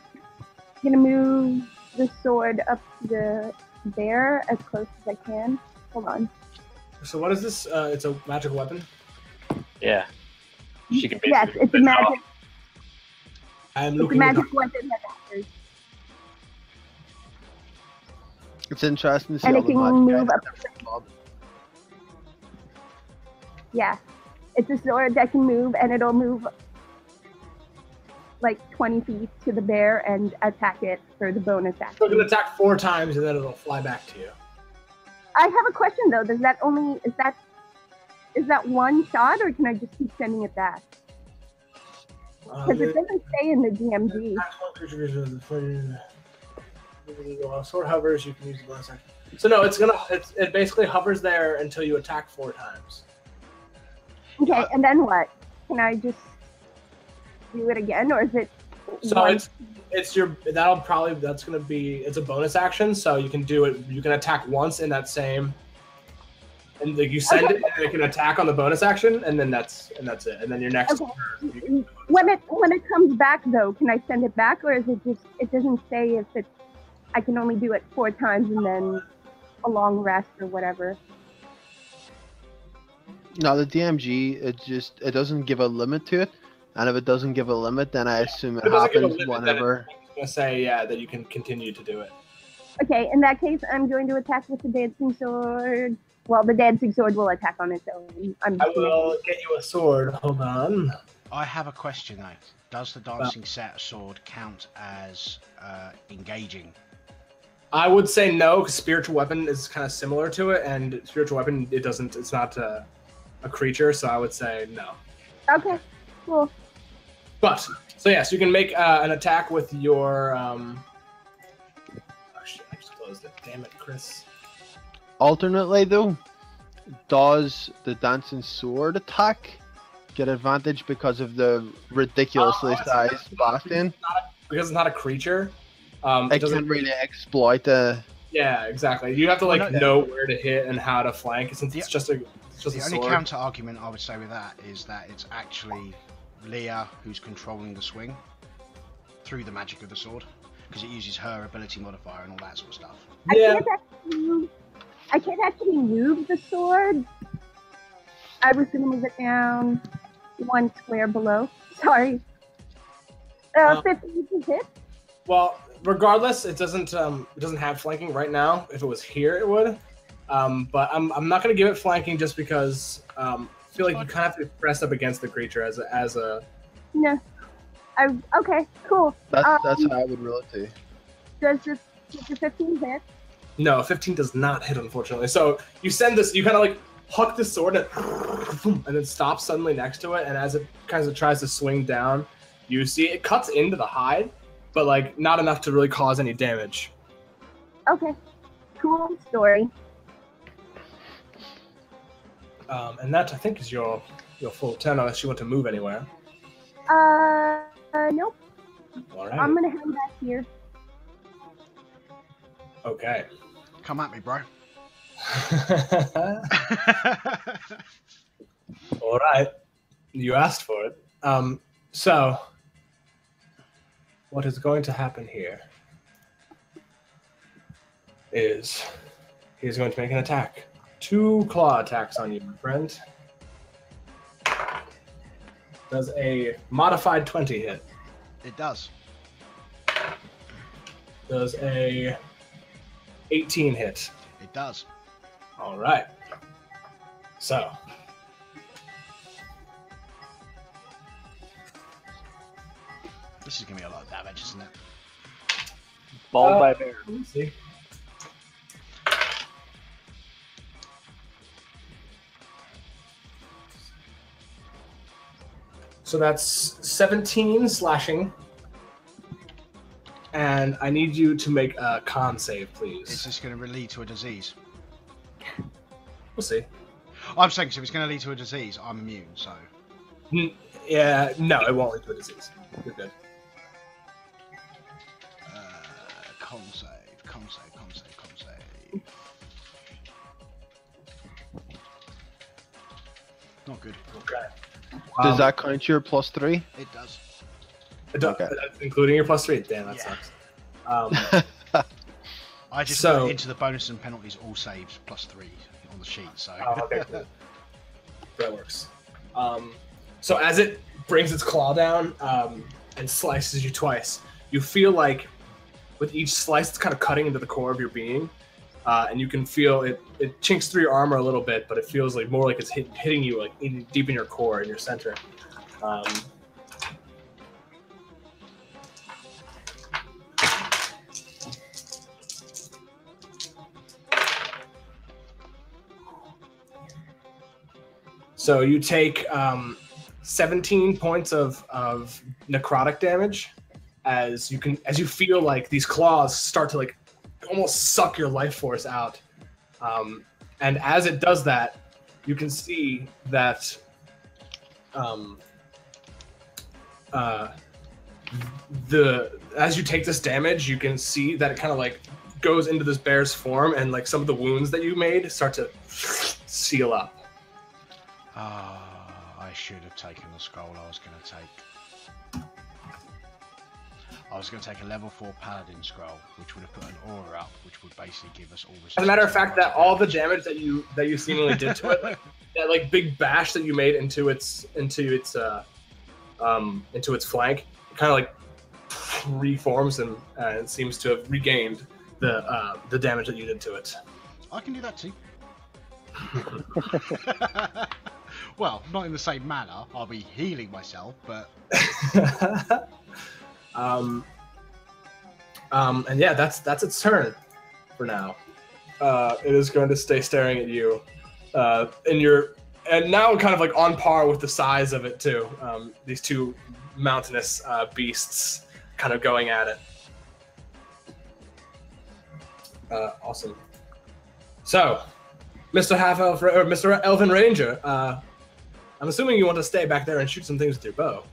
I'm gonna move the sword up to the bear as close as I can. Hold on. So what is this? It's a magical weapon? Yeah. She can basically. Yes, it's a magic. I'm It's a looking magic weapon that matters. It's interesting to see And all it the can magic move items. up. Yeah, it's a sword that can move, and it'll move like 20 feet to the bear and attack it for the bonus So action. it can attack 4 times and then it'll fly back to you. I have a question though. Does that only is that one shot, or can I just keep sending it back? Because it doesn't say in the DMG. While sword hovers, you can use the bonus action. So no, it basically hovers there until you attack 4 times. Okay, and then what? Can I just do it again, or is it? So one? it's gonna be it's a bonus action, so you can do it. You can attack once in that same, and like you send it, and then it can attack on the bonus action, and then that's it. And then your next. Okay. When it comes back though, can I send it back, or is it just it doesn't say if it's I can only do it 4 times and then a long rest or whatever. No, the DMG, it doesn't give a limit to it, and if it doesn't give a limit, then I assume it doesn't give a happens limit, whenever. It's gonna say that you can continue to do it. Okay, in that case, I'm going to attack with the dancing sword. Well, the dancing sword will attack on its own. I will get you a sword. Hold on. I have a question though. Does the dancing set sword count as engaging? I would say no, because spiritual weapon is kind of similar to it, and spiritual weapon it's not a creature, so I would say no. Okay, cool. But so yes, you can make an attack with your. Oh shit! I just closed it. Damn it, Chris. Alternately, though, does the dancing sword attack get advantage because of the ridiculously sized Bastion? Because it's not a creature. It doesn't really exploit the. Yeah, exactly. You have to know where to hit and how to flank, since it's just a The only sword. counter argument I would say with that is that it's actually Leah who's controlling the swing through the magic of the sword, because it uses her ability modifier and all that sort of stuff. Yeah. I can't actually move the sword. I was gonna move it down 1 square below. Sorry. 50 to hit. Well, regardless, it doesn't have flanking right now. If it was here, it would. But I'm not gonna give it flanking just because I feel like you kind of have to press up against the creature as a. No. Okay, cool. That's how I would roll it too. Does the 15 hit? No, 15 does not hit, unfortunately. So you send this, you kind of like huck the sword and then stop suddenly next to it, and as it kind of tries to swing down, you see it cuts into the hide, but like not enough to really cause any damage. Okay, cool story. And that I think is your full turn, unless you want to move anywhere. Nope. All right. I'm gonna hang back here. Okay. Come at me, bro. All right. You asked for it. So, what is going to happen here is he's going to make an attack. 2 claw attacks on you, my friend. Does a modified 20 hit? It does. Does a 18 hit? It does. All right. So. This is going to be a lot of damage, isn't it? Mauled by a bear. Let me see. So that's 17 slashing. And I need you to make a con save, please. Is this going to lead to a disease? We'll see. I'm saying, so if it's going to lead to a disease, I'm immune, so... Yeah, no, it won't lead to a disease. You're good. Con save. Not good. Okay. Does that count your +3? It does. Okay. Including your +3? Damn, that sucks. I just put into the bonus and penalties all saves +3 on the sheet, so... Oh, okay, cool. That works. So as it brings its claw down and slices you twice, you feel like with each slice, it's kind of cutting into the core of your being, and you can feel it chinks through your armor a little bit, but it feels like more like it's hitting you like deep in your core, in your center. So you take 17 points of necrotic damage as you feel like these claws start to like almost suck your life force out. And as it does that, you can see that as you take this damage, you can see that it kind of like goes into this bear's form, and like some of the wounds that you made start to seal up. I should have taken the scroll I was going to take. I was going to take a level 4 Paladin scroll, which would have put an aura up, which would basically give us all resistance. As a matter of fact, that all the damage that you seemingly did to it, that like big bash that you made into its flank, kind of like reforms and it seems to have regained the damage that you did to it. I can do that too. Well, not in the same manner. I'll be healing myself, but and yeah, that's its turn for now. It is going to stay staring at you, and now kind of like on par with the size of it too. These two mountainous beasts kind of going at it. Awesome. So, Mr. Half-Elf or Mr. Elven Ranger, I'm assuming you want to stay back there and shoot some things with your bow.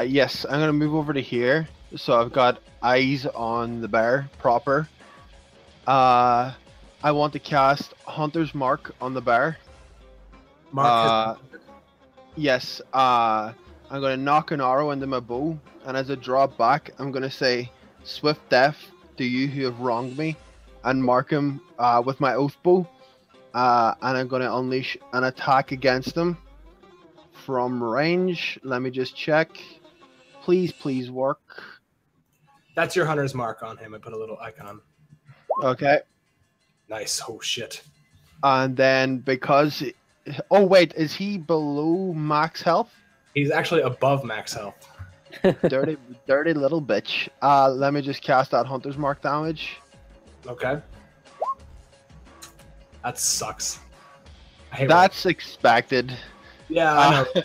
Yes, I'm gonna move over to here. So I've got eyes on the bear proper. I want to cast Hunter's Mark on the bear. Yes. I'm gonna knock an arrow into my bow, and as I draw back, I'm gonna say, "Swift death to you who have wronged me," and mark him with my oath bow. And I'm gonna unleash an attack against him from range. Let me just check. Please work. That's your Hunter's Mark on him. I put a little icon. Okay. Nice. Oh shit. And then because... Oh wait, is he below max health? He's actually above max health. dirty little bitch. Let me just cast that Hunter's Mark damage. Okay. That sucks. I hate That's expected. Yeah, I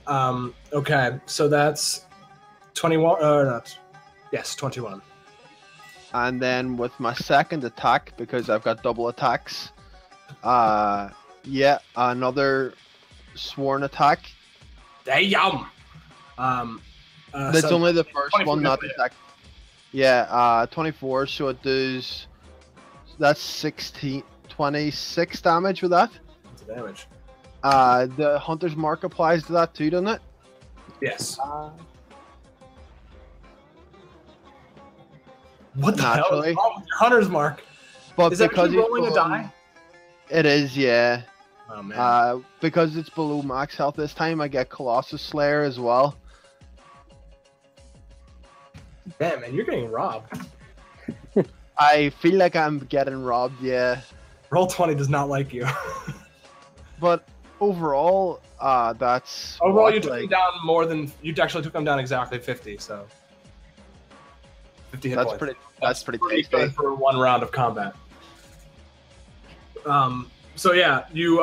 know. Okay, so that's 21. Not. Yes, 21. And then with my second attack, because I've got double attacks, yeah, another sworn attack. Damn. That's so only the first one, not the second. Yeah, 24. So it does. That's 26 damage with that. What's the damage? The Hunter's Mark applies to that too, doesn't it? Yes. What the hell is wrong with your Hunter's Mark? But is that because you rolling a die? It is, yeah. Oh man. Because it's below max health this time, I get Colossus Slayer as well. Damn, man, you're getting robbed. I feel like I'm getting robbed, yeah. Roll20 does not like you. But overall, that's... Overall, you took him down more than... You actually took him down exactly 50, so... 50 hit points. That's pretty... That's pretty pretty tasty. good for one round of combat. So yeah, you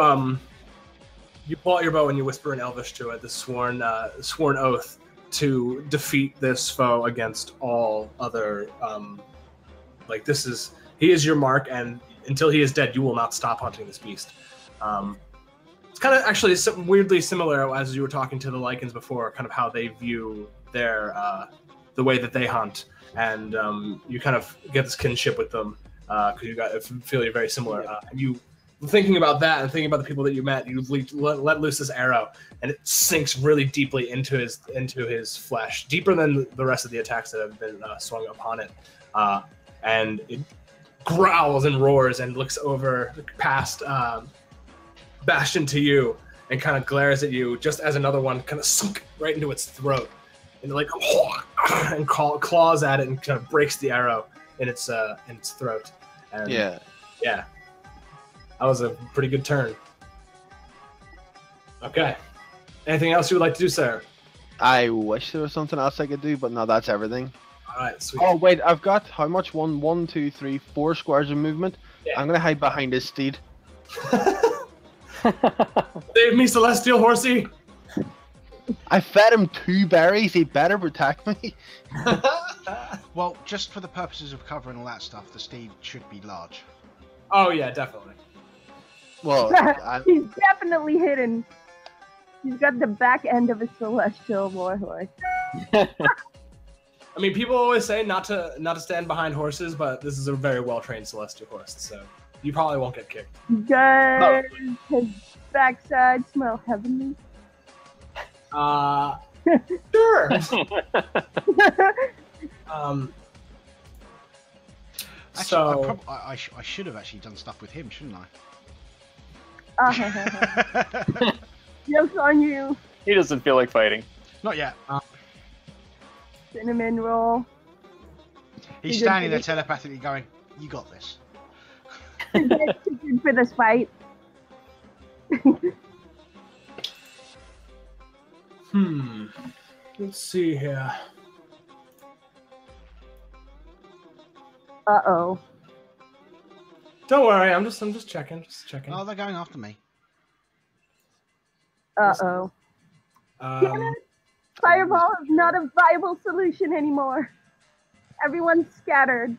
pull out your bow and you whisper in Elvish to it, the sworn oath to defeat this foe against all other. He is your mark, and until he is dead, you will not stop hunting this beast. It's kind of actually weirdly similar as you were talking to the Lycans before, kind of how they view their the way that they hunt, and you kind of get this kinship with them because feel you're very similar. You thinking about that and thinking about the people that you met, you let loose this arrow, and it sinks really deeply into his flesh, deeper than the rest of the attacks that have been swung upon it, and it growls and roars and looks over past Bastion to you and kind of glares at you just as another one kind of sunk right into its throat and like and claws at it and kind of breaks the arrow in its throat. And yeah, that was a pretty good turn. Okay, anything else you would like to do, sir? I wish there was something else I could do, but no, that's everything. All right, sweet. Oh wait, I've got how much? 1, 2, 3, 4 squares of movement. Yeah. I'm gonna hide behind his steed. Save me, Celestial Horsey! I fed him 2 berries. He better protect me. Well, just for the purposes of covering all that stuff, the steed should be large. Oh yeah, definitely. Well, he's definitely hidden. He's got the back end of a celestial warhorse. I mean, people always say not to stand behind horses, but this is a very well-trained celestial horse, so you probably won't get kicked. Does his backside smell heavenly? Sure. Actually, I should have actually done stuff with him, shouldn't I? Jokes on you. He doesn't feel like fighting. Not yet. Cinnamon roll. He's standing there telepathically going, "You got this." For this fight. Let's see here. Uh-oh. Don't worry, I'm just checking. Oh, they're going after me. Uh-oh. Fireball is not a viable solution anymore. Everyone's scattered.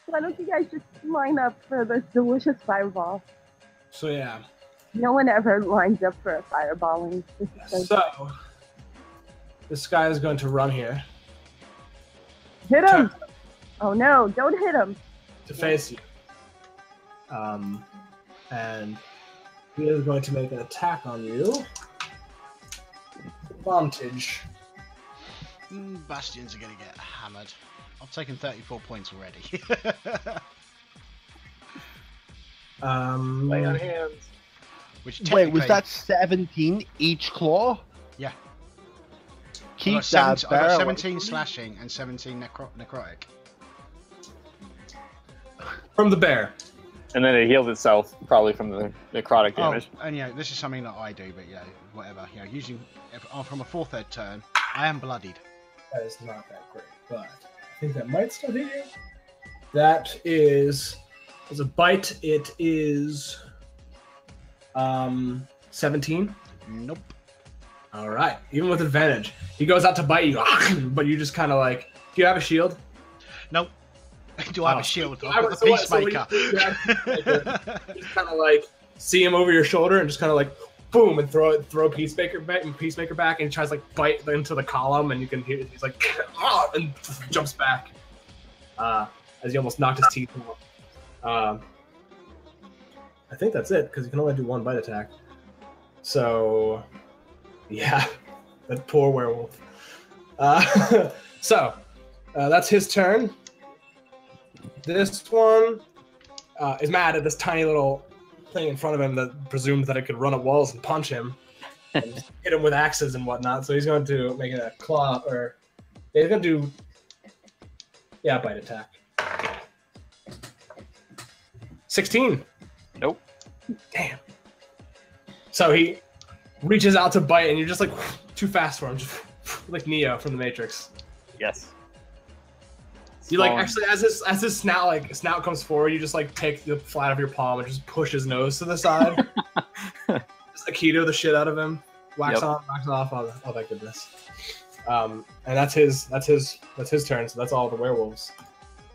Why don't you guys just line up for this delicious fireball? So yeah. No one ever lines up for a fireballing. So this guy is going to run here. Hit him! Oh no, don't hit him. To face you. And he is going to make an attack on you. Advantage. Bastions are going to get hammered. I've taken 34 points already. Lay on hands. Wait, was that 17 each claw? Yeah. Keep I that got 17 slashing and 17 necrotic. From the bear. And then it heals itself, probably from the necrotic damage. Oh, and this is something that I do, but whatever. Using from a 4th ed turn, I am bloodied. That is not that great, but I think that might still hit you. That is, as a bite, it is 17. Nope. All right, even with advantage, he goes out to bite you, but you just kind of like. Do you have a shield? Nope. Do I have a shield? I've got the Peacemaker. Just kind of like see him over your shoulder and just kind of like boom and throw Peacemaker back, and he tries like bite into the column, and you can hear he's like and jumps back as he almost knocked his teeth out. I think that's it because you can only do one bite attack. So yeah, that poor werewolf. So that's his turn. This one is mad at this tiny little thing in front of him that presumed that it could run at walls and punch him and hit him with axes and whatnot. So he's going to make it a claw, or he's going to do, bite attack. 16. Nope. Damn. So he reaches out to bite, and you're just like too fast for him, just like Neo from the Matrix. Yes. You like actually as his snout comes forward, you just like take the flat of your palm and just push his nose to the side. Just Aikido the shit out of him. Wax on, wax off, all that goodness. And that's his turn. So that's all the werewolves.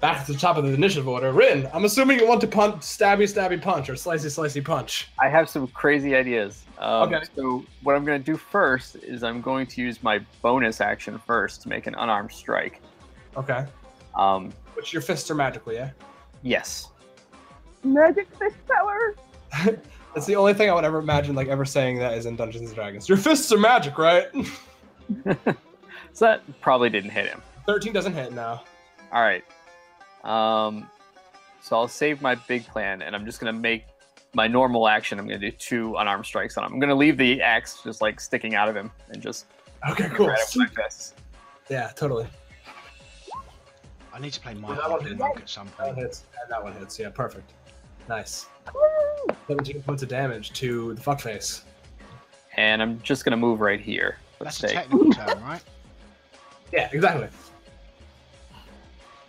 Back to the top of the initiative order. Rin, I'm assuming you want to punch, stabby punch, or slicey punch. I have some crazy ideas. Okay. So what I'm going to do first is I'm going to use my bonus action first to make an unarmed strike. Okay. Which your fists are magical, yeah? Yes. Magic fist power. That's the only thing I would ever imagine ever saying that is in Dungeons and Dragons. Your fists are magic, right? So that probably didn't hit him. 13 doesn't hit now. All right. So I'll save my big plan, and I'm just going to make my normal action. I'm going to do 2 unarmed strikes on him. I'm going to leave the axe just sticking out of him and just okay, cool. right with my fists. Yeah, totally. I need to play my Paladin monk at some point. That one hits. Yeah, perfect. Nice. 17 points of damage to the fuckface. And I'm just going to move right here. That's a technical term, right? Yeah, exactly.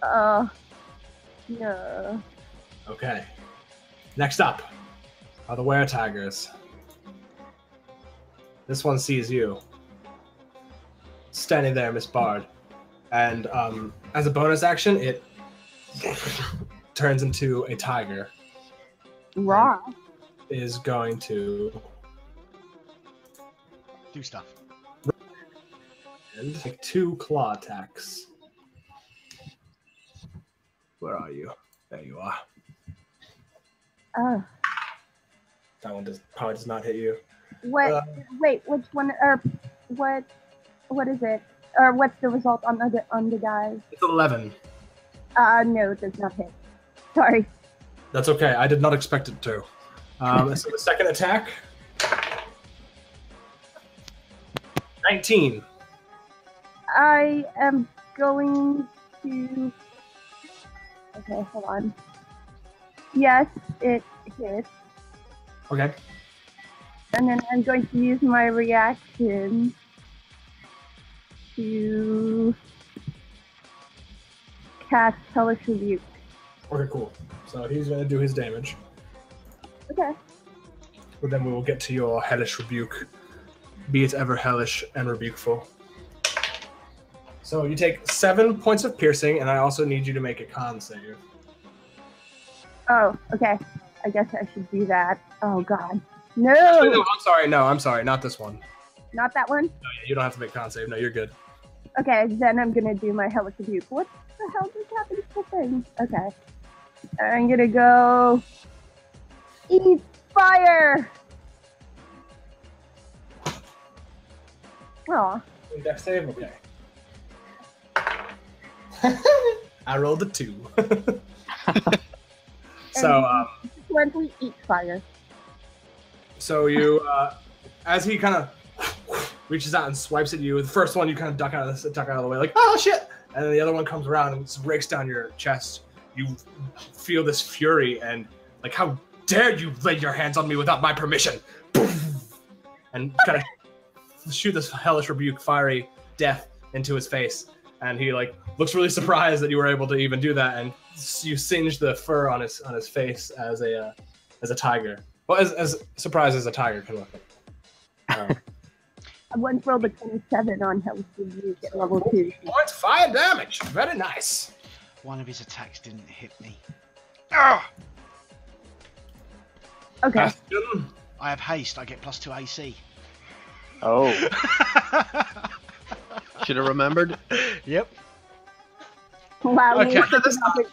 No. Okay. Next up are the were-tigers. This one sees you. Standing there, Miss Bard. And as a bonus action, it turns into a tiger. Raw. Is going to Do stuff. and take 2 claw attacks. Where are you? There you are. That one probably does not hit you. What? Wait, which one? Or what? What is it? Or what's the result on the guys? It's 11. No, it does not hit. Sorry. That's okay. I did not expect it to. So the second attack. 19. I am going to. Okay, hold on. Yes, it hits. Okay. And then I'm going to use my reaction to cast Hellish Rebuke. Okay, cool. So he's going to do his damage. Okay. But then we will get to your Hellish Rebuke. Be it ever hellish and rebukeful. So you take 7 points of piercing, and I also need you to make a con save. Oh, okay. I guess I should do that. Oh, God. No! Actually, no, I'm sorry. No, I'm sorry. Not this one. Not that one? No, you don't have to make con save. No, you're good. Okay, then I'm gonna do my Hellish Rebuke. What the hell just happened to the thing? Okay. I'm gonna go... Eat fire! Aw. Dex save? Okay. I rolled a 2. So, Consequently, eat fire. so you, as he kind of reaches out and swipes at you, the first one you kind of duck out of the way, like, oh shit! And then the other one comes around and just rakes down your chest. You feel this fury and like, how dare you lay your hands on me without my permission? And kind of shoot this hellish rebuke, fiery death into his face. And he looks really surprised that you were able to even do that, and you singe the fur on his face as a tiger. Well, as surprised as a tiger can look. I once rolled a 27 on Hellish Rebuke at level 2. Points fire damage. Very nice. One of his attacks didn't hit me. Okay. Bastion. I have haste. I get +2 AC. Oh. Should have remembered. Yep. Wow, Okay. you're such an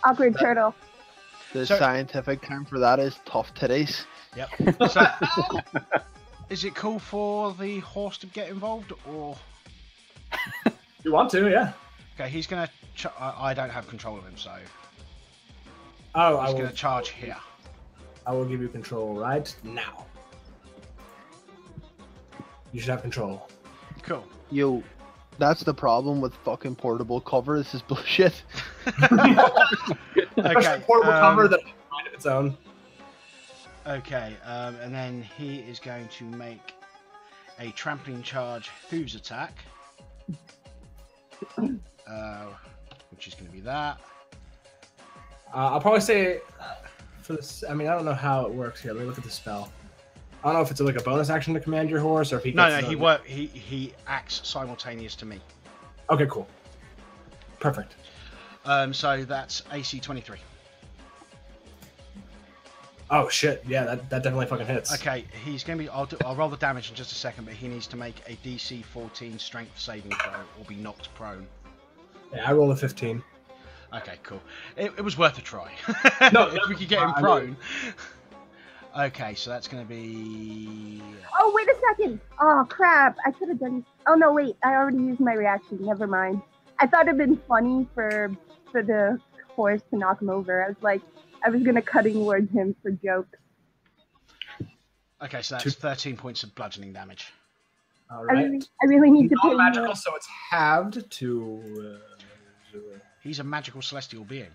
awkward turtle. The So- scientific term for that is tough titties. Yep. So, is it cool for the horse to get involved, or You want to, yeah. okay? He's gonna. I don't have control of him, so Oh, he's gonna charge here. I will give you control right now. You should have control. Cool. Yo, that's the problem with fucking portable cover. This is bullshit. Especially portable cover that mind of its own. Okay, and then he is going to make a trampling charge hooves attack. which is going to be that. I'll probably say for this. I mean, I don't know how it works here. Let me look at the spell. I don't know if it's like a bonus action to command your horse, or if he. No, he acts simultaneous to me. Okay, cool. Perfect. So that's AC 23. Oh shit! Yeah, that definitely fucking hits. Okay, he's gonna be. I'll roll the damage in just a second, but he needs to make a DC 14 Strength saving throw or be knocked prone. Yeah, I rolled a 15. Okay, cool. It was worth a try. No, if we could get him prone. Okay, so that's gonna be. Oh, wait a second. Oh, crap. I could have done. Oh, no, wait. I already used my reaction. Never mind. I thought it'd been funny for the horse to knock him over. I was gonna cutting words him for jokes. Okay, so that's 13 points of bludgeoning damage. All right. I really need to pay magical, so it's halved to. He's a magical celestial being.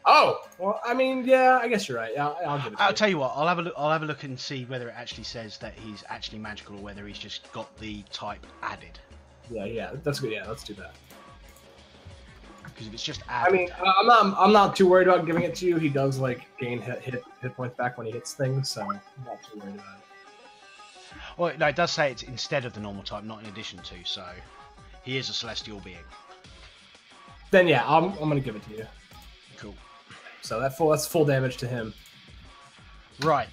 Oh, well, I mean, yeah, I guess you're right. I'll give it to you. I'll tell you what. I'll have a look and see whether it actually says that he's actually magical or whether he's just got the type added. Yeah, that's good. Yeah, let's do that. Because if it's just added, I mean, I'm not too worried about giving it to you. He does like gain hit points back when he hits things, so I'm not too worried about it. Well, no, it does say it's instead of the normal type, not in addition to. So he is a celestial being. Then yeah, I'm gonna give it to you. Cool. So that's full damage to him. Right.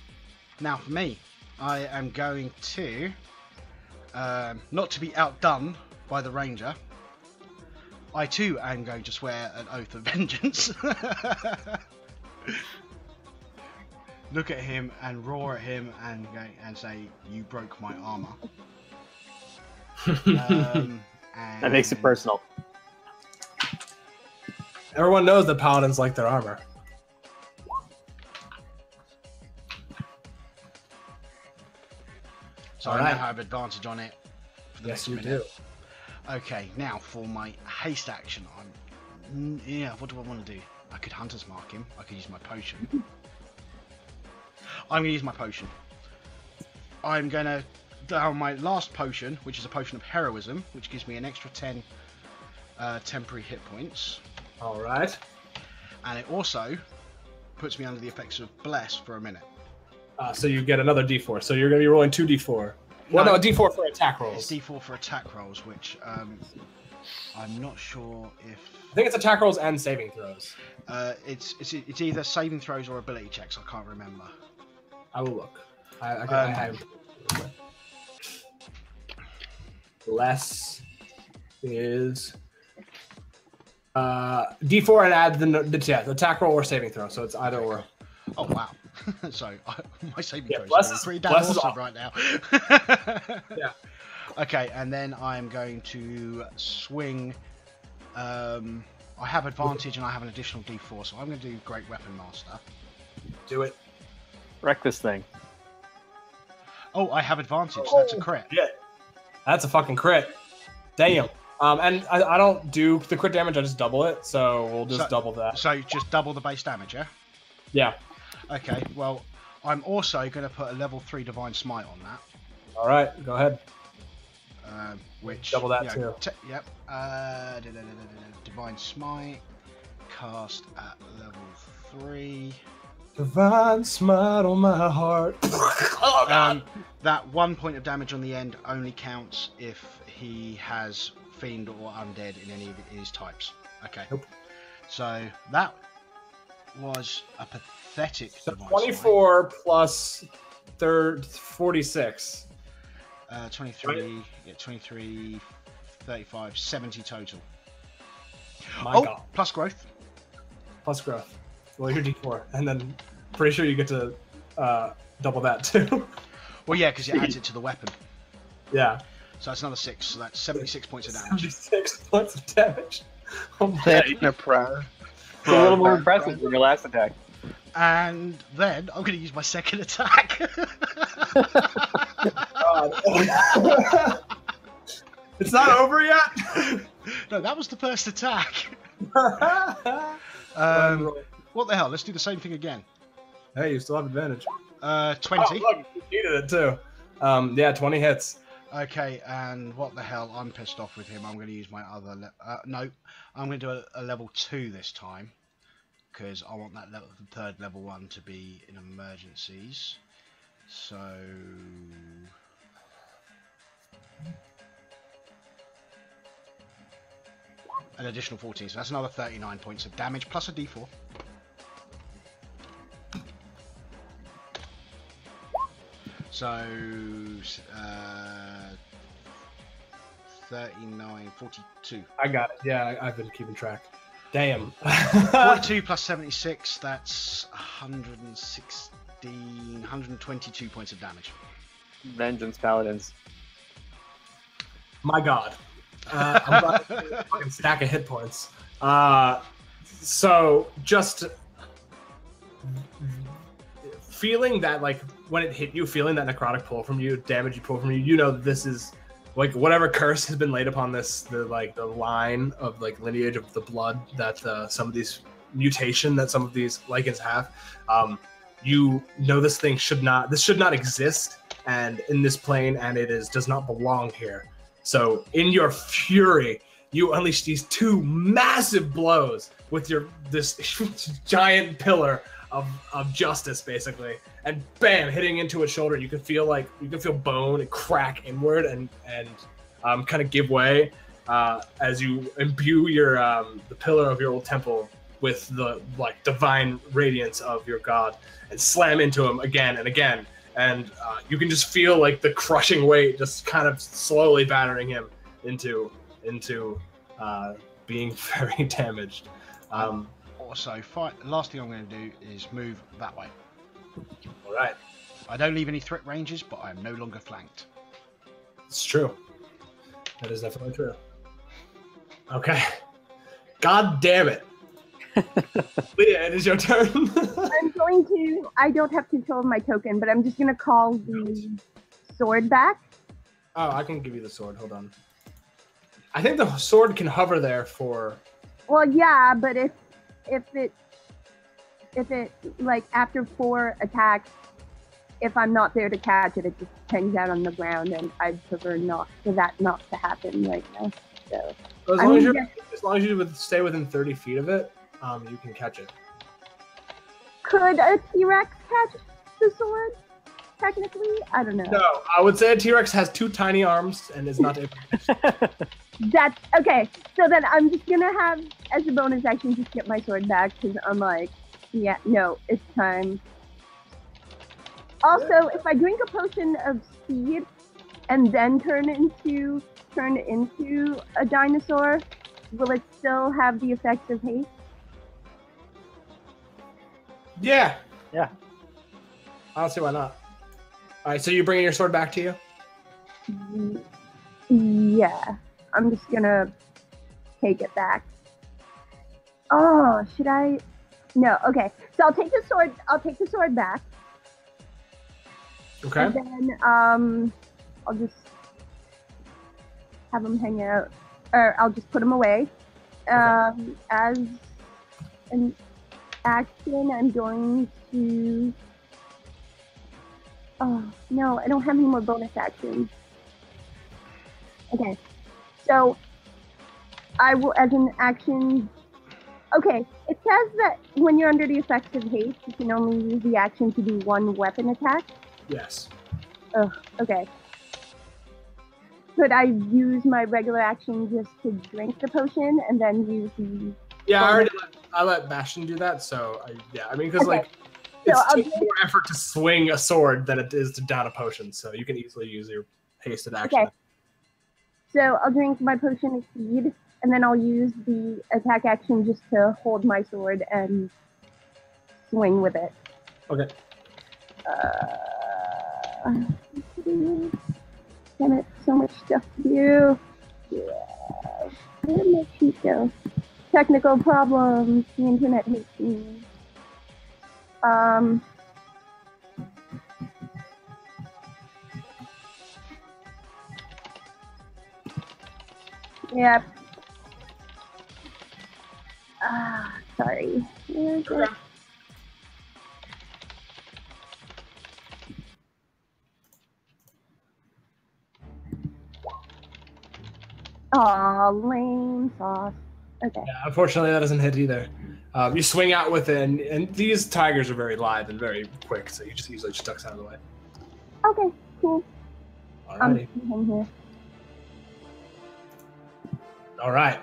Now for me, I am going to not to be outdone by the ranger. I too am going to swear an oath of vengeance. Look at him and roar at him and say, "You broke my armor." That makes it personal. Everyone knows that paladins like their armor. So I now have advantage on it. For the yes, next you minute. do. Okay, now for my haste action, what do I want to do? I could Hunter's Mark him. I could use my potion. I'm going to use my potion. I'm going to down my last potion, which is a potion of heroism, which gives me an extra 10 temporary hit points. All right. And it also puts me under the effects of Bless for a minute. So you get another D4. So you're going to be rolling 2D4. Well, no, D4 for attack rolls. It's D4 for attack rolls, which I'm not sure if... I think it's attack rolls and saving throws. It's either saving throws or ability checks. I can't remember. I will look. I have... Less is... D4 and add the attack roll or saving throw. So it's either or. Oh, wow. So my saving throw is pretty damn awesome right now. Yeah. Okay, and then I'm going to swing. I have advantage and I have an additional D4, so I'm going to do Great Weapon Master. Do it. Wreck this thing. Oh, I have advantage. So that's a crit. Yeah. That's a fucking crit. Damn. And I don't do the crit damage. I just double it. So we'll just double that. So just double the base damage, yeah? Yeah. Okay, well, I'm also going to put a level 3 Divine Smite on that. All right, go ahead. Which double that too. Yep. Divine Smite, cast at level 3. Divine Smite on my heart. Oh, God. That 1 point of damage on the end only counts if he has Fiend or Undead in any of his types. Okay. Nope. So that was a pathetic. So 24 smite. Plus 46. 23, right. Yeah, 23, 35, 70 total. My God. Plus growth. Plus growth. Well, you're D4, and then pretty sure you get to double that too. Well, yeah, because it adds it to the weapon. Yeah. So that's another 6. So that's 76 points of damage. 76 points of damage. Oh my God. It's a little more impressive than your last attack. And then I'm going to use my second attack. It's not over yet? No, that was the first attack. What the hell? Let's do the same thing again. Hey, you still have advantage. 20. Oh, look, you needed it too. Yeah, 20 hits. Okay, and what the hell? I'm pissed off with him. I'm going to use my other... no, I'm going to do a level 2 this time. Because I want that third level 1 to be in emergencies. So... an additional 14, so that's another 39 points of damage, plus a d4. So... 39, 42. I got it. Yeah, I've been keeping track. Damn. 42 plus 76, that's 116, 122 points of damage. Vengeance Paladins. My God. I'm about to get a fucking stack of hit points. So just feeling that, like, when it hit you, feeling that necrotic pull from you, damage you pull from you, you know that this is like whatever curse has been laid upon this, the line of like lineage of the blood that some of these mutation that some of these Lycans have. You know this should not exist, and in this plane, and does not belong here. So in your fury, you unleash these 2 massive blows with this giant pillar of justice, basically, and bam, hitting into its shoulder. You can feel bone and crack inward and kind of give way as you imbue your the pillar of your old temple with the divine radiance of your god and slam into him again and again. And you can just feel like the crushing weight just kind of slowly battering him into being very damaged. Also, last thing I'm going to do is move that way. All right. I don't leave any threat ranges, but I'm no longer flanked. It's true. That is definitely true. Okay. God damn it. Leah, it is your turn. I don't have control of my token, but I'm just going to call the sword back. Oh, I can give you the sword. Hold on. I think the sword can hover there for... Well, yeah, but if it like after 4 attacks, if I'm not there to catch it, it just hangs out on the ground, and I'd prefer for that not to happen right now. So as long as you would stay within 30 feet of it, you can catch it. Could a T-Rex catch the sword? Technically, I don't know. No, I would say a T-Rex has 2 tiny arms and is not able to catch it. That's okay. So then I'm just gonna have, as a bonus action, just get my sword back, because I'm like, yeah, no, it's time. Also, if I drink a potion of speed and then turn into a dinosaur, will it still have the effects of haste? Yeah. Yeah. I don't see why not. All right, so you're bringing your sword back to you? Yeah. I'm just gonna take it back. Oh, should I? No. Okay. So I'll take the sword. I'll take the sword back. Okay. And then I'll just have them hang out, or I'll just put them away. Okay. As an action, I'm going to. Oh no, I don't have any more bonus actions. Okay. So, I will, as an action... Okay, it says that when you're under the effects of haste, you can only use the action to do 1 weapon attack? Yes. Ugh, okay. Could I use my regular action just to drink the potion and then use the... Yeah, I let Bastion do that, so, because, okay. It's taking more effort to swing a sword than it is to down a potion, so you can easily use your hasted action. Okay. So I'll drink my potion of speed, and then I'll use the attack action just to hold my sword and swing with it. Okay. Damn it, so much stuff to do. Yeah. Where did my sheet go? Technical problems. The internet hates me. Yep. Sorry. Okay. Aw, lame sauce. Okay. Yeah, unfortunately, that doesn't hit either. You swing out with it, and these tigers are very lithe and very quick, so you just easily just ducks out of the way. Okay, cool. Alrighty. I'm here. All right.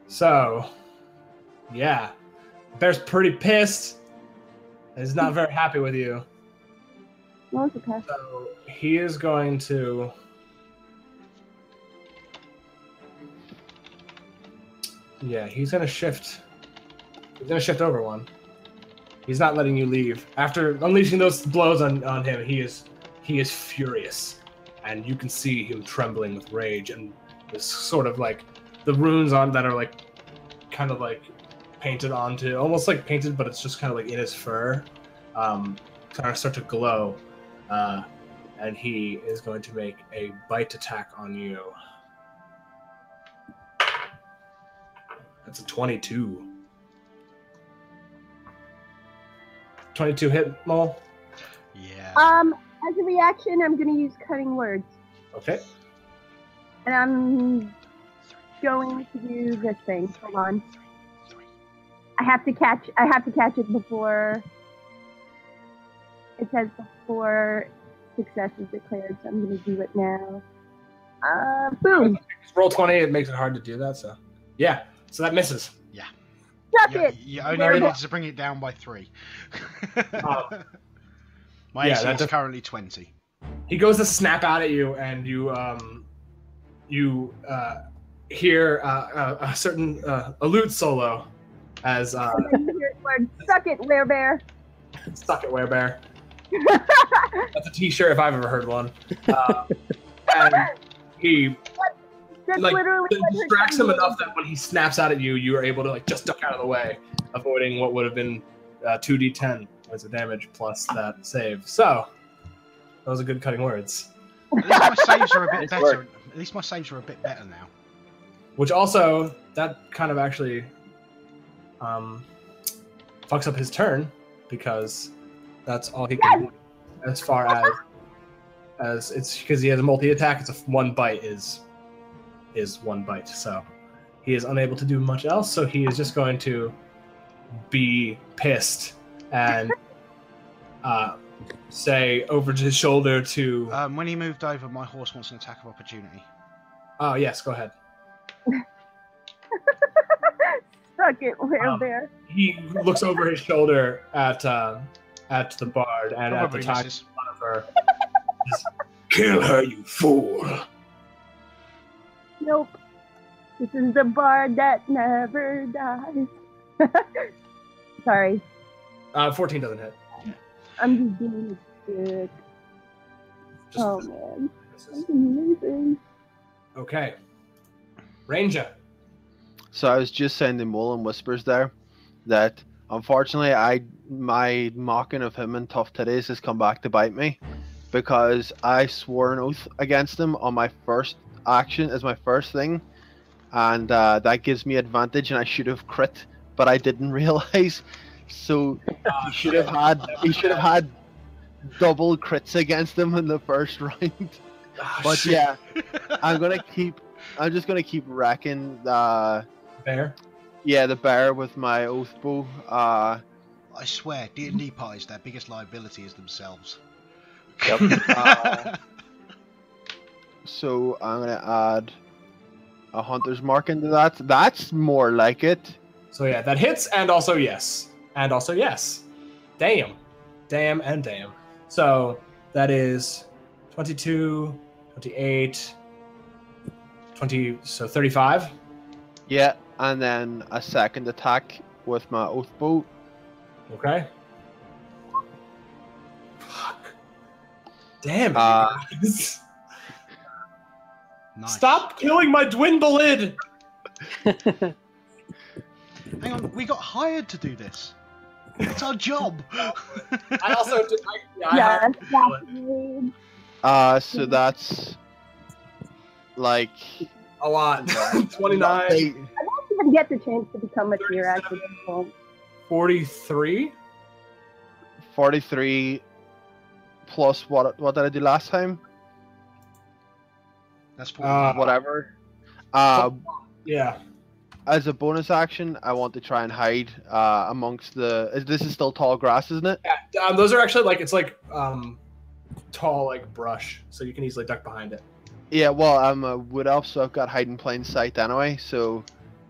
So, yeah, Bear's pretty pissed. He's not very happy with you. No, it's okay. So he is going to. Yeah, he's gonna shift. He's gonna shift over one. He's not letting you leave. After unleashing those blows on him, he is furious, and you can see him trembling with rage, and this sort of like the runes on that are like kind of like painted onto, almost like painted, but it's just kind of like in his fur, kind of start to glow, and he is going to make a bite attack on you. That's a 22. 22 hit, Mole? Yeah. As a reaction, I'm gonna use cutting words. Okay. And I'm going to do this thing. Hold on. I have to catch it before it says before success is declared, so I'm gonna do it now. Boom! Roll 20, it makes it hard to do that, so. Yeah, so that misses. Yeah. Suck it! You only needed to bring it down by 3. My AC is currently 20. He goes to snap out at you, and you hear a certain a lute solo as Suck it, werebear. Suck it, werebear. That's a T-shirt if I've ever heard one. And he That's like literally distracts him enough that when he snaps out at you, you are able to like just duck out of the way, avoiding what would have been 2d10 as a damage plus that save. So that was a good cutting words. At least my saves are a bit better. At least my saves are a bit better now. Which also, that kind of actually fucks up his turn, because that's all he can do as far as it's because he has a multi-attack. It's one bite is one bite, so he is unable to do much else. So he is just going to be pissed and say over to his shoulder to. When he moved over, my horse wants an attack of opportunity. Oh yes, go ahead. Suck it, werebear. He looks over his shoulder at the bard and Probably at the tiger misses. in front of her. Kill her, you fool! Nope. This is the bard that never dies. Sorry. 14 doesn't hit. I'm just being a dick. Just Oh man. That's amazing. Okay. Ranger. So I was just saying to Mole and Whispers there that unfortunately my mocking of him and Tough Titties has come back to bite me, because I swore an oath against him on my first action as my first thing, and that gives me advantage, and I should have crit, but I didn't realize. So he should have had double crits against him in the first round. But shit. yeah, I'm just gonna keep wrecking Bear. yeah, the bear with my oath bow. I swear, D&D parties, their biggest liability is themselves. Yep. So I'm gonna add a hunter's mark into that. That's more like it. So yeah, that hits, and also yes. And also yes. Damn. Damn and damn. So that is 22, 28, 20, so 35. Yeah, and then a second attack with my oath bow. Okay. Fuck. Damn it. Nice. Stop killing my dwindled! Hang on, we got hired to do this. It's our job. I also did. Yeah, exactly. So that's like A lot. 29. I don't even get the chance to become a tier after this point. 43? 43 plus what did I do last time? That's 40. whatever. Yeah. As a bonus action, I want to try and hide amongst the. This is still tall grass, isn't it? Yeah. Those are actually like tall like brush, so you can easily duck behind it. Yeah, well, I'm a wood elf, so I've got hide in plain sight anyway, so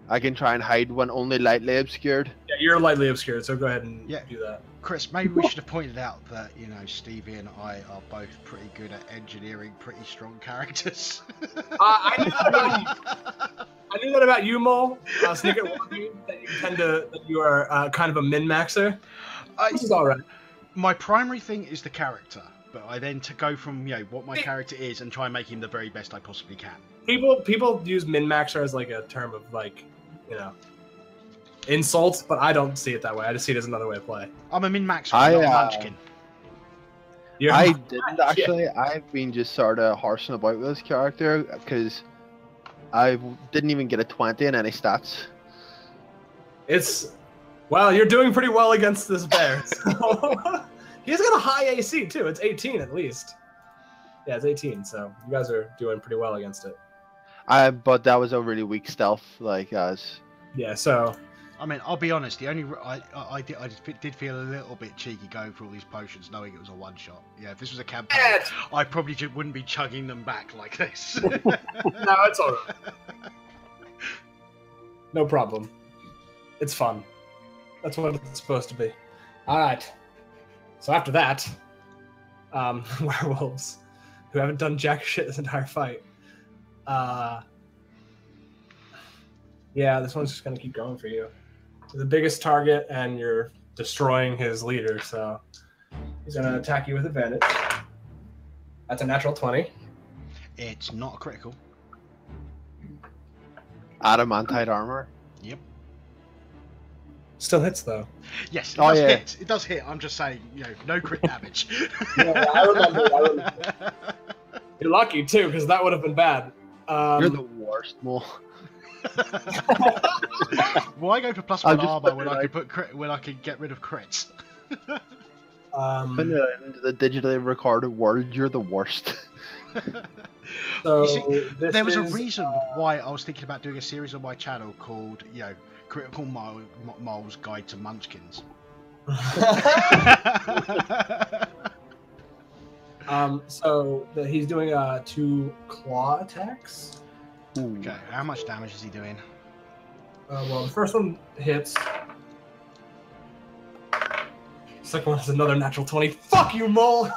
I can try and hide when only lightly obscured. Yeah, you're lightly obscured, so go ahead and do that. Chris, maybe we should have pointed out that, you know, Stevie and I are both pretty good at engineering pretty strong characters. I knew that about you, Mole. Snicket warned that you are kind of a min-maxer. This is all right. My primary thing is the character, but I then go from, you know, what my character is and try and make him the very best I possibly can. People use min-maxer as like a term of like, you know, insults, but I don't see it that way. I just see it as another way to play. I'm a min-maxer, not a munchkin. I didn't actually. I've been just sort of horsing about with this character because I didn't even get a 20 in any stats. Well, you're doing pretty well against this bear. So. He's got a high AC too. It's 18 at least. Yeah, it's 18. So you guys are doing pretty well against it. But that was a really weak stealth, like as. Yeah. So. I mean, I'll be honest. The only I did feel a little bit cheeky going for all these potions, knowing it was a one shot. Yeah, if this was a campaign, I probably wouldn't be chugging them back like this. No, it's all right. No problem. It's fun. That's what it's supposed to be. All right. So after that, werewolves, who haven't done jack shit this entire fight. Yeah, this one's just gonna keep going for you. The biggest target, and you're destroying his leader, so he's gonna attack you with advantage. That's a natural 20. It's not a critical. Adamantite armor. Yep. Still hits though. Yes, it does hit. It does hit. I'm just saying, you know, no crit damage. Yeah, I remember. You're lucky too, because that would have been bad. You're the worst, Mo. Why go for +1 armor when I could when I could get rid of crits? In the digitally recorded world, you're the worst. So you see, there was a reason why I was thinking about doing a series on my channel called, you know, Critical Mole's Guide to Munchkins. So he's doing 2 claw attacks. Ooh. Okay, how much damage is he doing? Well, the first one hits. Second one is another natural 20. Fuck you, Mole!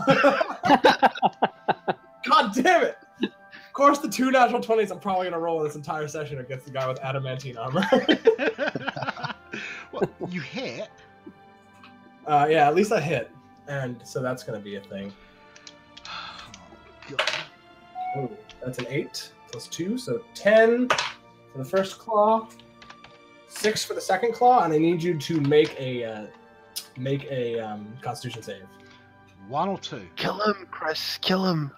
God damn it! Of course, the 2 natural 20s I'm probably gonna roll in this entire session against the guy with adamantine armor. Well, you hit. Yeah, at least I hit, and so that's gonna be a thing. Oh, God. Ooh, that's an 8 plus 2, so 10 for the first claw, 6 for the second claw, and I need you to make a Constitution save. 1 or 2? Kill him, Chris. Kill him.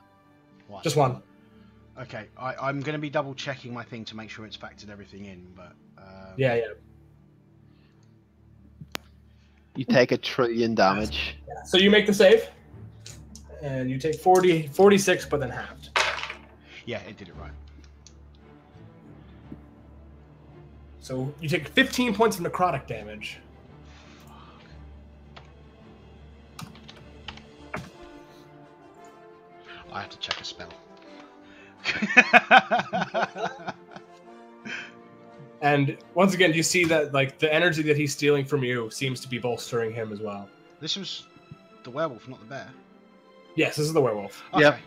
1. Just 1. Okay, I'm going to be double checking my thing to make sure it's factored everything in, but... Yeah. You take 1 trillion damage. Yeah. So you make the save, and you take 46, but then halved. Yeah, it did it right. So you take 15 points of necrotic damage. I have to check a spell. And once again, you see that like the energy that he's stealing from you seems to be bolstering him as well. This was the werewolf, not the bear. Yes, this is the werewolf. Okay. Yep.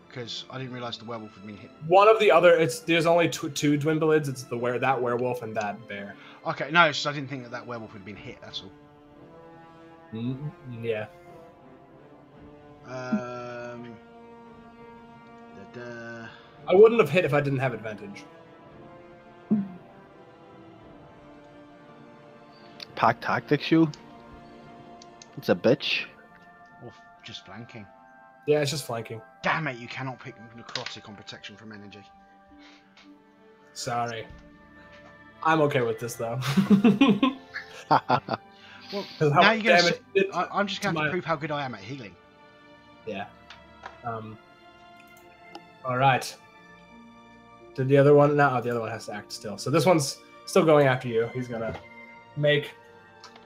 Because I didn't realise the werewolf had been hit. One of the other, there's only two Dwimbleids. It's that werewolf and that bear. Okay, no, so I didn't think that werewolf had been hit. That's all. Yeah. I wouldn't have hit if I didn't have advantage. Pack tactics, you. It's a bitch. Or just flanking. Yeah, it's just flanking. Damn it, you cannot pick necrotic on protection from energy. Sorry. I'm okay with this though. Well, now you're going to... I'm just going to prove how good I am at healing. Yeah. All right. Did the other one? No, the other one has to act still. So this one's still going after you. He's gonna make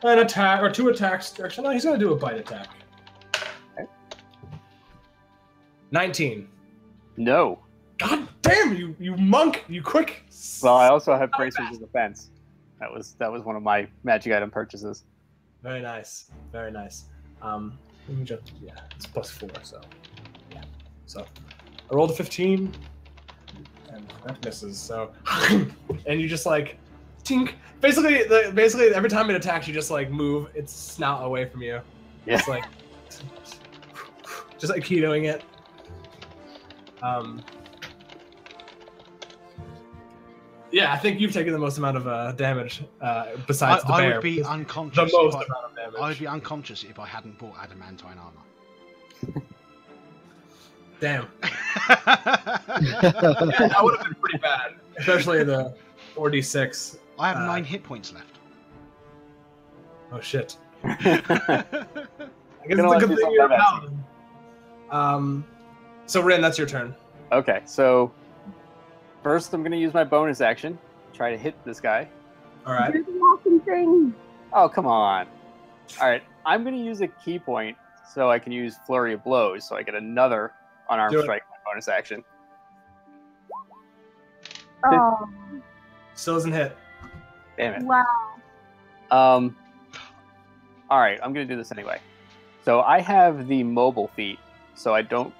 an attack or 2 attacks. Actually, no, he's gonna do a bite attack. Okay. 19. No. God damn you monk! You quick. Well, I also have bracers of defense. That was one of my magic item purchases. Very nice. Very nice. Let me just, it's +4, so yeah. So I rolled a 15, and that misses. So, and you just like, tink. Basically, every time it attacks, you just like move its snout away from you. Yeah. It's like, just like keying it. Yeah, I think you've taken the most amount of damage besides the bear. I would be unconscious. The most amount of damage. I would be unconscious if I hadn't bought adamantine armor. Damn. That would have been pretty bad, especially the 4d6. I have 9 hit points left. Oh shit. I guess it's a good thing you're a paladin. So Rin, that's your turn. Okay, so first I'm going to use my bonus action, try to hit this guy. All right. Do the walking thing. Oh, come on. All right, I'm going to use a key point so I can use Flurry of Blows so I get another unarmed strike with my bonus action. Oh, Still doesn't hit. Damn it. wow. All right, I'm going to do this anyway. So I have the mobile feat, so I don't...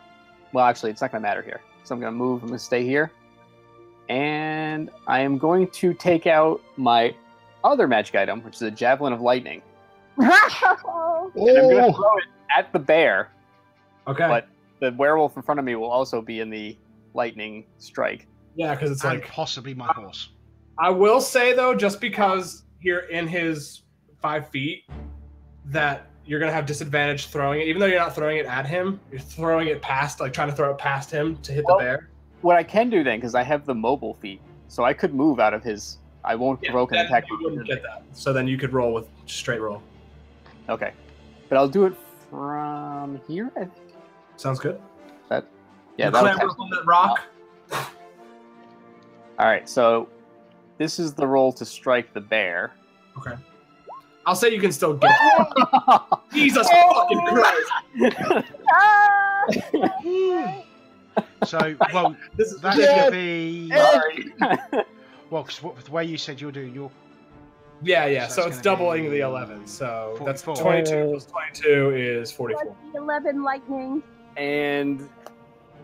Well, actually, it's not going to matter here. So I'm going to move. I'm going to stay here. And I am going to take out my other magic item, which is a Javelin of Lightning. And I'm going to throw it at the bear. Okay. But the werewolf in front of me will also be in the lightning strike. Yeah, because it's And like... possibly my horse. I will say, though, just because you're in his 5 feet, that you're going to have disadvantage throwing it. Even though you're not throwing it at him, you're throwing it past, like trying to throw it past him to hit the bear. What I can do then, because I have the mobile feat, so I could move out of his... I won't provoke an attack. You wouldn't get that. So then you could roll with straight roll. Okay. But I'll do it from here, I think. Sounds good. Yeah, You that'll clamber catch on that rock. All right, so this is the roll to strike the bear. Okay. I'll say you can still get it. Jesus fucking Christ. So, well, This is that's ridiculous. going to be... Sorry. Well, because the way you said you're doing your... Yeah. So So it's it's gonna doubling be the 11. So that's 44. 22 plus 22 is 44. What's the 11 lightning? And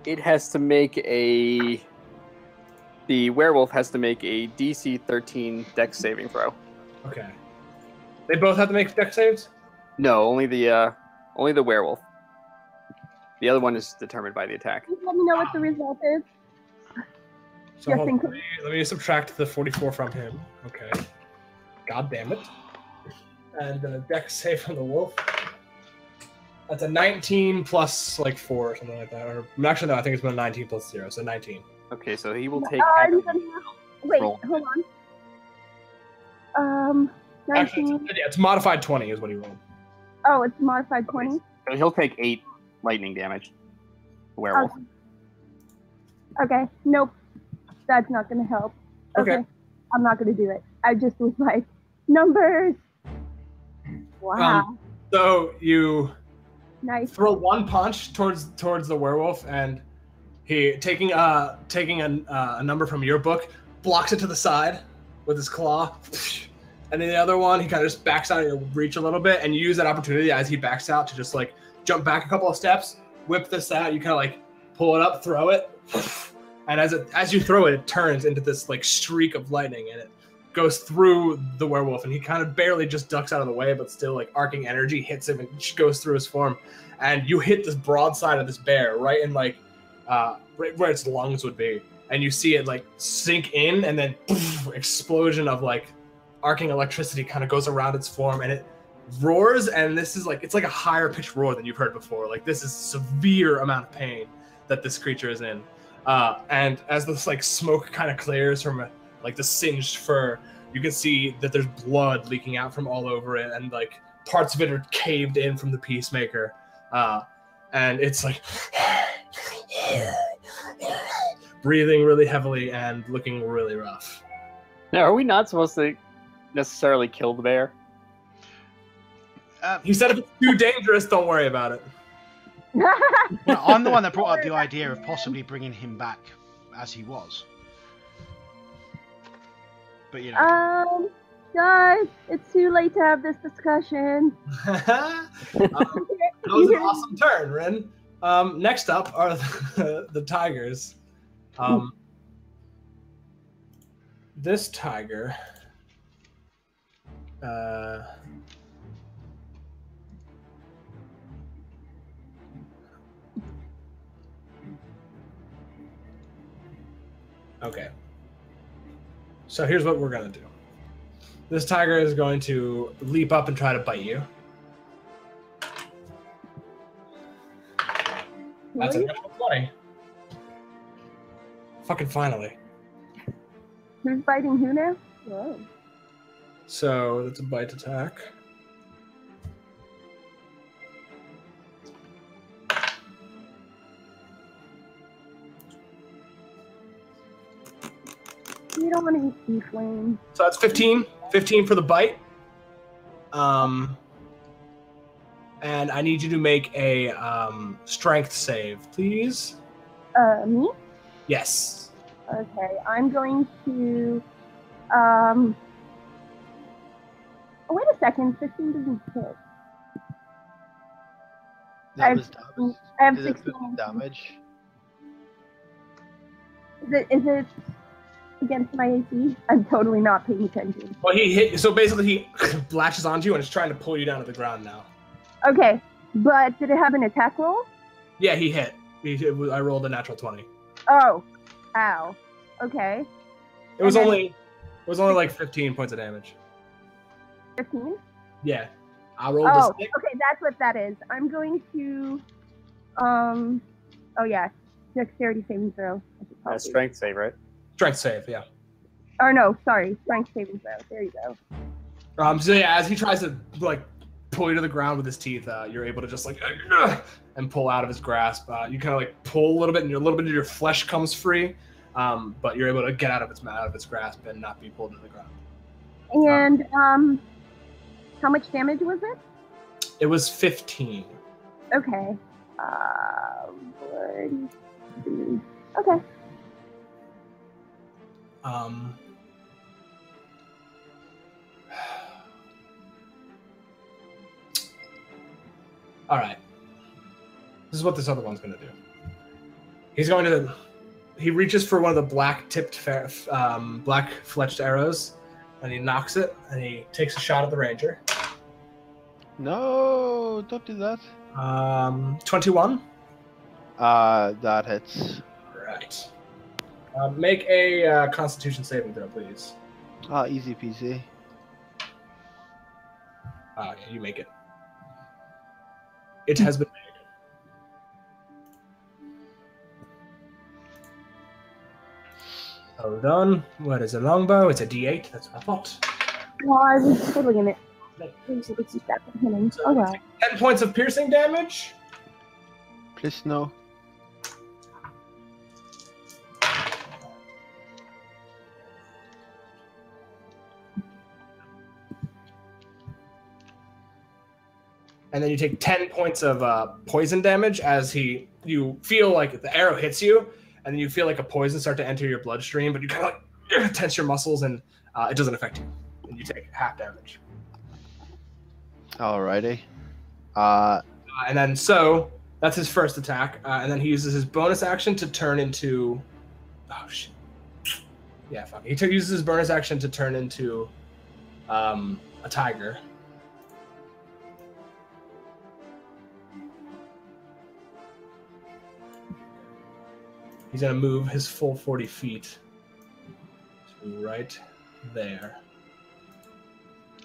it has to make a... The werewolf has to make a DC 13 Dex saving throw. Okay. They both have to make dex saves? No, only the werewolf. The other one is determined by the attack. Can you let me know what the result is? So Yes, hold in on, let me subtract the 44 from him. Okay. God damn it. And the dex save from the wolf. That's a 19 plus like 4 or something like that. Or actually no, I think it's been a 19 plus 0, so 19. Okay, so he will take... Wait, roll. hold on. 19. Actually, it's modified 20 is what he rolled. Oh, it's modified 20. So he'll take 8 lightning damage. The werewolf. Okay, nope. That's not going to help. Okay. I'm not going to do it. I just was like, numbers. Wow. So you Nice. throw one punch towards the werewolf, and he taking a number from your book, blocks it to the side with his claw, and then the other one he kind of just backs out of your reach a little bit, and you use that opportunity as he backs out to just like jump back a couple of steps, whip this out. You kind of like pull it up, throw it, and as you throw it, it turns into this like streak of lightning, and it goes through the werewolf, and he kind of barely just ducks out of the way, but still like arcing energy hits him and goes through his form, and you hit this broadside of this bear right in like right where its lungs would be, and you see it like sink in, and then poof, explosion of like arcing electricity kind of goes around its form, and it roars, and this is like, it's like a higher pitched roar than you've heard before. Like this is severe amount of pain that this creature is in, and as this like smoke kind of clears from like the singed fur, you can see that there's blood leaking out from all over it, and like parts of it are caved in from the peacemaker, and it's like breathing really heavily and looking really rough. Now, are we not supposed to necessarily kill the bear? He said if it's too dangerous, don't worry about it. Well, I'm the one that brought up the idea of possibly bringing him back as he was. But you know. Guys, it's too late to have this discussion. That was an awesome turn, Rin. Next up are the tigers. This tiger. Okay. So here's what we're gonna do. This tiger is going to leap up and try to bite you. That's a natural 20. Fucking finally. Who's biting who now? Whoa. So that's a bite attack. You don't want to eat Tiefling. So that's 15. 15 for the bite. And I need you to make a strength save, please. Me? Yes. Okay, I'm going to, oh, wait a second, 15 doesn't hit. That was damage. I have Is it 16 damage? Is it against my AC? I'm totally not paying attention. Well, he hit. So basically, he latches onto you and is trying to pull you down to the ground now. Okay, but did it have an attack roll? Yeah, he hit. I rolled a natural 20. Oh, ow. Okay. It was only like 15 points of damage. 15? Yeah. I rolled Oh, a stick. okay, that's what that is. I'm going to, oh yeah, dexterity saving throw. Strength save, right? Strength save, yeah. Or no, sorry, strength saving throw. There you go. So yeah, as he tries to like pull you to the ground with his teeth, you're able to just like and pull out of his grasp. You kind of like pull a little bit, and a little bit of your flesh comes free, but you're able to get out of its grasp and not be pulled to the ground. And how much damage was it? It was 15. Okay. Okay. All right. This is what this other one's going to do. He reaches for one of the black-tipped, black-fletched arrows, and he knocks it, and he takes a shot at the ranger. No, don't do that. 21. That hits. Right. Make a Constitution saving throw, please. Easy peasy. Yeah, you make it. It has been made. Hold on. What is a longbow? It's a D8. That's what I thought. Well, I was totally in it. Usually keep that from hitting. So Oh well. 10 points of piercing damage. Please no. And then you take 10 points of poison damage as you feel like the arrow hits you, and then you feel like a poison start to enter your bloodstream, but you kind of like tense your muscles, and it doesn't affect you. And you take half damage. Alrighty. And then so that's his first attack, and then he uses his bonus action to turn into. Oh shit. Yeah, fuck. He uses his bonus action to turn into a tiger. He's going to move his full 40 feet to right there.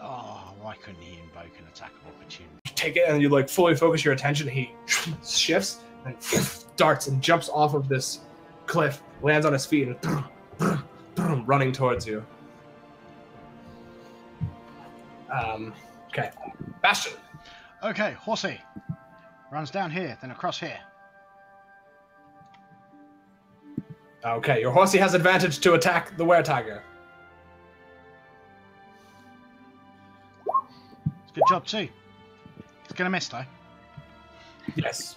Oh, why couldn't he invoke an attack of opportunity? You take it and you like fully focus your attention. He shifts and darts and jumps off of this cliff, lands on his feet, and running towards you. Okay. Bastion. Okay, Horsey. Runs down here, then across here. Okay, your horsey has advantage to attack the were-tiger. It's a good job too. It's gonna miss though. Yes,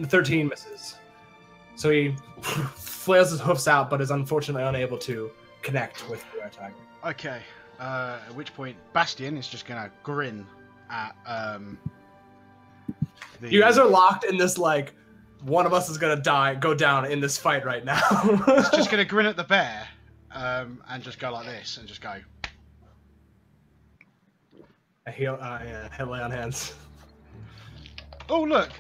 13 misses. So he flails his hoofs out, but is unfortunately unable to connect with the were-tiger. Okay. At which point, Bastion is just gonna grin at You guys are locked in this, like, one of us is gonna go down in this fight right now. It's just gonna grin at the bear, and just go like this, and just go. I heal, head lay on hands. Oh look!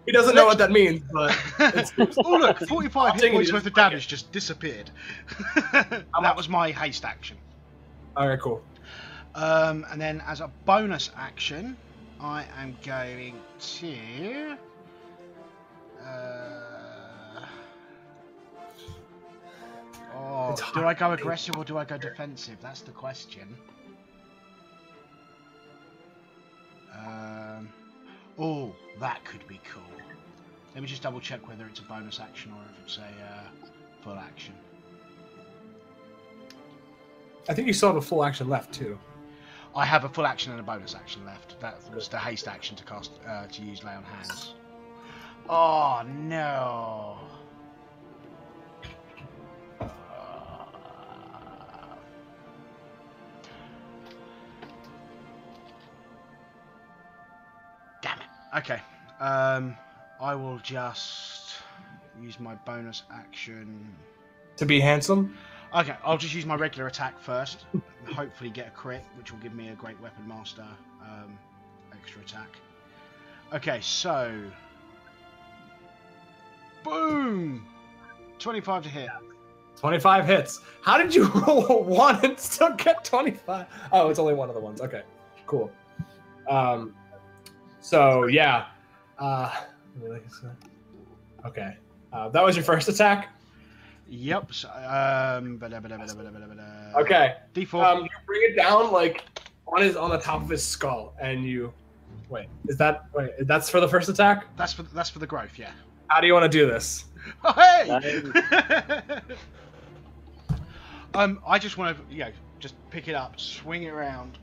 He doesn't know what that means, but it's, oh look! 45 hit points worth of damage just disappeared. That was my haste action. Alright, cool. And then as a bonus action, I am going to. Do I go aggressive or do I go defensive? That's the question. Oh, that could be cool. Let me just double check whether it's a bonus action or if it's a full action. I think you still have a full action left too. I have a full action and a bonus action left. That was the haste action to cast to use lay on hands. Oh no! Damn it. Okay. I will just use my bonus action. To be handsome? Okay, I'll just use my regular attack first. And hopefully get a crit, which will give me a Great Weapon Master extra attack. Okay, so... Boom! 25 to hit. 25 hits. How did you roll a 1 and still get 25? Oh, it's only one of the ones. Okay, cool. So, yeah. Okay. That was your first attack? Yep. So, okay. D4. You bring it down like on the top of his skull, and you that's for the first attack? That's for the growth, yeah. How do you want to do this? Oh, hey! I just want to, just pick it up, swing it around,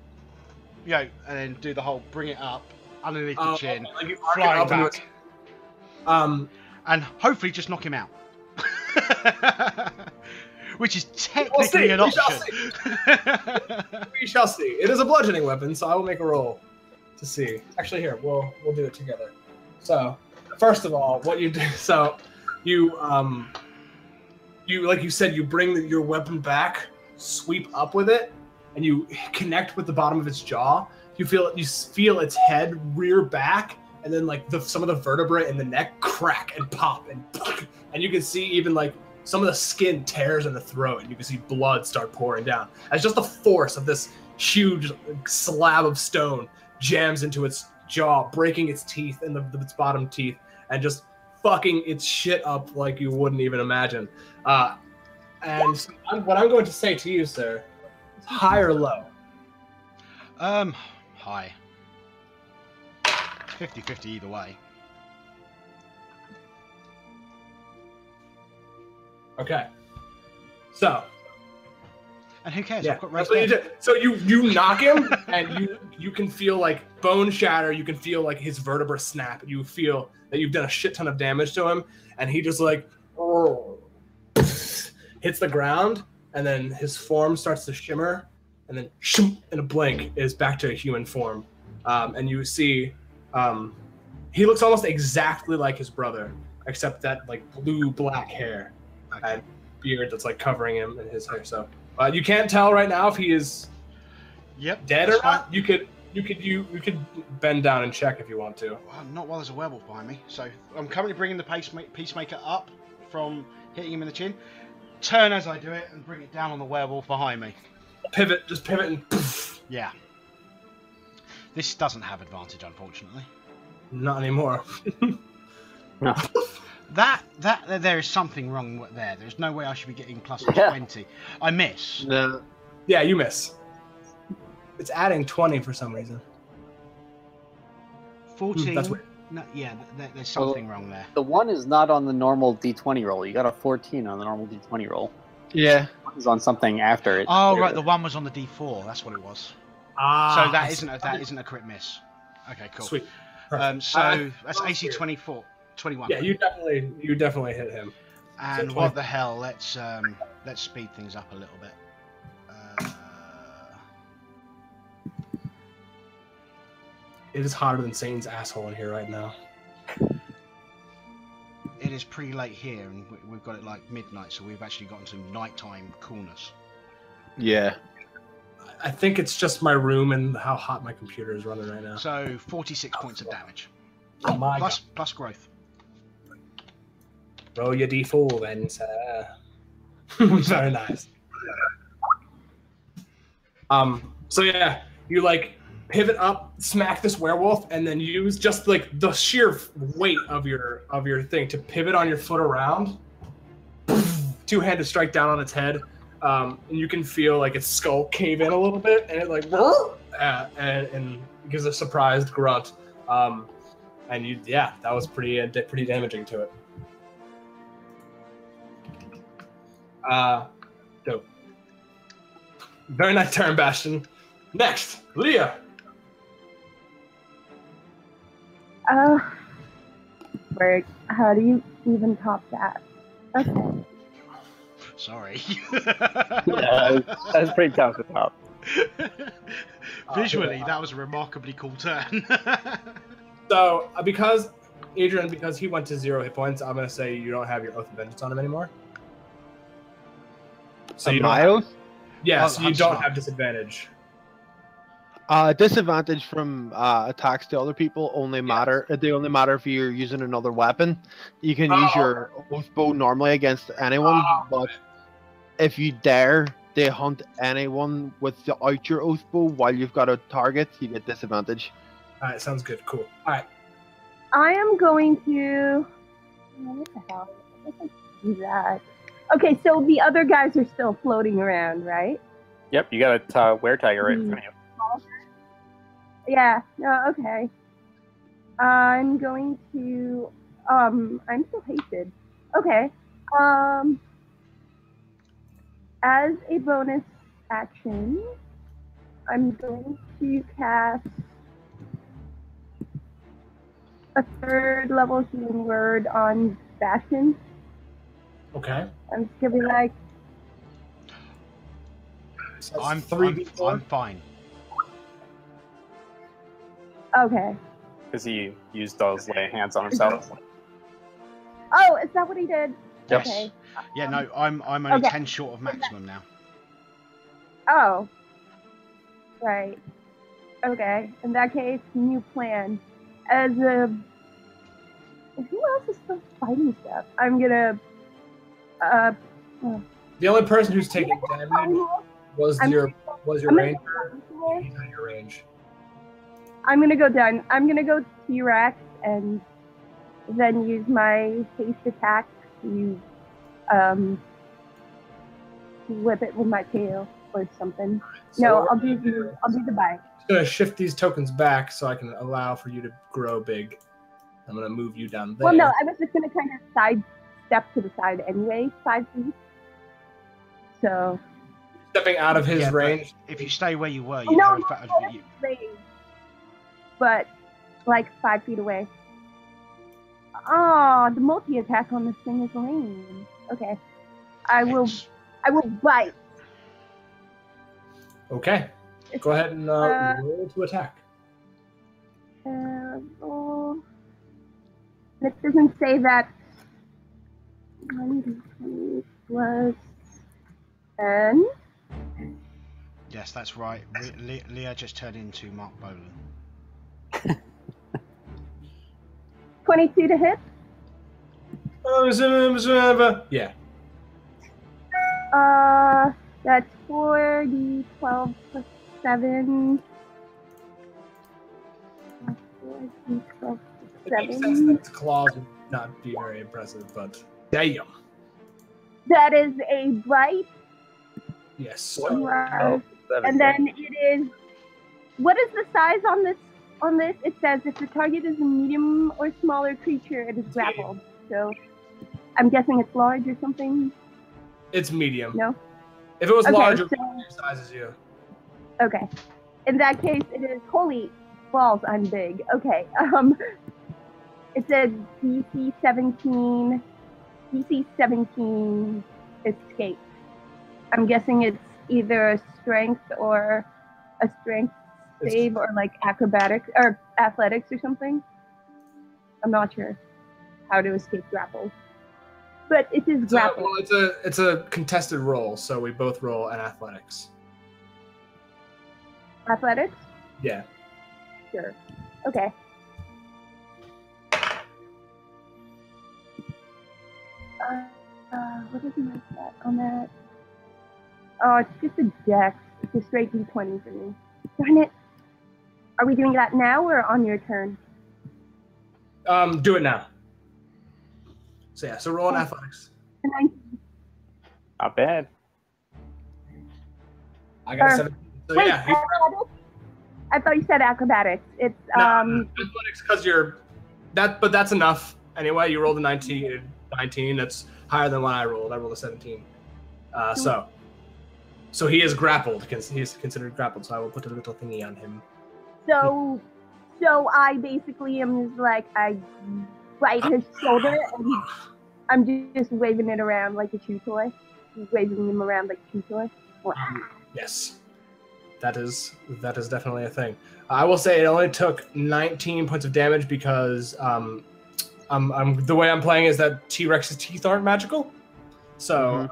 and then do the whole bring it up underneath the chin, like flying back, and hopefully just knock him out. Which is technically an option. We shall see. It is a bludgeoning weapon, so I will make a roll to see. Actually, here we'll do it together. So, first of all, what you do? So, you like you said, you bring your weapon back, sweep up with it, and you connect with the bottom of its jaw. You feel its head rear back, and then like some of the vertebrae in the neck crack and pop and you can see even like some of the skin tears in the throat, and you can see blood start pouring down as just the force of this huge slab of stone jams into its jaw, breaking its teeth and its bottom teeth, and just fucking its shit up like you wouldn't even imagine. And what I'm going to say to you, sir, is high or low? High. 50-50 either way. Okay. So. And who cares? Yeah, I've got that's what you do. So you knock him, and you can feel like bone shatter. You can feel like his vertebrae snap. You feel that you've done a shit ton of damage to him, and he just like hits the ground, and then his form starts to shimmer, and then in a blink is back to a human form, and you see he looks almost exactly like his brother, except that like blue-black hair and beard that's like covering him and his hair. So you can't tell right now if he is dead or not. You could bend down and check if you want to. Well, not while there's a werewolf behind me. So I'm currently bringing the peacemaker up from hitting him in the chin. Turn as I do it and bring it down on the werewolf behind me. Pivot and poof. Yeah. This doesn't have advantage, unfortunately. Not anymore. No. That there is something wrong there. There's no way I should be getting plus 20. I miss. No. Yeah, you miss. It's adding 20 for some reason. 14. That's weird. No, yeah, there's something wrong there. The 1 is not on the normal D20 roll. You got a 14 on the normal D20 roll. Yeah. It's on something after it. Oh, right, the 1 was on the D4. That's what it was. Ah, So that isn't a crit miss. Okay, cool. Sweet. So that's AC 24, 21. Yeah, you definitely hit him. And So what the hell? Let's speed things up a little bit. It is hotter than Satan's asshole in here right now. It is pretty late here, and we've got it like midnight, so we've actually gotten some nighttime coolness. Yeah. I think it's just my room and how hot my computer is running right now. So 46 points of damage. Oh my God. Plus growth. Roll your D4 then, sir. Very nice. So yeah, you like pivot up, smack this werewolf, and then use just like the sheer weight of your thing to pivot on your foot around. Two-handed strike down on its head. And you can feel like its skull cave in a little bit, and it like and gives a surprised grunt. And that was pretty damaging to it. Dope. Very nice turn, Bastion. Next, Leah. Word. How do you even top that? Okay. Sorry. Yeah, that's pretty tough to top. Visually, that was a remarkably cool turn. So, because he went to 0 hit points, I'm gonna say you don't have your Oath of Vengeance on him anymore. So you Miles? so you don't have disadvantage. Disadvantage from attacks to other people only matter. They only matter if you're using another weapon. You can use your oath bow normally against anyone, but if you dare to hunt anyone without your oath bow while you've got a target, you get disadvantage. All right, sounds good. Cool. All right. I am going to. What the hell? I can do that. Okay, so the other guys are still floating around, right? Yep, you got a were-tiger right in front of you. Yeah. No. Okay. I'm going to. I'm still hasted. Okay. As a bonus action, I'm going to cast a 3rd level healing word on Bastion. Okay. I'm just gonna be like, I'm fine. okay. Because he used those lay hands on himself. Oh, is that what he did? Yep. Okay. Yeah, no, I'm only 10 short of maximum now. Oh. Right. Okay. In that case, new plan. As a... Who else is still fighting stuff? I'm gonna... The only person who's taking damage was your ranger. He's on your range. I'm gonna go down. I'm gonna go T-Rex and then use my haste attack to whip it with my tail or something. So No, I'll do the bite. I'm gonna shift these tokens back so I can allow for you to grow big. I'm gonna move you down there. Well, no, I was just gonna kind of step to the side anyway, 5 feet. So. Stepping out of his range. If you stay where you were, you No, have no, a fat no, range. But like 5 feet away. Oh, the multi-attack on this thing is lame. Okay. I will bite. Okay. Go ahead and roll to attack. It doesn't say that. 1d20 plus 10. Yes, that's right. Leah just turned into Mark Bolan. 22 to hit. Yeah. That's 4d12 plus 7. 4d12 plus It makes sense that 7. its claws would not be very impressive, but damn. That is a bite. Yes. And then it is. What is the size on this on this, it says if the target is a medium or smaller creature, it is grappled. So I'm guessing it's large or something. It's medium. No? If it was Okay, large, it would so- be the same size as you. Okay. In that case, it is holy balls. I'm big. Okay. It says DC 17. DC 17 escape. I'm guessing it's either a strength or a strength save or like acrobatics or athletics or something. I'm not sure how to escape grapple. But it is grapple. Well, it's a contested roll, so we both roll an athletics. Athletics? Yeah. Sure. Okay. What is my stat on that? Oh, it's just a dex. It's a straight d20 for me. Darn it. Are we doing that now or on your turn? Do it now. So yeah, so roll an athletics. A 19. Not bad. I got a Or- 17. So Wait, yeah, athletics? I thought you said acrobatics. It's athletics because you're that, but that's enough anyway. You rolled a 19. That's higher than what I rolled. I rolled a 17. So he is grappled. He is considered grappled. So I will put a little thingy on him. so I basically am just like I bite his shoulder and I'm just waving it around like a chew toy. Just waving him around like a chew toy. Yes, that is definitely a thing. I will say it only took 19 points of damage because the way I'm playing is that T-Rex's teeth aren't magical, so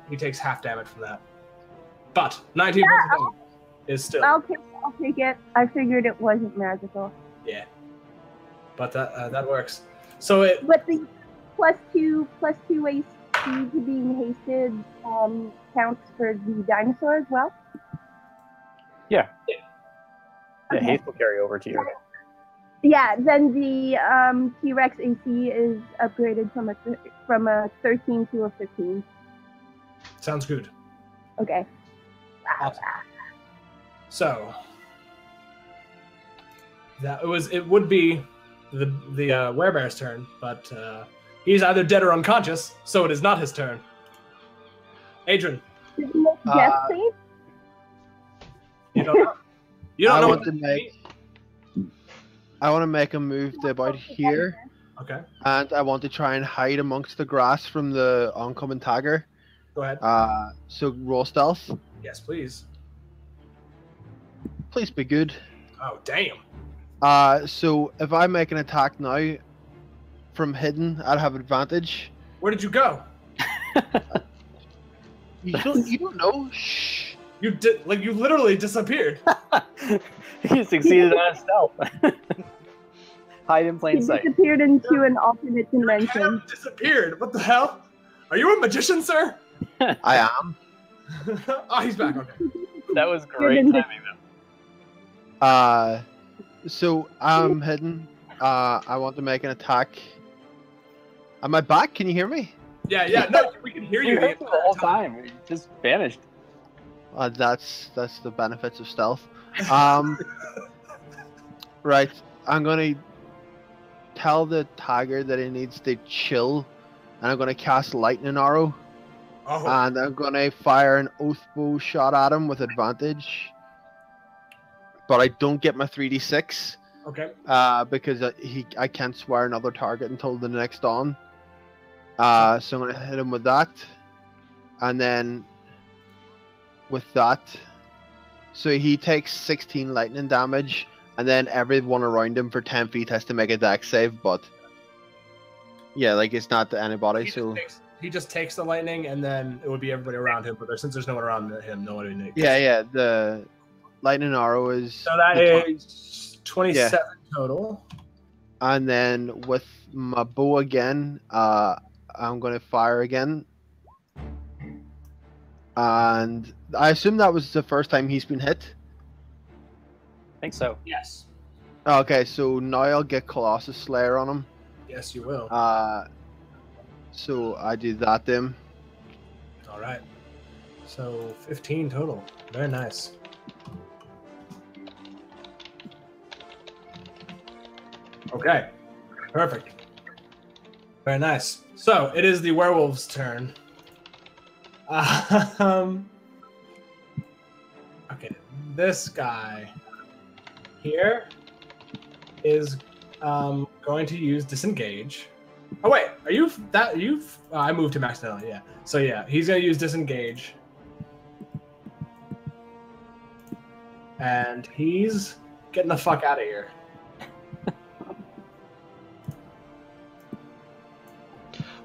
he takes half damage from that. But 19 points of damage is still. I'll take it. I figured it wasn't magical. Yeah, but that works. So it. But the +2 AC to being hasted counts for the dinosaur as well. Yeah, Okay. haste will carry over to you. Yeah, then the T-Rex AC is upgraded from a 13 to a 15. Sounds good. Okay. Awesome. So it would be the werebear's turn, but he's either dead or unconscious, so it is not his turn. Adran, Did you make a death save? you don't know. You don't I know want what to make. I want to make a move to about here, Okay, and I want to try and hide amongst the grass from the oncoming tagger. go ahead. So roll stealth. Yes, please. Please be good. Oh, damn. So if I make an attack now from hidden, I'll have advantage. Where did you go? You don't know. Shh. You literally disappeared. He succeeded on stealth. Hide in He plain sight. disappeared into an alternate Your dimension. cat disappeared. What the hell? Are you a magician, sir? I am. Oh, he's back. Okay. That was great timing, though. So I'm hidden. I want to make an attack. Am I back? Can you hear me? Yeah. No, we can hear you You heard the whole time. It just vanished. That's the benefits of stealth. Right. I'm gonna tell the tagger that he needs to chill, and I'm gonna cast lightning arrow, Oh, and I'm gonna fire an oath bow shot at him with advantage. But I don't get my 3d6 okay. because I can't swear another target until the next dawn. So I'm gonna hit him with that, and then with that, so he takes 16 lightning damage, and then everyone around him for 10 feet has to make a dex save. But yeah, like it's not to anybody. He just takes the lightning, and then it would be everybody around him. But since there's no one around him, no one would. Yeah. The lightning arrow is. So that is 27 total. And then with my bow again, I'm gonna fire again. And I assume that was the first time he's been hit. I think so. Yes. Okay, so now I'll get Colossus Slayer on him. Yes, you will. So I do that then. All right. So 15 total. Very nice. Okay. Perfect. Very nice. So it is the werewolf's turn. Okay, this guy here is going to use disengage. Oh wait, are you that you? I moved him accidentally. Yeah. So yeah, he's gonna use disengage, and he's getting the fuck out of here.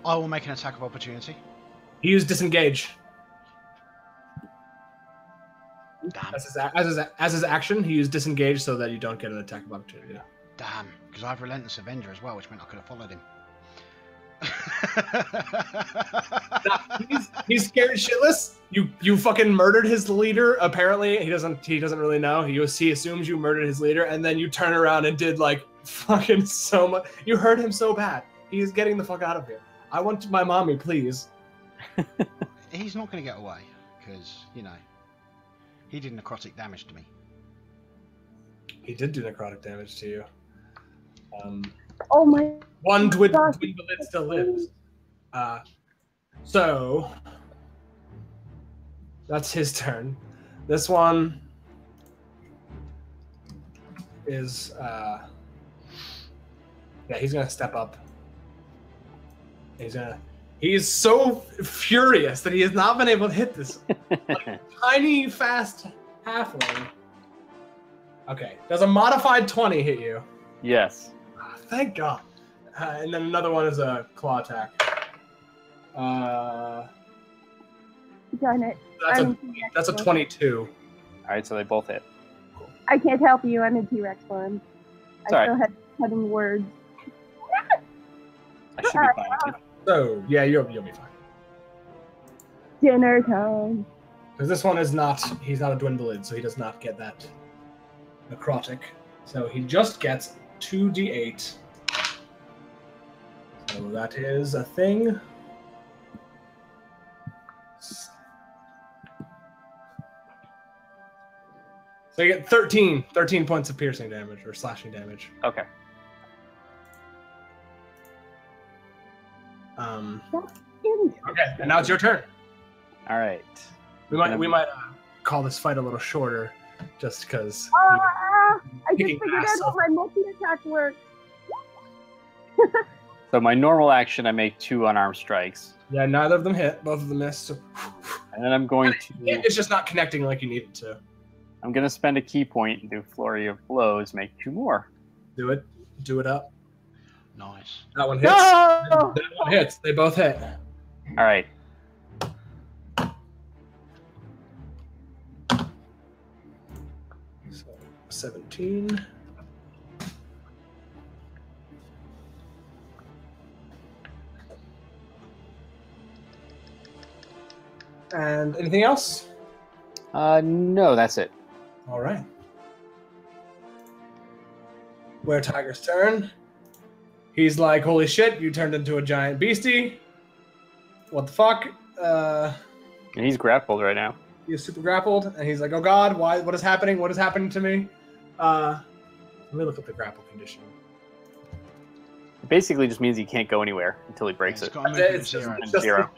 I will make an attack of opportunity. He used disengage. Damn. As his action, he used disengage so that you don't get an attack of opportunity. Damn. Because I have Relentless Avenger as well, which meant I could have followed him. He's scared shitless. You fucking murdered his leader. Apparently, he doesn't really know. He assumes you murdered his leader, and then you turn around and did like fucking so much. You hurt him so bad. He's getting the fuck out of here. I want my mommy, please. He's not going to get away because he did necrotic damage to me. He did do necrotic damage to you. Oh my. One gosh. Dwindleid still lives. So that's his turn. This one is he's gonna step up. He's so furious that he has not been able to hit this tiny fast halfling. Okay, does a modified 20 hit you? Yes. Thank God. And then another one is a claw attack. Darn it. That's a 22. All right, so they both hit. I can't help you. I'm in T-Rex form. I Sorry. still have cutting words. I should be fine. So yeah, you'll be fine. Dinner time. Because this one is not. He's not a Dwindleid, so he does not get that necrotic. So he just gets 2d8. So that is a thing. So you get 13 points of piercing damage or slashing damage. Okay. Okay, and now it's your turn. All right. We might call this fight a little shorter, just because. I just Kicking figured ass out how my multi-attack works. So my normal action, I make 2 unarmed strikes, Yeah, neither of them hit. Both of them miss. So and then I'm going to. it's just not connecting like you need it to. I'm going to spend a key point and do flurry of blows, make 2 more. Do it. Do it up. Nice. That one hits. No! That one hits. They both hit. All right. So 17. And anything else? No, that's it. All right. Were Tiger's turn. He's like, holy shit, you turned into a giant beastie. What the fuck? And he's grappled right now. He's super grappled, and he's like, oh god, why? What is happening? What is happening to me? Let me look up the grapple condition. It basically just means he can't go anywhere until he breaks It's it. got a movement It's just, zero. it's just Zero.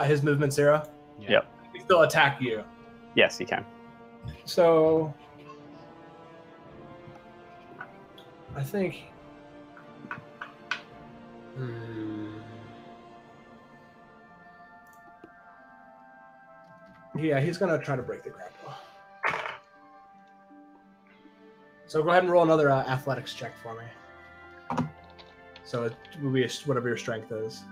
his movement 0. Yeah. Yep. He can still attack you. Yes, he can. So I think yeah, he's gonna try to break the grapple. So go ahead and roll another athletics check for me. So it will be whatever your strength is.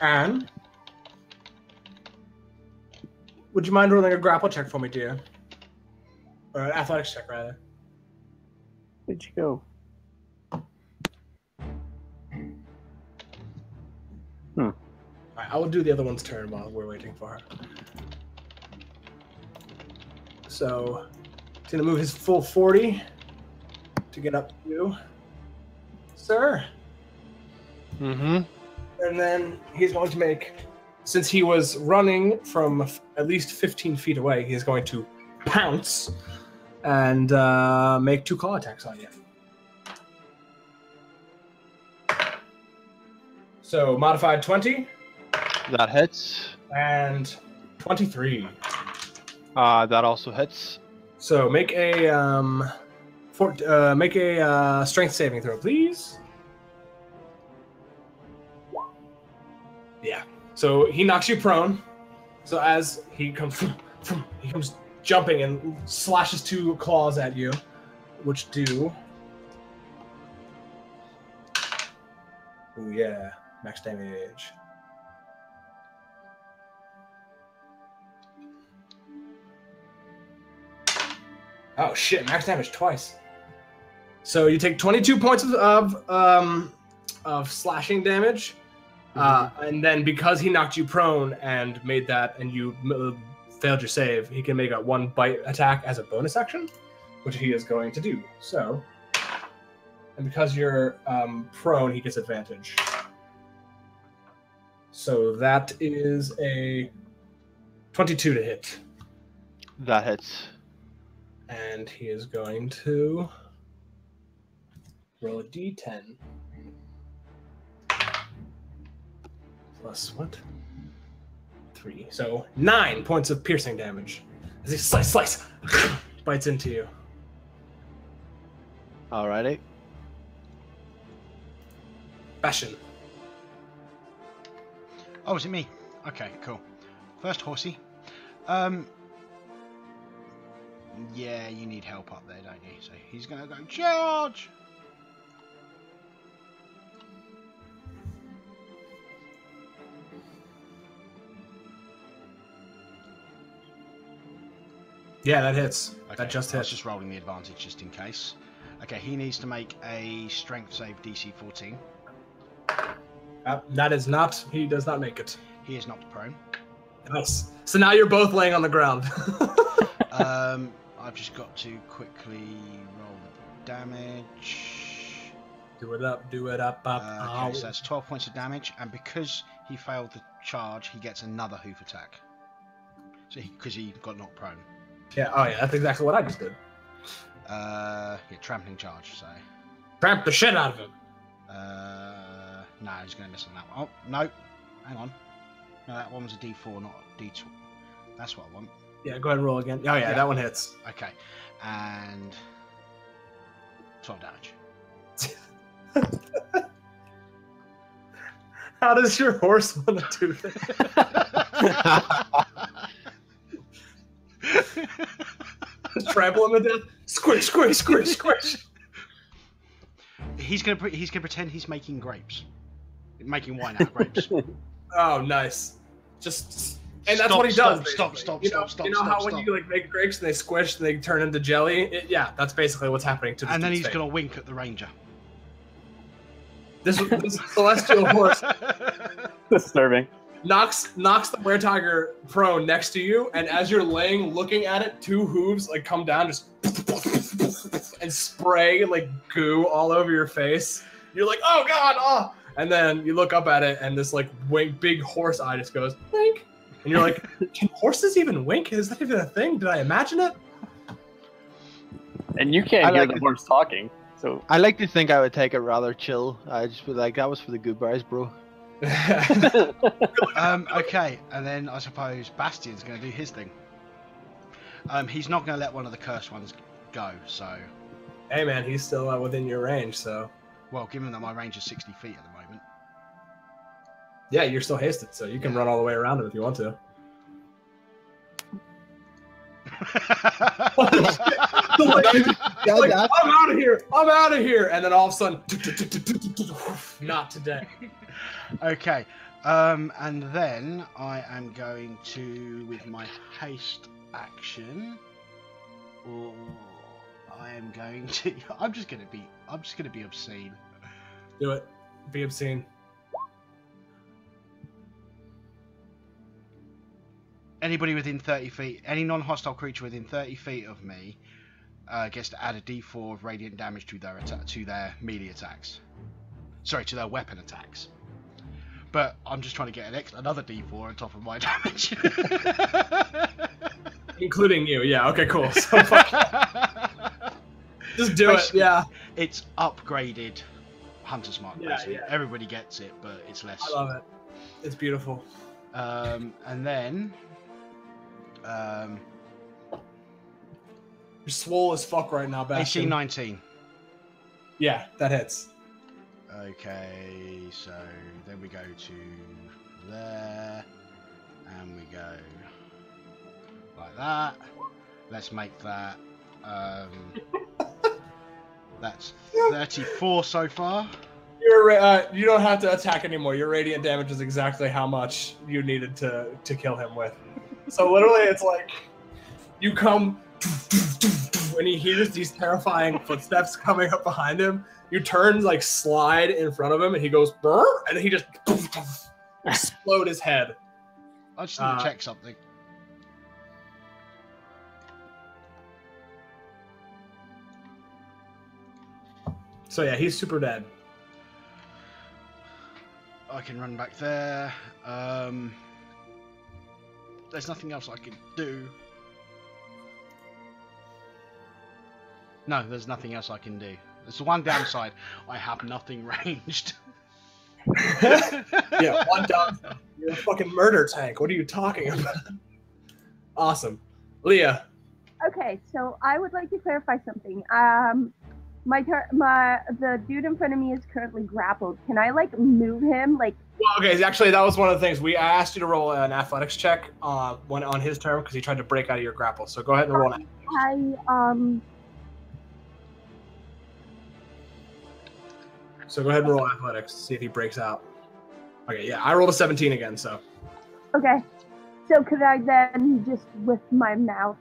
Anne, would you mind rolling a grapple check for me, dear? Or an athletics check, rather. Where'd you go? All right, I will do the other one's turn while we're waiting for her. So he's gonna move his full 40. to get up to you, sir. Mm-hmm. And then he's going to make, since he was running from at least 15 feet away, he's going to pounce and make 2 claw attacks on you. So modified 20 That hits. and 23. That also hits. So make a strength saving throw, please. Yeah. So he knocks you prone. So as he comes jumping and slashes 2 claws at you, which do. Oh yeah, max damage. Oh shit, max damage twice. So you take 22 points of slashing damage. And then because he knocked you prone and made that, and you failed your save, he can make a 1 bite attack as a bonus action, which he is going to do. So, and because you're prone, he gets advantage. So that is a 22 to hit. That hits. And he is going to roll a d10. Plus what? 3. So 9 points of piercing damage. As he slice, bites into you. Alrighty. Bastion. Oh, is it me? Okay, cool. First horsey. Yeah, you need help up there, don't you? So he's gonna go charge. Yeah, that hits. Okay, That just I was hits. just rolling the advantage just in case. Okay, he needs to make a strength save DC 14. That is not. He does not make it. He is not prone. Nice. So now you're both laying on the ground. I've just got to quickly roll the damage. Do it up. Okay, so that's 12 points of damage, and because he failed the charge, he gets another hoof attack. So because he got knocked prone. Yeah. Oh yeah. That's exactly what I just did. Yeah, trampling charge. So. Tramp the shit out of him. No, he's going to miss on that one. Oh no, hang on. No, that one was a D4, not a D2. That's what I want. Yeah. Go ahead and roll again. Oh yeah. That one hits. Okay, and 12 damage. How does your horse want to do that? Trample him to death. Squish, squish, squish, squish. He's gonna pretend he's making grapes, making wine out of grapes. Oh, nice. Just and that's what he does. Stop! You know how when you like make grapes and they squish and they turn into jelly? Yeah, that's basically what's happening to. And then he's gonna wink at the ranger. This celestial horse Disturbing. knocks the were-tiger prone next to you, and as you're laying looking at it, 2 hooves like come down just and spray like goo all over your face. You're like, oh god, oh! And then you look up at it, and this like big horse eye just goes wink, and you're like, can horses even wink? Is that even a thing? Did I imagine it? And you can't hear the horse talking. So I like to think I would take it rather chill. I just be like, that was for the good guys, bro. Okay, and then I suppose Bastion's going to do his thing. He's not going to let one of the cursed ones go, so... Hey man, he's still within your range, so... Well, given that my range is 60 feet at the moment. Yeah, you're still hasted, so you can run all the way around him if you want to. Like, I'm out of here! I'm out of here! And then all of a sudden... Not today. Okay, and then I am going to, with my haste action, or I am going to. I'm just gonna be obscene. Do it. Be obscene. Anybody within 30 feet, any non-hostile creature within 30 feet of me, gets to add a d4 of radiant damage to their melee attacks. Sorry, to their weapon attacks. But I'm just trying to get another d4 on top of my damage. Including you, yeah. Okay, cool. So just do it, yeah. It's upgraded Hunter's Mark, basically. Yeah. Everybody gets it, but it's less. I love it. It's beautiful. And then... You're swole as fuck right now, Bastion. AC 19. Yeah, that hits. Okay, so then we go to there, and we go like that. Let's make that. That's 34 so far. You don't have to attack anymore. Your radiant damage is exactly how much you needed to kill him with. So literally, it's like you come when he hears these terrifying footsteps coming up behind him. You turn, like, slide in front of him, and he goes, "Brr," and then he just explode his head. I just need to check something. So yeah, he's super dead. I can run back there. There's nothing else I can do. No, there's nothing else I can do. There's the one downside. I have nothing ranged. Yeah, one downside. You're a fucking murder tank. What are you talking about? Awesome. Leah. Okay, so I would like to clarify something. The dude in front of me is currently grappled. Can I, like, move him? Like. Well, okay. Actually, that was one of the things I asked you to roll an athletics check on his turn because he tried to break out of your grapple. So go ahead and roll an athletics. So go ahead and roll athletics to see if he breaks out. Okay, yeah, I rolled a 17 again, so. Okay. So could I then just, with my mouth,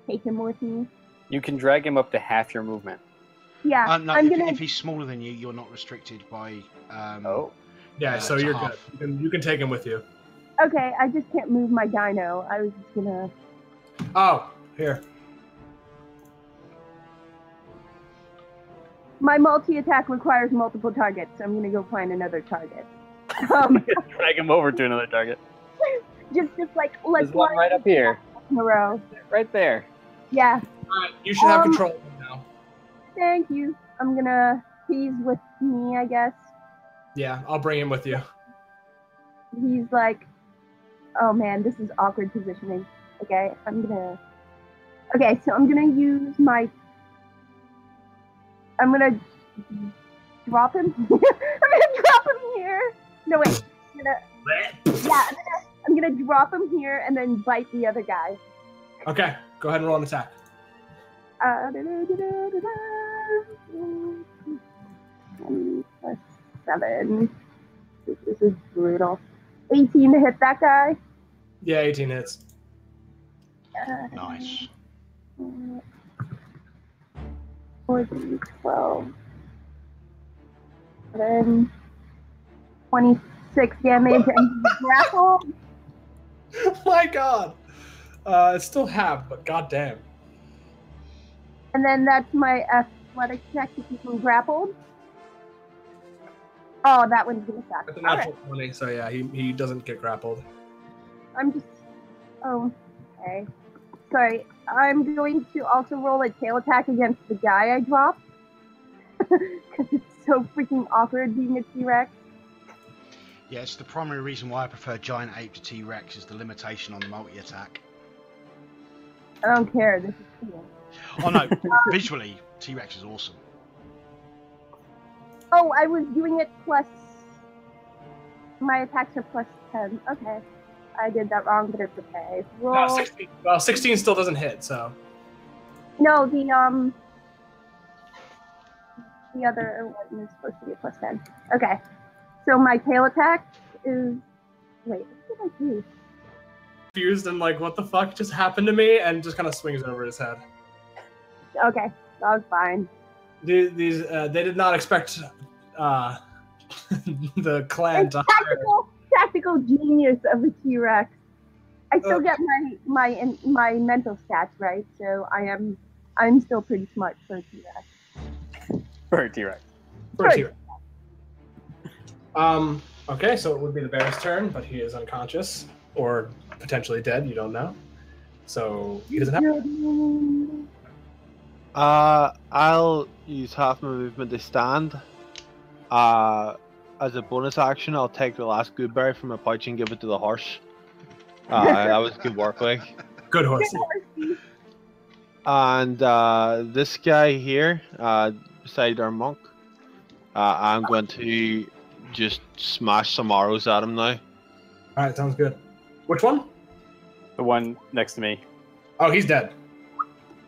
take him with me? You can drag him up to half your movement. Yeah, No, if he's smaller than you, you're not restricted by... Yeah, so you're good. You can take him with you. Okay, I just can't move my dino. I was just gonna... Oh, here. My multi-attack requires multiple targets, so I'm gonna go find another target. Drag him over to another target. just like There's one right up here. In a row. Right there. Yeah. Alright, you should have control of him now. Thank you. I'm gonna... He's with me, I guess. Yeah, I'll bring him with you. He's like... Oh man, this is awkward positioning. Okay, Okay, so I'm gonna use my... I'm gonna drop him. I'm gonna drop him here. No wait. I'm gonna drop him here and then bite the other guy. Okay, go ahead and roll an attack. 7. This is brutal. 18 to hit that guy. Yeah, 18 hits. Nice. 14, 12. Then 26 damage and grapple. My god. It's still half, but goddamn. And then that's my athletic check to keep him grappled. Oh, that one's gonna suck. That's a natural 20, so yeah, he doesn't get grappled. I'm just... Oh, okay. Sorry, I'm going to also roll a tail attack against the guy I dropped. Because it's so freaking awkward being a T-Rex. Yeah, it's the primary reason why I prefer Giant Ape to T-Rex is the limitation on the multi-attack. I don't care, this is cool. Oh no, visually, T-Rex is awesome. Oh, I was doing it plus... My attacks are plus 10. Okay. I did that wrong, but it's okay. Roll... No, 16. Well, 16 still doesn't hit, so... No, the other one is supposed to be a plus 10. Okay. So my tail attack is... Wait, what did I do? Confused and like, what the fuck just happened to me? And just kind of swings over his head. Okay, that was fine. They did not expect the clan to hire. Tactical genius of a T-Rex. I still get my mental stats right, so I am I'm still pretty smart for a T-Rex. For a T-Rex. For a T-Rex. Okay, so it would be the bear's turn, but he is unconscious or potentially dead. You don't know. So he doesn't have. I'll use half my movement to stand. As a bonus action, I'll take the last good berry from my pouch and give it to the horse. That was good work, like. Good horse. And this guy here, beside our monk, I'm going to just smash some arrows at him now. All right, sounds good. Which one? The one next to me. Oh, he's dead.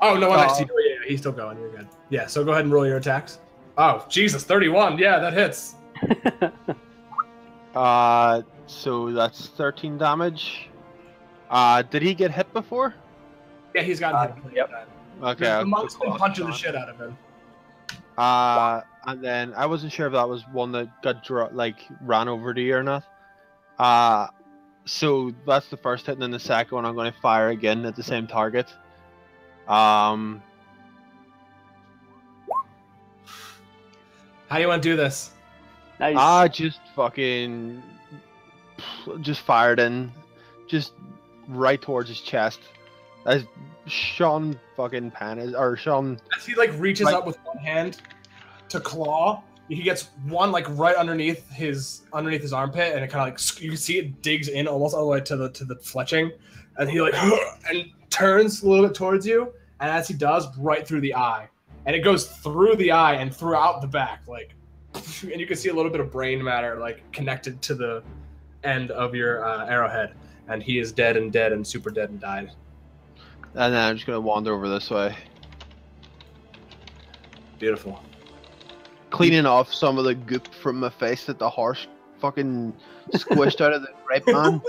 Oh, no one next to you. Oh, yeah, he's still going. You're good. Yeah, so go ahead and roll your attacks. Oh, Jesus, 31. Yeah, that hits. So that's 13 damage. Did he get hit before? Yeah, he's gotten hit. Yep. Okay. The monk's been punching the shit out of him. And then I wasn't sure if that was one that got ran over to you or not. So that's the first hit, and then the second one I'm going to fire again at the same target. How do you want to do this? Nice. Just fucking, just fired in, just right towards his chest. As Sean fucking Sean. As he reaches up with one hand to claw, he gets one right underneath his armpit, and it kind of you can see it digs in almost all the way to the fletching, and he and turns a little bit towards you, and as he does, right through the eye, and it goes through the eye and throughout the back, and you can see a little bit of brain matter connected to the end of your arrowhead, and he is dead and super dead and died. And then I'm just gonna wander over this way. Beautiful. Cleaning off some of the goop from my face that the horse fucking squished out of the grape man.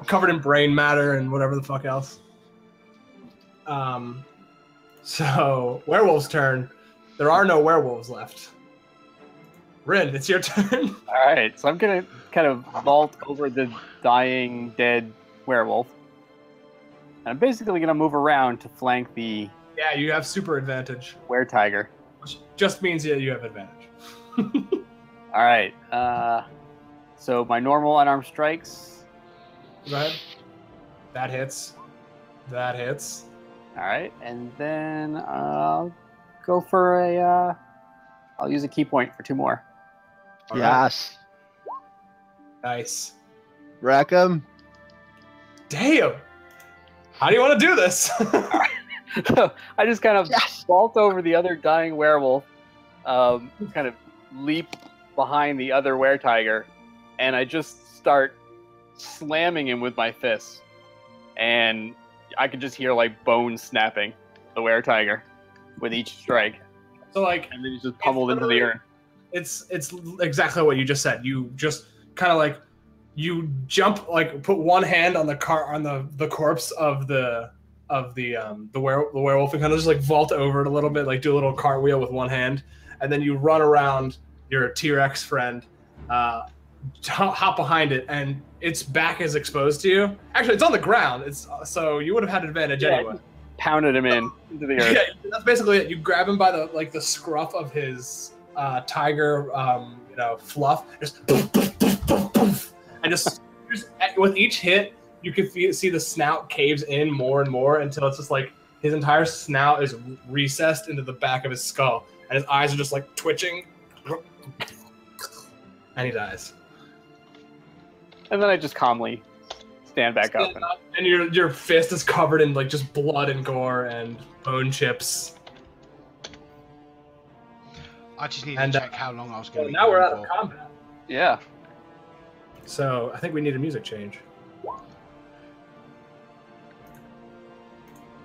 Covered in brain matter and whatever the fuck else. So, werewolf's turn. There are no werewolves left. Rin, it's your turn. Alright, so I'm gonna kind of vault over the dying, dead werewolf. And I'm basically gonna move around to flank the Yeah, you have super advantage. were-tiger. Which just means you have advantage. Alright, so my normal unarmed strikes. Go ahead. That hits. That hits. Alright, and then I'll go for I'll use a key point for 2 more. All right. Yes. Nice. Rack him. Damn. How do you want to do this? So I just kind of vault over the other dying werewolf, kind of leap behind the other were-tiger, and I just start slamming him with my fists. And I could just hear bones snapping, the were-tiger, with each strike. So and then he's just pummeled into the earth. It's exactly what you just said. You just kind of you jump, put one hand on the corpse of the werewolf and kind of just vault over it a little bit, do a little cartwheel with one hand, and then you run around your T-Rex friend, hop behind it, and its back is exposed to you. Actually, it's on the ground. So you would have had advantage anyway. Pounded him into the earth. Yeah, that's basically it. You grab him by the scruff of his tiger, fluff, just poof, poof, poof, poof, poof, and just with each hit, you can see the snout caves in more and more until it's just his entire snout is recessed into the back of his skull, and his eyes are just twitching, and he dies. And then I just calmly stand back up. And your fist is covered in just blood and gore and bone chips. I just need to check how long I was going to be. Now we're out of combat. Yeah. So I think we need a music change.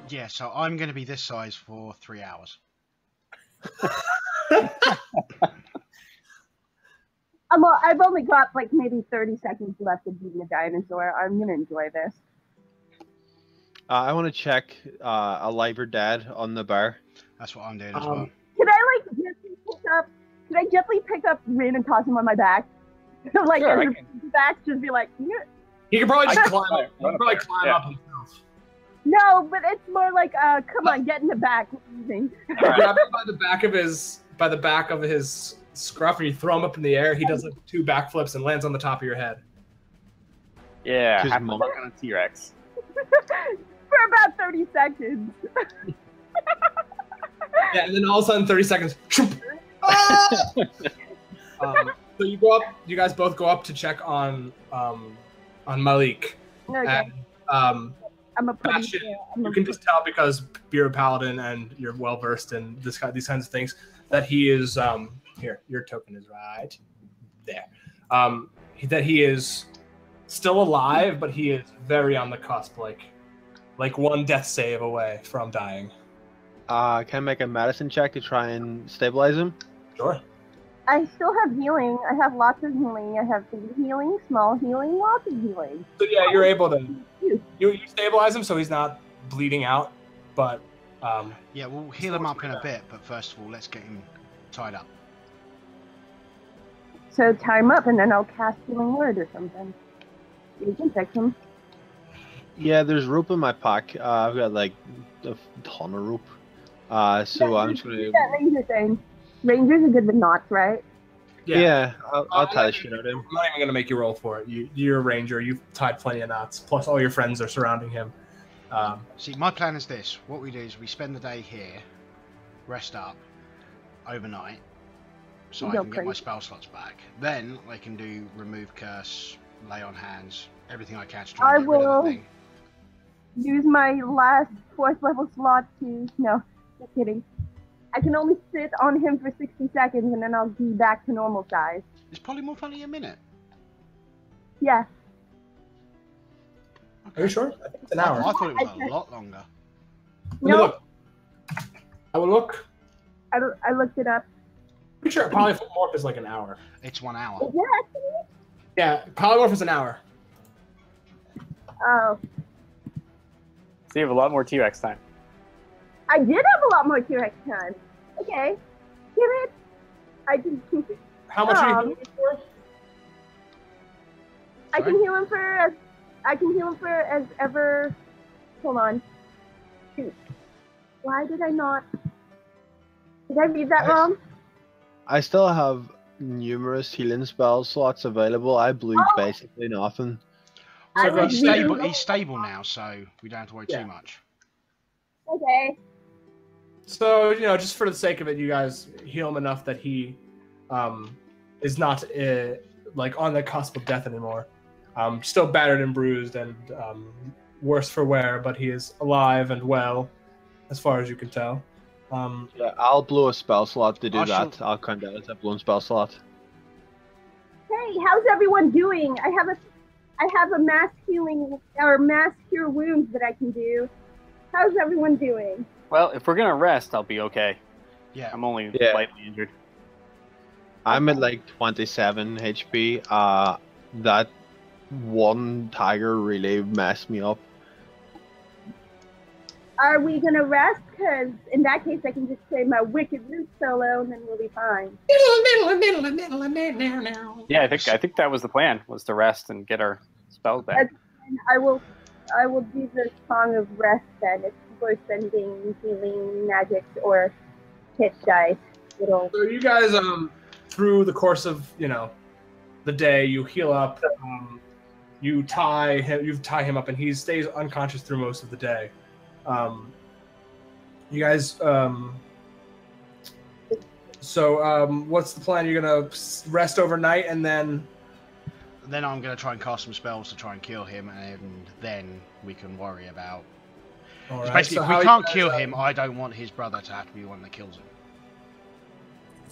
Yeah, so I'm going to be this size for 3 hours. I've only got maybe 30 seconds left of beating a dinosaur. I'm gonna enjoy this. I want to check alive or dead on the bar. That's what I'm doing as well. Can I gently pick up Rin and toss him on my back? Sure, and his back just be yeah. He could probably just climb up. He could probably climb up himself. No, but it's more like, come on, get in the back. What do you think? You grab him by the back of his scruff, and you throw him up in the air. He does like 2 backflips and lands on the top of your head. Yeah, Just have to monk. work on a T-Rex. For about 30 seconds. Yeah, and then all of a sudden, 30 seconds. So you go up. You guys both go up to check on Malik. Okay. And I'm a pretty Bastion, you can just tell because you're a paladin and you're well versed in these kinds of things that he is here. Your token is right there. That he is still alive, but he is very on the cusp, like one death save away from dying. Can I make a medicine check to try and stabilize him? Sure. I still have healing. I have lots of healing. I have big healing, small healing, lots of healing. So yeah, you're able to you stabilize him so he's not bleeding out, but Yeah, we'll heal him up in a bit, but first of all, let's get him tied up. So tie him up, and then I'll cast Healing Word or something. You can fix him. Yeah, there's rope in my pack. I've got like a ton of rope. So I'm just gonna. That ranger thing. Rangers are good with knots, right? Yeah, I'll tie the shit out of him. I'm not even gonna make you roll for it. You're a ranger. You've tied plenty of knots. Plus, all your friends are surrounding him. See, my plan is this. What we do is we spend the day here, rest up, overnight, so I Go can get my crazy. spell slots back. Then I can do remove curse, lay on hands, everything I can to try and get rid of the thing. Use my last 4th level slot to... No, just kidding. I can only sit on him for 60 seconds, and then I'll be back to normal size. Is polymorph only a minute? Yeah. Are you sure? I think it's an hour. I thought it was a lot longer. Let me No, look. I will look. I looked it up. Pretty sure polymorph is like an hour. It's 1 hour. Is it actually? Yeah, polymorph is an hour. Oh. So you have a lot more T-Rex time. I did have a lot more T-Rex time. Okay. Give it. I can... How much are you Um, healing for? I can heal him for as... I can heal him for as ever... Hold on. Shoot. Why did I not... Did I read that wrong? I still have numerous healing spell slots available. I bleed basically nothing. I So was He's reading- stable. He's stable now, so we don't have to worry Yeah. too much. Okay. So, just for the sake of it, you guys heal him enough that he is not like on the cusp of death anymore. Still battered and bruised and worse for wear, but he is alive and well, as far as you can tell. Yeah, I'll blow a spell slot to do I that. shall- I'll count that as a blown spell slot. Hey, how's everyone doing? I have a mass healing or mass cure wounds that I can do. How's everyone doing? Well, if we're gonna rest, I'll be okay. Yeah. I'm only Yeah. lightly injured. I'm at like 27 HP. That one tiger really messed me up. Are we gonna rest? Because in that case, I can just play my wicked loot solo, and then we'll be fine. Yeah, I think that was the plan, was to rest and get our spells back. And I will do the song of rest then. If people are spending healing magics or hit dice, it'll. So you guys, through the course of the day, you heal up. You tie him up, and he stays unconscious through most of the day. You guys. So what's the plan? You're gonna rest overnight, and then. Then I'm going to try and cast some spells to try and kill him, and then we can worry about... All 'Cause right, basically, so if how we you can't guys, kill him, I don't want his brother to have to be the one that kills him.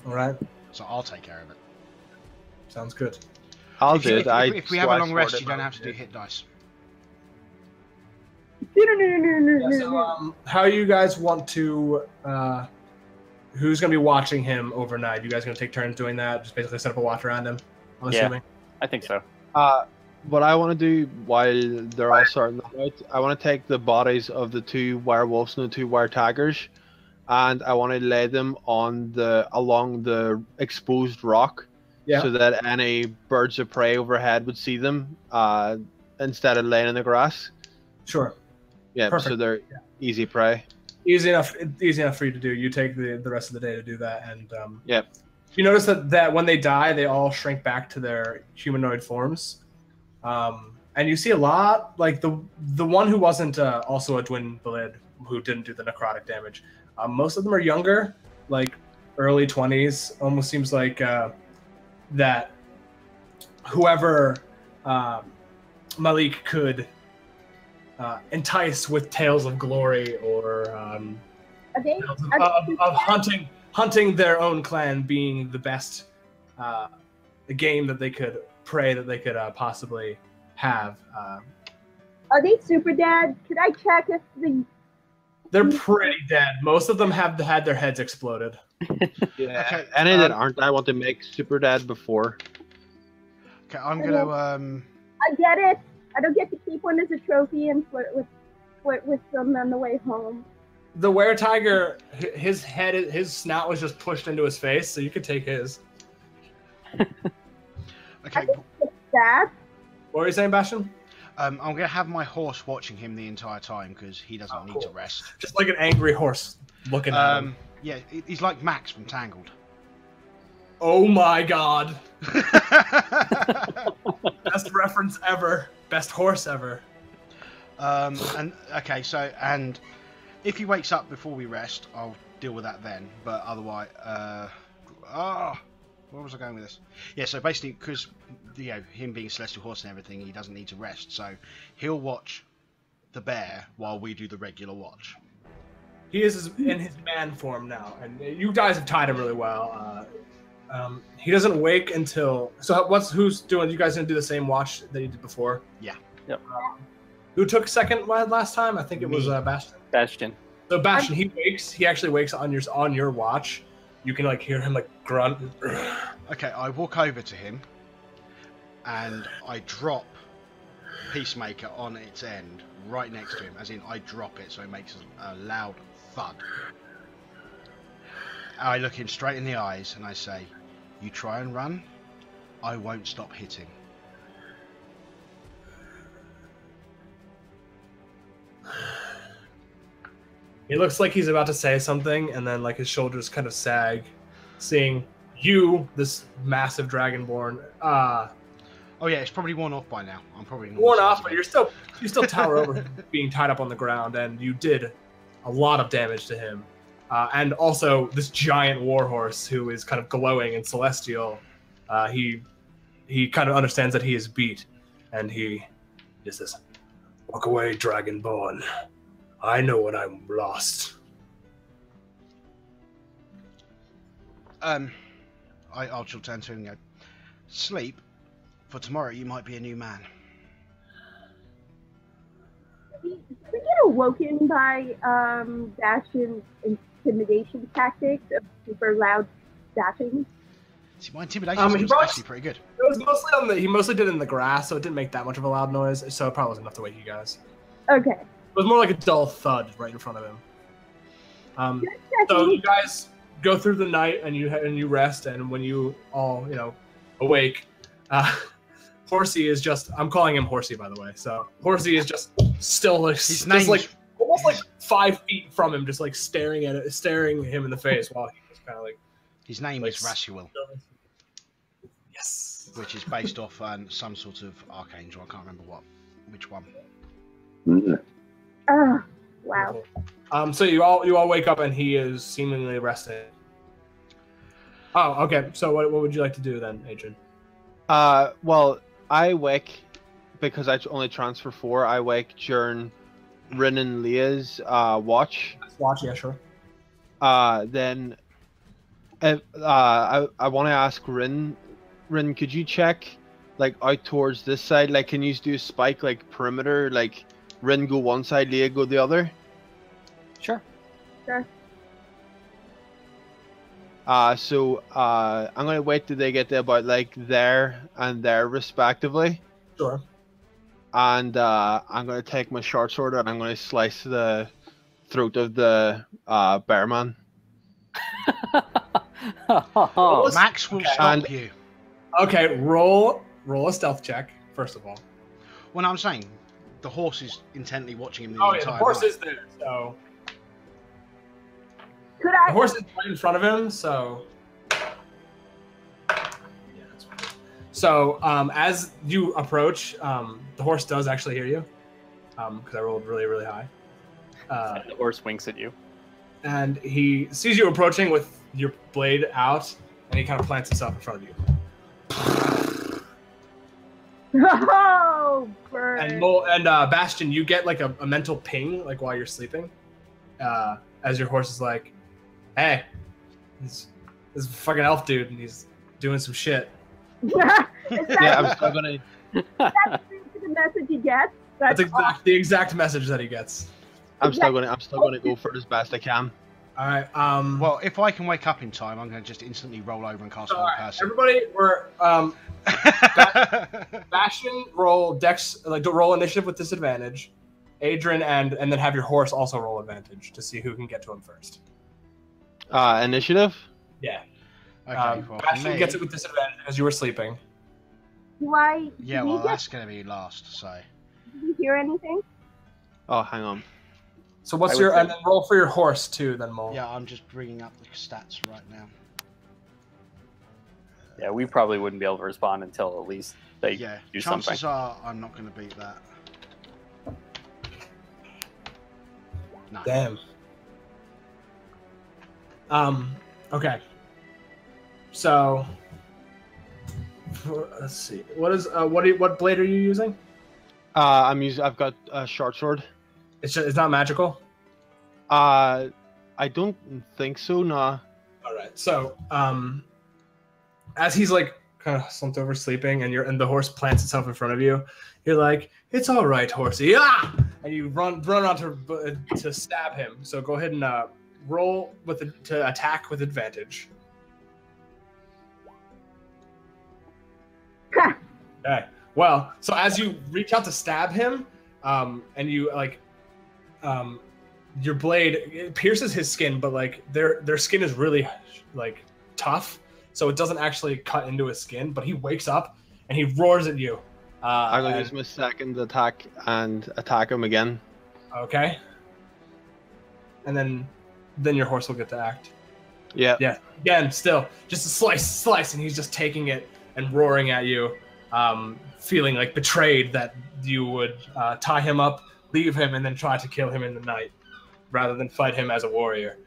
All right, So I'll take care of it. sounds good. I'll If do you- it. if we have a long rest, you don't have to do hit dice. Yeah, so, how you guys want to? Who's gonna be watching him overnight? You guys gonna take turns doing that? Just basically set up a watch around him. I'm Yeah. assuming. I think so. What I want to do while they're all starting out, I want to take the bodies of the 2 werewolves and the 2 were tigers, and I want to lay them along the exposed rock, Yeah. so that any birds of prey overhead would see them, instead of laying in the grass. Sure. Yeah, Perfect. so they're easy prey. Easy enough for you to do. You take the rest of the day to do that, and Yep. you notice that when they die, they all shrink back to their humanoid forms, and you see a lot like the one who wasn't also a Dwin Balid who didn't do the necrotic damage. Most of them are younger, like early 20s. Almost seems like that whoever Malik could entice with tales of glory or of hunting their own clan being the best game that they could pray that they could possibly have. Are they super dead? Could I check if They're pretty dead. Most of them have had their heads exploded. Yeah. Okay, Any that aren't, I want to make super dead before. Okay, I'm gonna I get it. I don't get to keep one as a trophy and flirt with them on the way home. The were-tiger, his snout was just pushed into his face, so you could take his. Okay, That What were you saying, Bastion? I'm gonna have my horse watching him the entire time because he doesn't need to cool. rest. Just like an angry horse looking at him. Yeah, he's like Max from Tangled. Oh my god. Best reference ever. Best horse ever. And okay, so and if he wakes up before we rest, I'll deal with that then. But otherwise, where was I going with this? Yeah, so basically, because him being celestial horse and everything, he doesn't need to rest. So he'll watch the bear while we do the regular watch. He is in his man form now, and you guys have tied him really well. He doesn't wake until. So who's doing? You guys gonna do the same watch that you did before? Yeah. Yep. Who took second last time? I think it was Bastion. Bastion. So Bastion, he actually wakes on your watch. You can like hear him like grunt. Okay, I walk over to him and I drop Peacemaker on its end right next to him, as in I drop it so it makes a loud thud. I look him straight in the eyes and I say, "You try and run, I won't stop hitting." He looks like he's about to say something, and then like his shoulders kind of sag, seeing you, this massive Dragonborn. Oh yeah, it's probably worn off by now. I'm probably Worn off, but you still tower over him, being tied up on the ground, and you did a lot of damage to him. And also this giant warhorse who is kind of glowing and celestial. He kind of understands that he is beat, and he just says, "Walk away, Dragonborn. I know when I'm lost." I'll turn to him and go, "Sleep, for tomorrow you might be a new man." Did we get awoken by Bastion's intimidation tactics of super loud dashing? See, my intimidation is actually pretty good. It was mostly he mostly did it in the grass, so it didn't make that much of a loud noise. So it probably wasn't enough to wake you guys. Okay. It was more like a dull thud right in front of him. So you guys go through the night and you rest, and when you all awake, Horsey is just, I'm calling him Horsey by the way. So Horsey is just still like almost like 5 feet from him, just like staring him in the face while he was kind of like. His name is Rasuel. Yes. Which is based off some sort of archangel. I can't remember which one. Oh, wow. So you all wake up and he is seemingly resting. Oh, okay. So what would you like to do then, Adran? Well, I wake because I only transfer 4. I wake during Rin and Leah's watch. Watch, yeah, sure. Then I want to ask Rin. Rin, could you check like out towards this side? Like, can you do spike like perimeter? Like, Rin go one side, Leah go the other. Sure. Sure. So I'm gonna wait till they get to about like there and there respectively. Sure. And I'm gonna take my short sword and I'm gonna slice the throat of the bear man. Max will stop you. Okay, roll a stealth check first of all. Well, I'm saying the horse is intently watching him the Oh entire yeah, the horse night. is there. So Could I? the horse is right in front of him. So yeah, that's fine. So as you approach, the horse does actually hear you because I rolled really, really high. And the horse winks at you. And he sees you approaching with your blade out, and he kind of plants himself in front of you. Oh, burn. And Bastion, you get like a mental ping like while you're sleeping, as your horse is like, "Hey, this fucking elf dude, and he's doing some shit." Is that, Yeah, I'm still gonna. that's the message he gets? That's the exact message that he gets. I'm still gonna go for it as best I can. All right. Well, if I can wake up in time, I'm going to just instantly roll over and cast So, one all right, person. everybody, we're Bastion, roll Dex, like roll initiative with disadvantage. Adran and then have your horse also roll advantage to see who can get to him first. Initiative. Yeah. Okay, well, for Bastion me, gets it with disadvantage because you were sleeping. Do I? yeah, did well, he get- that's going to be last, so... Did you hear anything? Oh, hang on. So what's I would your say- and then roll for your horse too? Then Mole. Yeah, I'm just bringing up the stats right now. Yeah, we probably wouldn't be able to respond until at least they Yeah, do chances something. are I'm not going to beat that. No. Damn. Okay. So, let's see. What blade are you using? I've got a short sword. It's not magical. I don't think so. Nah. All right. So, as he's like kind of slumped over sleeping, and the horse plants itself in front of you, you're like, "It's all right, horsey!" Ah! And you run on to stab him. So go ahead and roll to attack with advantage. Okay. Well, so as you reach out to stab him, and you like, your blade it pierces his skin, but like their skin is really like tough, so it doesn't actually cut into his skin. But he wakes up and he roars at you. I'm gonna And- use my second attack and attack him again. Okay. And then your horse will get to act. Yeah. Yeah. Again, still just a slice, and he's just taking it and roaring at you, feeling like betrayed that you would tie him up, leave him, and then try to kill him in the night, rather than fight him as a warrior.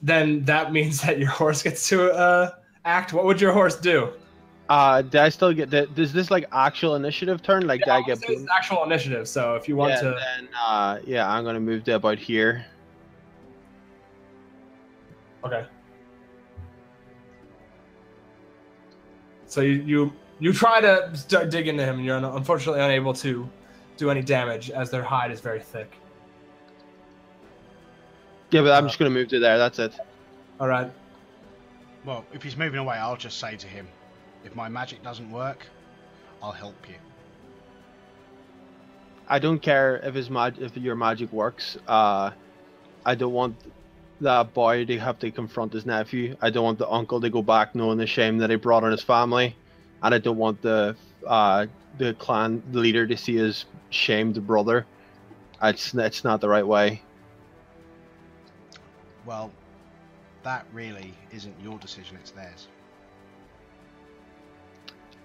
Then that means that your horse gets to act. What would your horse do? Did I still get that? Is this like actual initiative turn? Like, did I get? It's actual initiative. So if you want Yeah. to, Then yeah, I'm gonna move to about here. okay. So you try to start dig into him, and you're unfortunately unable to do any damage as their hide is very thick. Yeah, but I'm just gonna move to there. That's it. All right. Well, if he's moving away, I'll just say to him, if my magic doesn't work, I'll help you. I don't care if your magic works. I don't want that boy to have to confront his nephew. I don't want the uncle to go back knowing the shame that he brought on his family, and I don't want the clan leader to see his shamed brother. It's not the right way. Well, that really isn't your decision, it's theirs.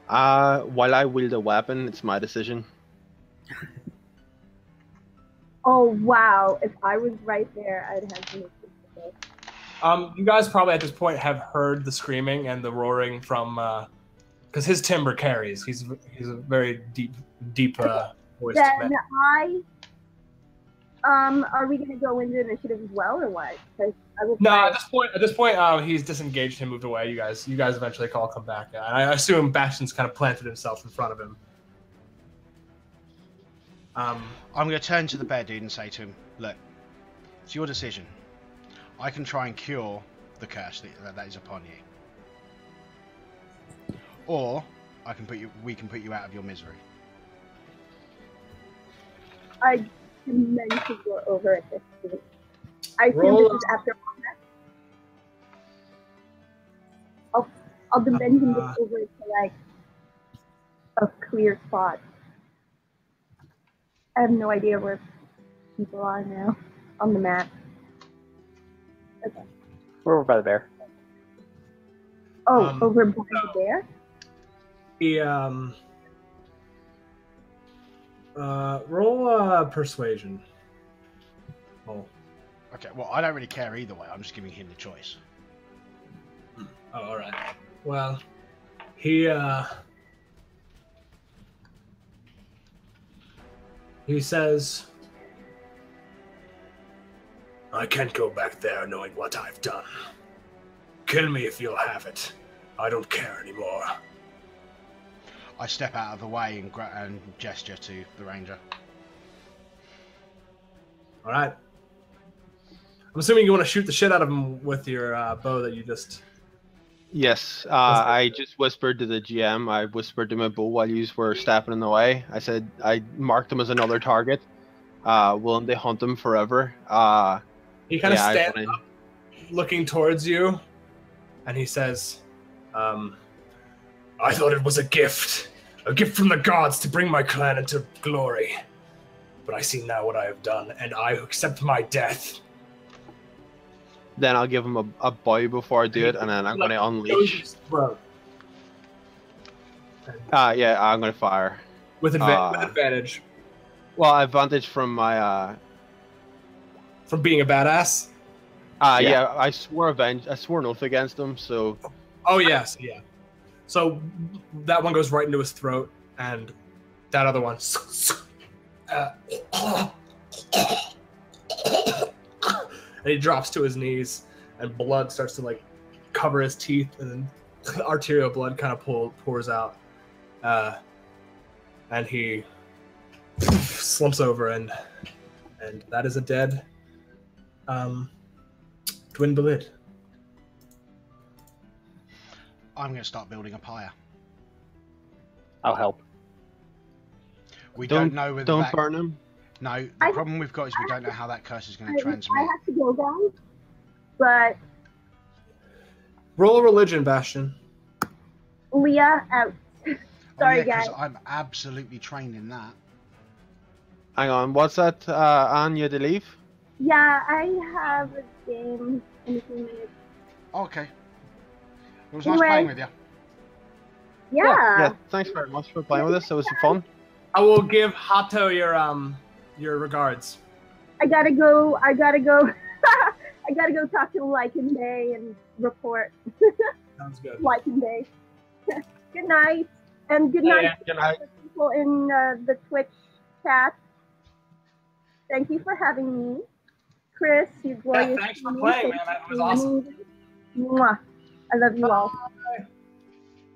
While I wield a weapon, it's my decision. Oh wow! If I was right there, I'd have to make this. You guys probably at this point have heard the screaming and the roaring from, because his timbre carries. He's a very deep voiced man. Then are we gonna go into initiative as well, or what? 'Cause I will. No, try- at this point, he's disengaged and moved away. You guys eventually all come back. And I assume Bastion's kind of planted himself in front of him. I'm going to turn to the bear dude and say to him, look, it's your decision. I can try and cure the curse that is upon you. Or we can put you out of your misery. I meant to go over at this point. I assume Roll this is after combat. I'll dimension this over to like a clear spot. I have no idea where people are now on the map. Okay. We're over by the bear. Oh, over by the bear? Roll persuasion. Oh. Okay, well, I don't really care either way. I'm just giving him the choice. Oh, all right. Well, he says, I can't go back there knowing what I've done. Kill me if you'll have it. I don't care anymore. I step out of the way and gesture to the ranger. All right. I'm assuming you want to shoot the shit out of him with your bow that you just... Yes, I just whispered to the GM. I whispered to my bow while you were stepping in the way. I said I marked him as another target. Willing to hunt him forever. He kind of stands up, looking towards you, and he says, I thought it was a gift from the gods to bring my clan into glory. But I see now what I have done, and I accept my death. Then I'll give him a bow before I do it, and then I'm going to unleash. Yeah, I'm going to fire. With advantage. Well, advantage from my... From being a badass? Yeah, I swore an oath against him, so... Oh, yes, yeah. So that one goes right into his throat, and that other one... and he drops to his knees, and blood starts to like cover his teeth, and then arterial blood kind of pours out, and he slumps over, and that is a dead Twin Belid. I'm going to start building a pyre. I'll help. We don't know whether Don't burn him. No, the problem we've got is we don't know how that curse is going to transmit. I have to go, guys. But... Roll a religion, Bastion. Leah out. Sorry, guys. I'm absolutely trained in that. Hang on, what's that, Anne, you had to leave? Yeah, I have a game in a few minutes. Okay. It was nice playing with you. Yeah. Thanks very much for playing with us. It was fun. I will give Hato your regards. I gotta go. I gotta go talk to Lycan Day and report. Sounds good. Lycan Day. Good night. And good night Good night. to the people in the Twitch chat. Thank you for having me. Chris, you glorious. Thanks for playing, man. That was awesome. Mwah. I love you all. Good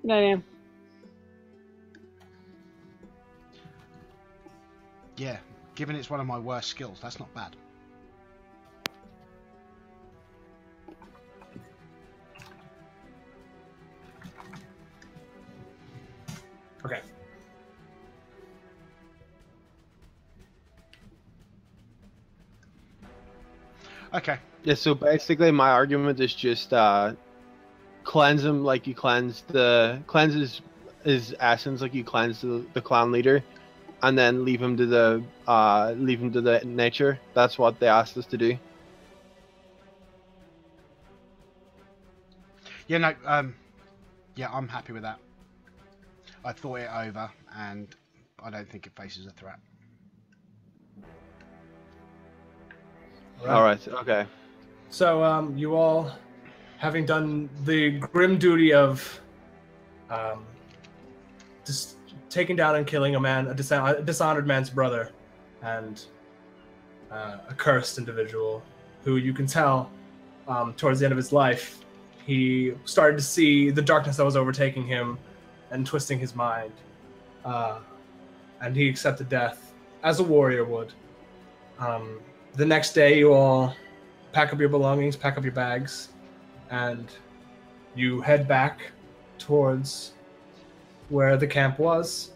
night, Ann. Yeah, given it's one of my worst skills, that's not bad. Okay. Okay. Yeah, so basically my argument is just cleanse him like you cleanse his essence like you cleanse the clan leader, and then leave him to the nature. That's what they asked us to do. Yeah, no, yeah, I'm happy with that. I thought it over, and I don't think it faces a threat. All right. Okay. So, you all, having done the grim duty of just taking down and killing a dishonored man's brother, and a cursed individual who you can tell towards the end of his life, he started to see the darkness that was overtaking him and twisting his mind. And he accepted death as a warrior would. The next day, you all pack up your belongings, pack up your bags, and you head back towards where the camp was.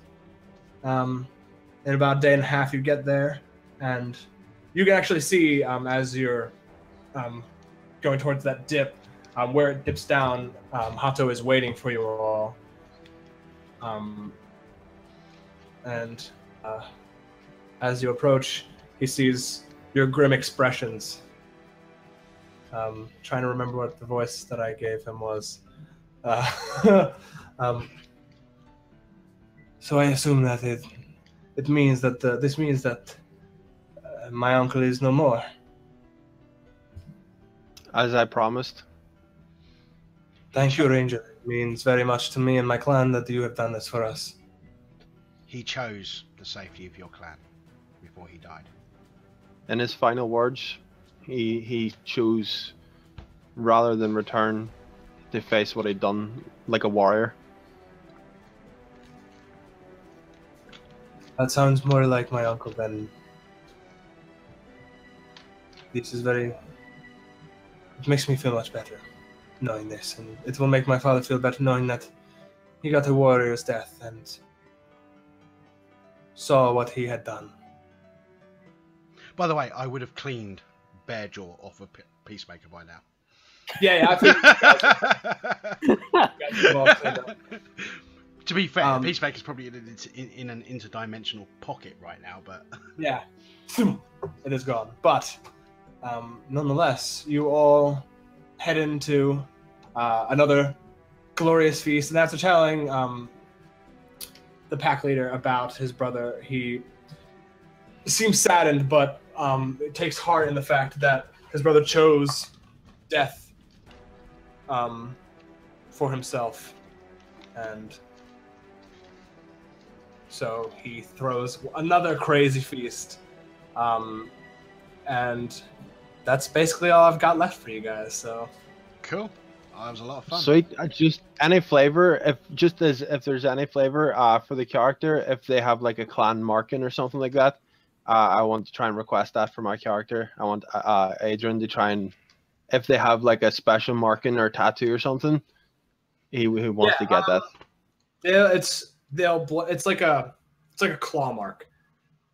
In about a day and a half, you get there, and you can actually see as you're going towards that dip, where it dips down, Hato is waiting for you all. as you approach, he sees your grim expressions. Trying to remember what the voice that I gave him was. So I assume that it means that this means that my uncle is no more. As I promised. Thank you, Ranger. It means very much to me and my clan that you have done this for us. He chose the safety of your clan before he died. In his final words, he chose, rather than return, to face what he'd done like a warrior. That sounds more like my uncle than... This is very... It makes me feel much better knowing this, and it will make my father feel better knowing that he got a warrior's death and saw what he had done. By the way, I would have cleaned Bearjaw off a Peacemaker by now. Yeah, I think you all cleaned up. To be fair, Peacemaker's probably in an interdimensional pocket right now, but... Yeah, it is gone. But nonetheless, you all head into another glorious feast, and after telling the pack leader about his brother, he seems saddened, but it takes heart in the fact that his brother chose death for himself, and so he throws another crazy feast, and that's basically all I've got left for you guys. So cool. Oh, that was a lot of fun. Sweet. Just any flavor, if there's any flavor for the character, if they have like a clan marking or something like that, I want to try and request that for my character. I want Adran to try and, if they have like a special marking or tattoo or something, he wants to get that. Yeah, it's like a claw mark,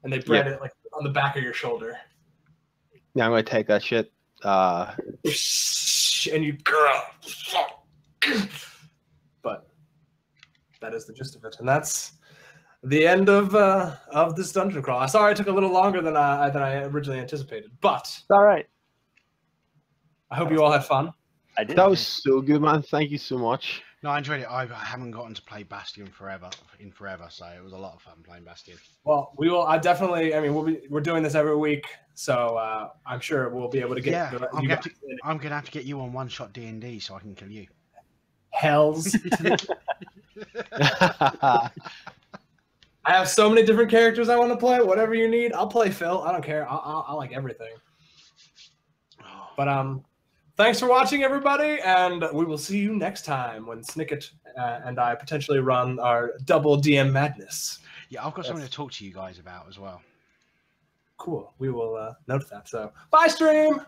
and they brand it like on the back of your shoulder. Yeah, I'm gonna take that shit. And you, but that is the gist of it, and that's the end of this dungeon crawl. Sorry, it took a little longer than I originally anticipated, but It's all right. I hope you all had fun. I did. That was so good, man. Thank you so much. No, I enjoyed it. I haven't gotten to play Bastion forever, so it was a lot of fun playing Bastion. Well, we will. I mean, we're doing this every week, so I'm sure we'll be able to get. Yeah, I'm gonna have to get you on one-shot D&D so I can kill you. Hells. I have so many different characters I want to play. Whatever you need, I'll play Phil. I don't care. I like everything. But thanks for watching, everybody, and we will see you next time when Snicket and I potentially run our double DM madness. Yeah, I've got something to talk to you guys about as well. Cool. We will note that. So, bye, stream!